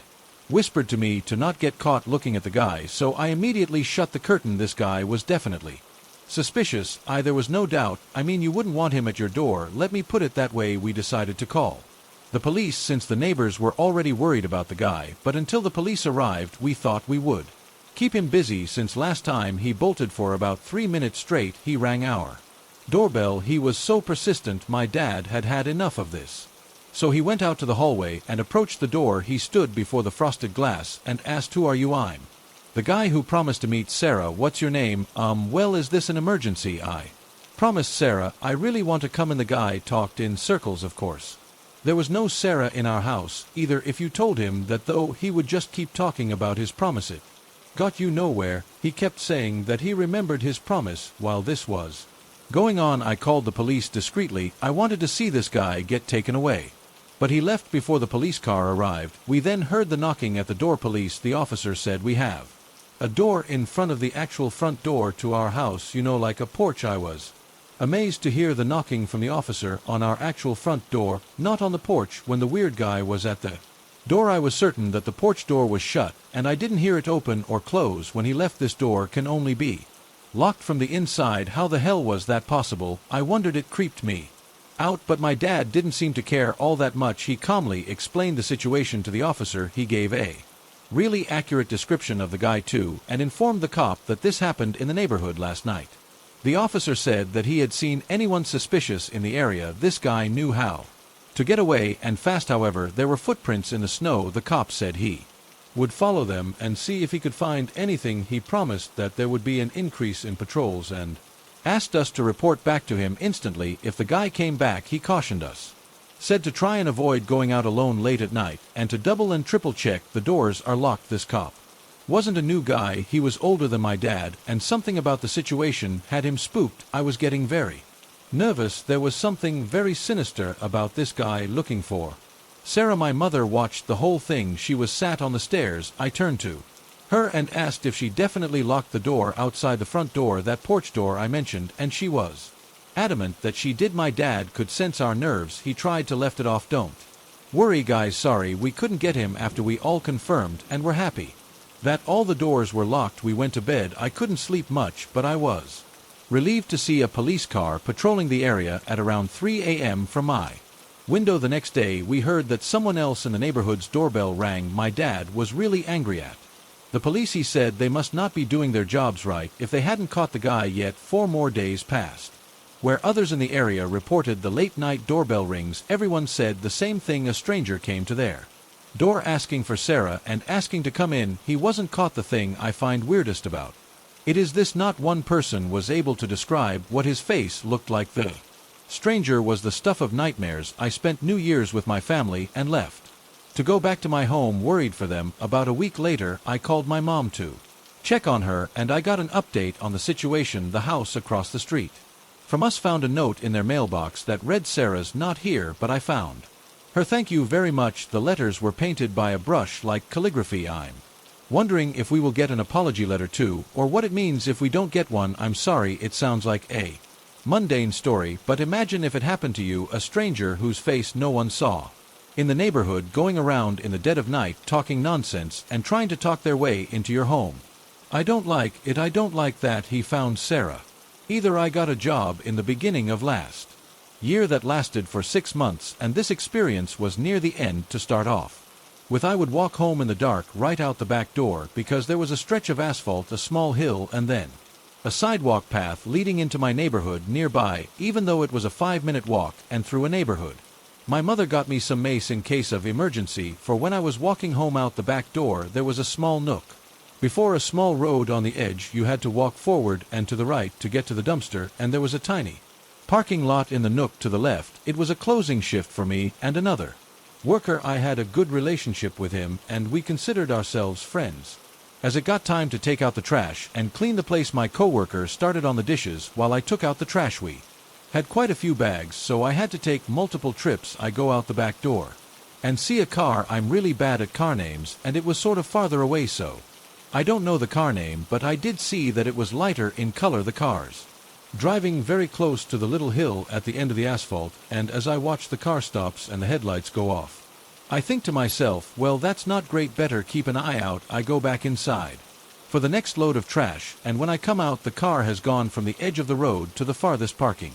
whispered to me to not get caught looking at the guy, so I immediately shut the curtain. This guy was definitely suspicious. There was no doubt. You wouldn't want him at your door, let me put it that way. We decided to call the police since the neighbors were already worried about the guy, but until the police arrived, we thought we would keep him busy since last time he bolted for about 3 minutes straight. He rang our doorbell. He was so persistent. My dad had had enough of this, so he went out to the hallway and approached the door. He stood before the frosted glass and asked, "Who are you?" "I'm the guy who promised to meet Sarah." "What's your name?" Well, is this an emergency?" "I promised Sarah. I really want to come in." The guy talked in circles. Of course, there was no Sarah in our house either. If you told him that, though, he would just keep talking about his promise. It got you nowhere. He kept saying that he remembered his promise while this was going on. I called the police discreetly. I wanted to see this guy get taken away, but he left before the police car arrived. We then heard the knocking at the door. Police. The officer said, "We have a door in front of the actual front door to our house, like a porch." I was amazed to hear the knocking from the officer on our actual front door, not on the porch. When the weird guy was at the door, I was certain that the porch door was shut, and I didn't hear it open or close. When he left, this door can only be locked from the inside. How the hell was that possible? I wondered. It creeped me out, but my dad didn't seem to care all that much. He calmly explained the situation to the officer. He gave a really accurate description of the guy too, and informed the cop that this happened in the neighborhood last night. The officer said that he had seen anyone suspicious in the area. This guy knew how to get away, and fast. However, there were footprints in the snow. The cop said he would follow them and see if he could find anything. He promised that there would be an increase in patrols and asked us to report back to him instantly if the guy came back. He cautioned us, said to try and avoid going out alone late at night, and to double and triple check the doors are locked. This cop wasn't a new guy. He was older than my dad, and something about the situation had him spooked. I was getting very nervous. There was something very sinister about this guy looking for Sarah. My mother watched the whole thing. She was sat on the stairs. I turned to her and asked if she definitely locked the door outside the front door, that porch door I mentioned, and she was adamant that she did. My dad could sense our nerves. He tried to left it off. Don't worry guys, sorry we couldn't get him. After we all confirmed and were happy that all the doors were locked, we went to bed. I couldn't sleep much, but I was relieved to see a police car patrolling the area at around 3 a.m. from my window. The next day we heard that someone else in the neighborhood's doorbell rang. My dad was really angry at the police. He said they must not be doing their jobs right if they hadn't caught the guy yet. 4 more days passed where others in the area reported the late-night doorbell rings. Everyone said the same thing. A stranger came to their door asking for Sarah and asking to come in. He wasn't caught. The thing I find weirdest about it is this: not one person was able to describe what his face looked like. The stranger was the stuff of nightmares. I spent New Year's with my family and left to go back to my home, worried for them. About a week later, I called my mom to check on her, and I got an update on the situation. The house across the street from us found a note in their mailbox that read, "Sarah's not here, but I found her. Thank you very much." The letters were painted by a brush like calligraphy. I'm wondering if we will get an apology letter too, or what it means if we don't get one. I'm sorry, it sounds like a mundane story, but imagine if it happened to you, a stranger whose face no one saw in the neighborhood, going around in the dead of night talking nonsense and trying to talk their way into your home. I don't like it. I don't like that he found Sarah either. I got a job in the beginning of last year that lasted for 6 months, and this experience was near the end. To start off with, I would walk home in the dark right out the back door because there was a stretch of asphalt, a small hill, and then a sidewalk path leading into my neighborhood nearby, even though it was a 5-minute walk and through a neighborhood. My mother got me some mace in case of emergency, for when I was walking home out the back door there was a small nook before a small road on the edge. You had to walk forward and to the right to get to the dumpster, and there was a tiny parking lot in the nook to the left. It was a closing shift for me and another worker. I had a good relationship with him, and we considered ourselves friends. As it got time to take out the trash and clean the place, my coworker started on the dishes while I took out the trash. We had quite a few bags, so I had to take multiple trips. I go out the back door and see a car. I'm really bad at car names, and it was sort of farther away, so I don't know the car name, but I did see that it was lighter in color. The car's driving very close to the little hill at the end of the asphalt, and as I watch, the car stops and the headlights go off. I think to myself, well, that's not great, better keep an eye out. I go back inside for the next load of trash, and when I come out, the car has gone from the edge of the road to the farthest parking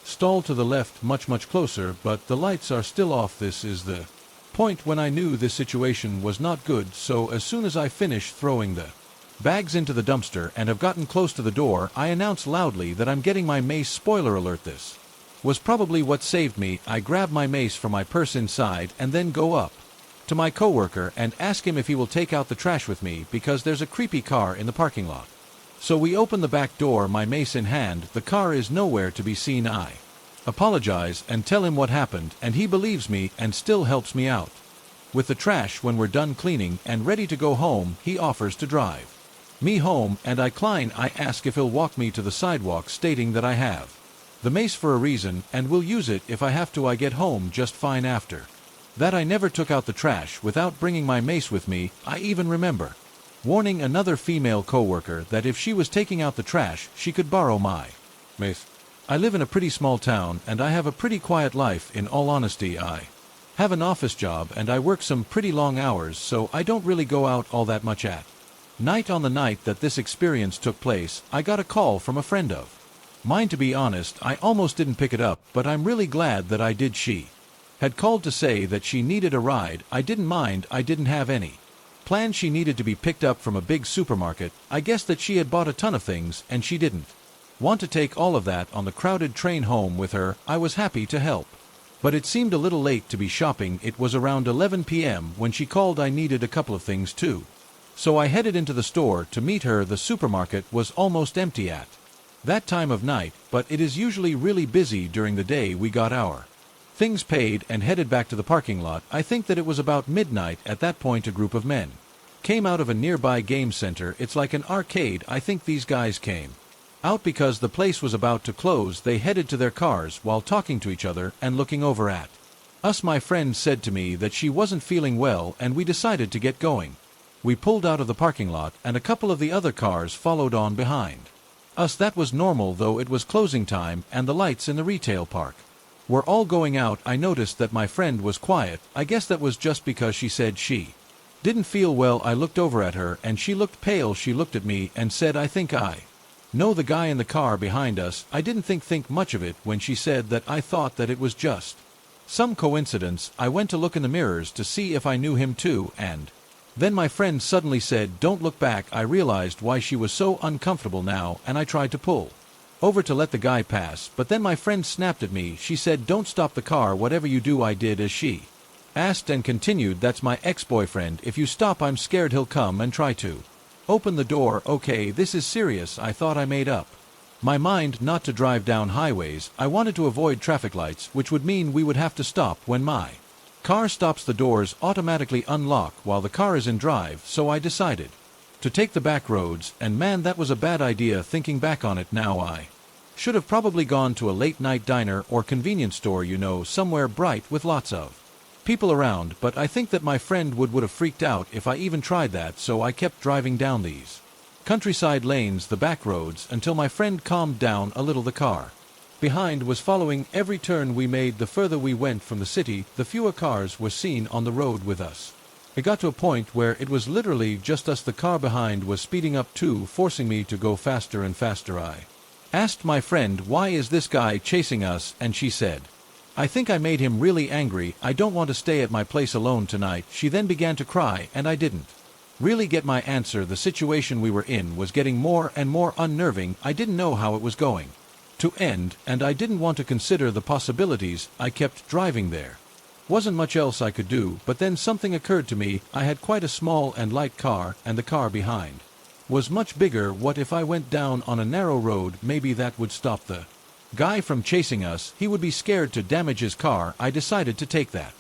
stall to the left, much closer, but the lights are still off. This is the point when I knew this situation was not good. So as soon as I finish throwing the bags into the dumpster and have gotten close to the door, I announce loudly that I'm getting my mace. Spoiler alert, this was probably what saved me. I grab my mace from my purse inside and then go up to my coworker and ask him if he will take out the trash with me because there's a creepy car in the parking lot. So we open the back door, my mace in hand. The car is nowhere to be seen. I apologize and tell him what happened, and he believes me and still helps me out with the trash. When we're done cleaning and ready to go home, he offers to drive me home, and I decline. I ask if he'll walk me to the sidewalk, stating that I have the mace for a reason and will use it if I have to. I get home just fine. After that, I never took out the trash without bringing my mace with me. I even remember warning another female coworker that if she was taking out the trash, she could borrow my mace. I live in a pretty small town, and I have a pretty quiet life. In all honesty, I have an office job and I work some pretty long hours, so I don't really go out all that much at night. On the night that this experience took place, I got a call from a friend of mine. To be honest, I almost didn't pick it up, but I'm really glad that I did. She had called to say that she needed a ride. I didn't mind. I didn't have any plan. She needed to be picked up from a big supermarket. I guess that she had bought a ton of things and she didn't Want to take all of that on the crowded train home with her. I was happy to help. But it seemed a little late to be shopping. It was around 11 p.m. when she called. I needed a couple of things too. So I headed into the store to meet her. The supermarket was almost empty at that time of night, but it is usually really busy during the day. We got our things paid and headed back to the parking lot. I think that it was about midnight. At that point a group of men came out of a nearby game center. It's like an arcade. I think these guys came out because the place was about to close. They headed to their cars while talking to each other and looking over at us. My friend said to me that she wasn't feeling well and we decided to get going. We pulled out of the parking lot and a couple of the other cars followed on behind us. That was normal though. It was closing time and the lights in the retail park were all going out. I noticed that my friend was quiet. I guess that was just because she said she didn't feel well. I looked over at her and she looked pale. She looked at me and said, "I think I know the guy in the car behind us." I didn't think much of it when she said that. I thought that it was just some coincidence. I went to look in the mirrors to see if I knew him too, and then my friend suddenly said, "Don't look back." I realized why she was so uncomfortable now, and I tried to pull over to let the guy pass, but then my friend snapped at me. She said, "Don't stop the car. Whatever you do." I did as she asked and continued, "That's my ex-boyfriend. If you stop, I'm scared he'll come and try to open the door." Okay, this is serious. I thought I made up my mind not to drive down highways. I wanted to avoid traffic lights, which would mean we would have to stop when my car stops. The doors automatically unlock while the car is in drive, so I decided to take the back roads, and man, that was a bad idea. Thinking back on it now, I should have probably gone to a late-night diner or convenience store, somewhere bright with lots of people around, but I think that my friend would have freaked out if I even tried that, so I kept driving down these countryside lanes, the back roads, until my friend calmed down a little. The car behind was following every turn we made. The further we went from the city, the fewer cars were seen on the road with us. It got to a point where it was literally just us. The car behind was speeding up too, forcing me to go faster and faster. I asked my friend, "Why is this guy chasing us?" and she said, "I think I made him really angry. I don't want to stay at my place alone tonight." She then began to cry, and I didn't really get my answer. The situation we were in was getting more and more unnerving. I didn't know how it was going to end, and I didn't want to consider the possibilities. I kept driving. There wasn't much else I could do, but then something occurred to me. I had quite a small and light car, and the car behind was much bigger. What if I went down on a narrow road? Maybe that would stop the guy from chasing us. He would be scared to damage his car. I decided to take that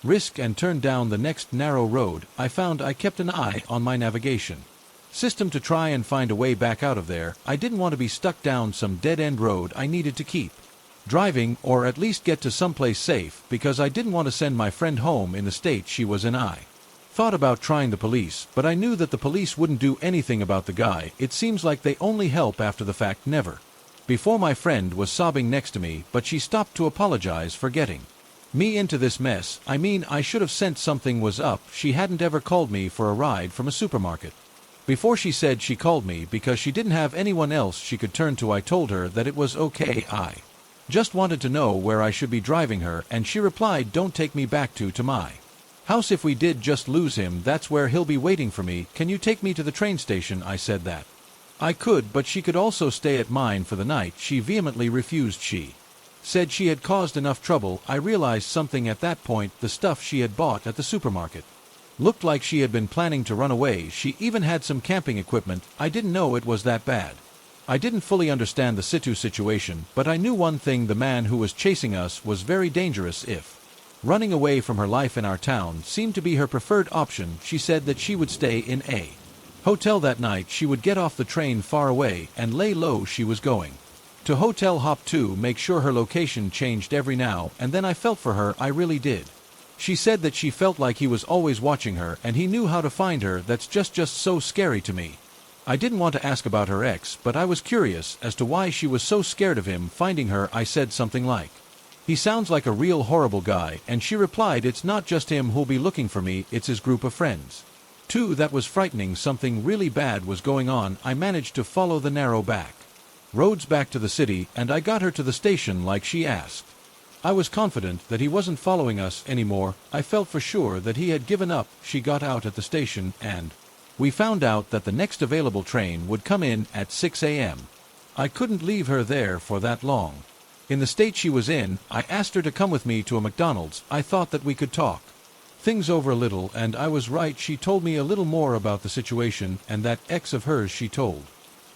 risk and turned down the next narrow road. I found I kept an eye on my navigation system to try and find a way back out of there. I didn't want to be stuck down some dead-end road. I needed to keep driving, or at least get to someplace safe, because I didn't want to send my friend home in the state she was in. I thought about trying the police, but I knew that the police wouldn't do anything about the guy. It seems like they only help after the fact. Never before. My friend was sobbing next to me, but she stopped to apologize for getting me into this mess. I mean, I should have sensed something was up. She hadn't ever called me for a ride from a supermarket before. She said she called me because she didn't have anyone else she could turn to. I told her that it was okay. I just wanted to know where I should be driving her, and she replied, "Don't take me back to my house. If we did just lose him, that's where he'll be waiting for me. Can you take me to the train station?" I said that I could, but she could also stay at mine for the night. She vehemently refused. She said she had caused enough trouble. I realized something at that point. The stuff she had bought at the supermarket looked like she had been planning to run away. She even had some camping equipment. I didn't know it was that bad. I didn't fully understand the situation, but I knew one thing: the man who was chasing us was very dangerous. If running away from her life in our town seemed to be her preferred option, she said that she would stay in a hotel that night. She would get off the train far away and lay low. She was going to hotel hop to make sure her location changed every now and then. I felt for her. I really did. She said that she felt like he was always watching her and he knew how to find her. That's just so scary to me. I didn't want to ask about her ex, but I was curious as to why she was so scared of him finding her. I said something like, "He sounds like a real horrible guy," and she replied, "It's not just him who'll be looking for me, it's his group of friends too." That was frightening. Something really bad was going on. I managed to follow the narrow back roads back to the city, and I got her to the station like she asked. I was confident that he wasn't following us anymore. I felt for sure that he had given up. She got out at the station, and we found out that the next available train would come in at 6 a.m. I couldn't leave her there for that long. In the state she was in, I asked her to come with me to a McDonald's. I thought that we could talk things over a little, and I was right. She told me a little more about the situation, and that ex of hers, she told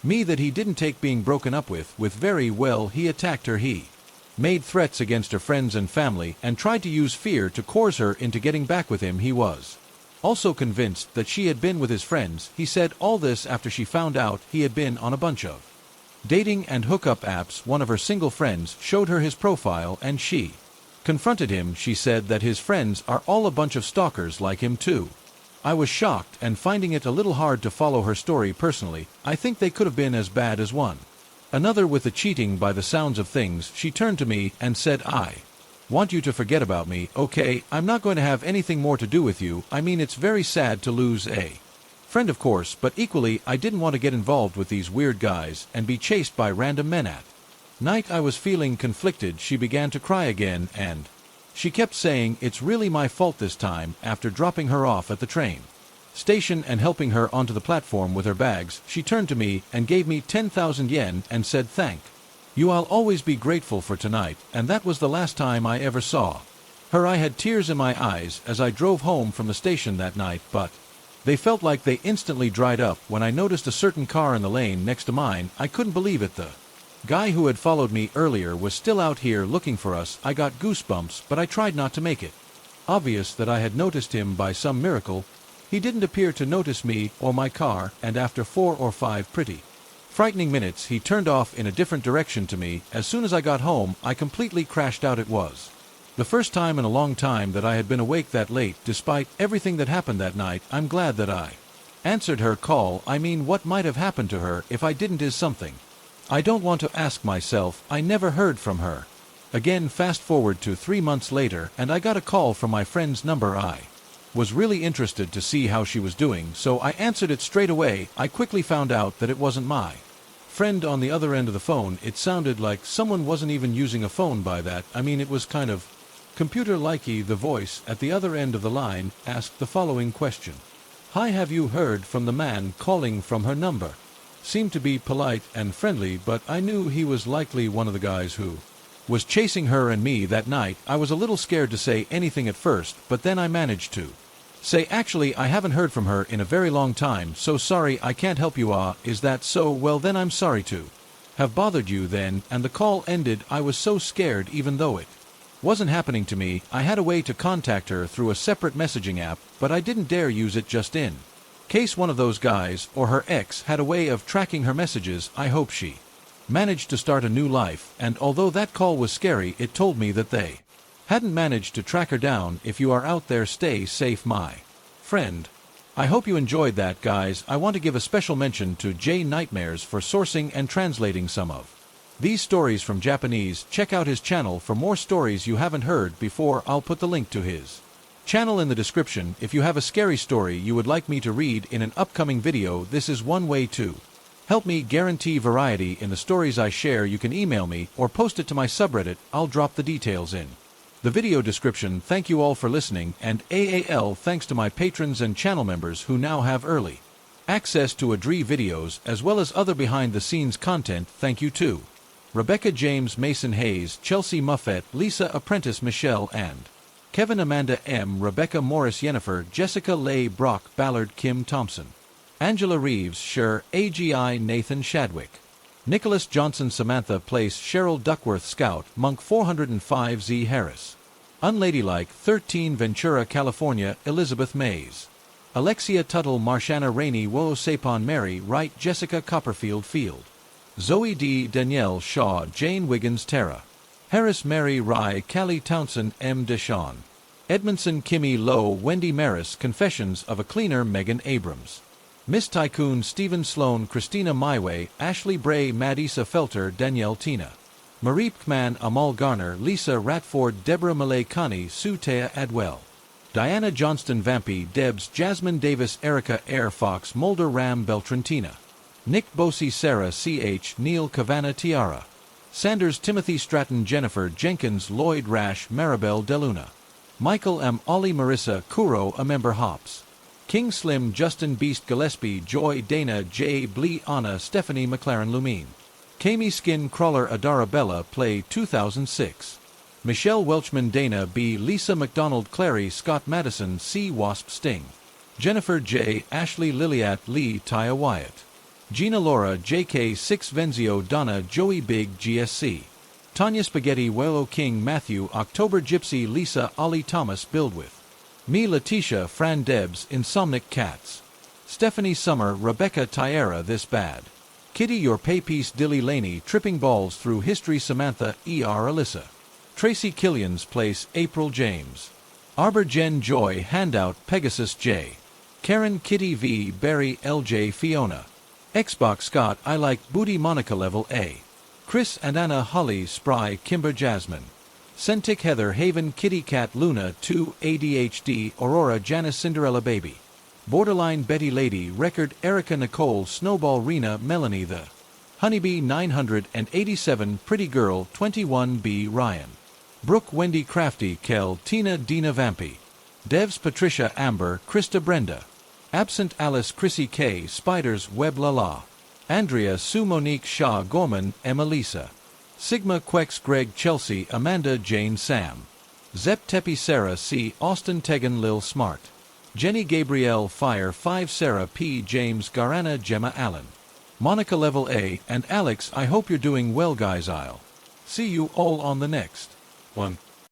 me that he didn't take being broken up with very well. He attacked her. He made threats against her friends and family and tried to use fear to coerce her into getting back with him. He was also convinced that she had been with his friends. He said all this after she found out he had been on a bunch of dating and hookup apps. One of her single friends showed her his profile and she confronted him. She said that his friends are all a bunch of stalkers like him too. I was shocked and finding it a little hard to follow her story personally. I think they could have been as bad as one another with the cheating by the sounds of things. She turned to me and said, I want you to forget about me, okay? I'm not going to have anything more to do with you. I mean, it's very sad to lose a friend, of course, but equally I didn't want to get involved with these weird guys and be chased by random men at night. I was feeling conflicted. She began to cry again and she kept saying it's really my fault this time. After dropping her off at the train station and helping her onto the platform with her bags, she turned to me and gave me 10,000 yen and said, thank you, I'll always be grateful for tonight. And that was the last time I ever saw her. I had tears in my eyes as I drove home from the station that night, but they felt like they instantly dried up when I noticed a certain car in the lane next to mine. I couldn't believe it. The guy who had followed me earlier was still out here looking for us. I got goosebumps, but I tried not to make it obvious that I had noticed him. By some miracle, he didn't appear to notice me or my car, and after 4 or 5 pretty frightening minutes, he turned off in a different direction to me. As soon as I got home, I completely crashed out. It was the first time in a long time that I had been awake that late. Despite everything that happened that night, I'm glad that I answered her call. I mean, what might have happened to her if I didn't is something I don't want to ask myself. I never heard from her again. Fast forward to 3 months later, and I got a call from my friend's number. I was really interested to see how she was doing, so I answered it straight away. I quickly found out that it wasn't my friend on the other end of the phone. It sounded like someone wasn't even using a phone by that. I mean, it was kind of computer-likey. The voice at the other end of the line asked the following question: hi, have you heard from the man calling from her number? Seemed to be polite and friendly, but I knew he was likely one of the guys who was chasing her and me that night. I was a little scared to say anything at first, but then I managed to say, actually, I haven't heard from her in a very long time, so sorry I can't help you. Is that so? Well, then I'm sorry to have bothered you then. And the call ended. I was so scared. Even though it wasn't happening to me, I had a way to contact her through a separate messaging app, but I didn't dare use it just in case one of those guys or her ex had a way of tracking her messages. I hope she managed to start a new life, and although that call was scary, it told me that they hadn't managed to track her down. If you are out there, stay safe, my friend. I hope you enjoyed that, guys. I want to give a special mention to J Nightmares for sourcing and translating some of these stories from Japanese. Check out his channel for more stories you haven't heard before. I'll put the link to his channel in the description. If you have a scary story you would like me to read in an upcoming video, this is one way to help me guarantee variety in the stories I share. You can email me or post it to my subreddit. I'll drop the details in the video description. Thank you all for listening, and AAL thanks to my patrons and channel members who now have early access to Adri videos as well as other behind-the-scenes content. Thank you to Rebecca James, Mason Hayes, Chelsea Muffet, Lisa Apprentice, Michelle and Kevin, Amanda M, Rebecca Morris, Yennefer, Jessica Leigh, Brock Ballard, Kim Thompson, Angela Reeves, Sher, AGI, Nathan Shadwick, Nicholas Johnson, Samantha Place, Cheryl Duckworth, Scout, Monk 405, Z Harris, Unladylike 13, Ventura, California, Elizabeth Mays, Alexia Tuttle, Marshana Rainey, Wo Sapon, Mary Wright, Jessica Copperfield Field, Zoe D, Danielle Shaw, Jane Wiggins, Tara Harris, Mary Rye, Callie Townsend, M. Deshawn, Edmondson, Kimmy Lowe, Wendy Maris, Confessions of a Cleaner, Megan Abrams, Miss Tycoon, Stephen Sloan, Christina Myway, Ashley Bray, Madisa Felter, Danielle Tina, Marie Pkman, Amal Garner, Lisa Ratford, Deborah Malay Kani, Sutea Adwell, Diana Johnston Vampy, Debs, Jasmine Davis, Erica Air Fox, Mulder Ram Beltrantina, Nick Bosey, Sarah C.H., Neil Cavanna, Tiara Sanders, Timothy Stratton, Jennifer Jenkins, Lloyd Rash, Maribel Deluna, Michael M. Ollie, Marissa Kuro, a member Hops, King Slim, Justin Beast, Gillespie, Joy, Dana J. Blee, Anna, Stephanie McLaren, Lumine, Kami Skin Crawler Adarabella Play 2006. Michelle Welchman Dana B. Lisa McDonald Clary Scott Madison C. Wasp Sting. Jennifer J. Ashley Liliat Lee Taya Wyatt. Gina Laura J.K. 6 Venzio Donna Joey Big GSC. Tanya Spaghetti Wello King Matthew October Gypsy Lisa Ollie Thomas Build With. Me Letitia Fran Debs Insomnic Cats. Stephanie Summer Rebecca Tyera This Bad. Kitty Your Pay Piece Dilly Laney Tripping Balls Through History Samantha E.R. Alyssa. Tracy Killian's Place April James. Arbor Jen Joy Handout Pegasus J. Karen Kitty V. Barry L.J. Fiona. Xbox Scott I Like Booty Monica Level A. Chris and Anna Holly Spry Kimber Jasmine. Centik Heather Haven Kitty Cat Luna 2 ADHD Aurora Janice Cinderella Baby. Borderline Betty Lady Record Erica Nicole Snowball Rena Melanie The. Honeybee 987 Pretty Girl 21B Ryan. Brooke Wendy Crafty Kel Tina Dina Vampy. Devs Patricia Amber Krista Brenda. Absent Alice Chrissy K Spiders Web Lala. Andrea Sue Monique Shaw Gorman Emma Lisa. Sigma Quex Greg Chelsea Amanda Jane Sam. Zep Tepi Sarah C Austin Tegan Lil Smart. Jenny Gabrielle Fire 5 Sarah P James Garana Gemma Allen. Monica Level A and Alex I hope you're doing well guys. I'll see you all on the next one.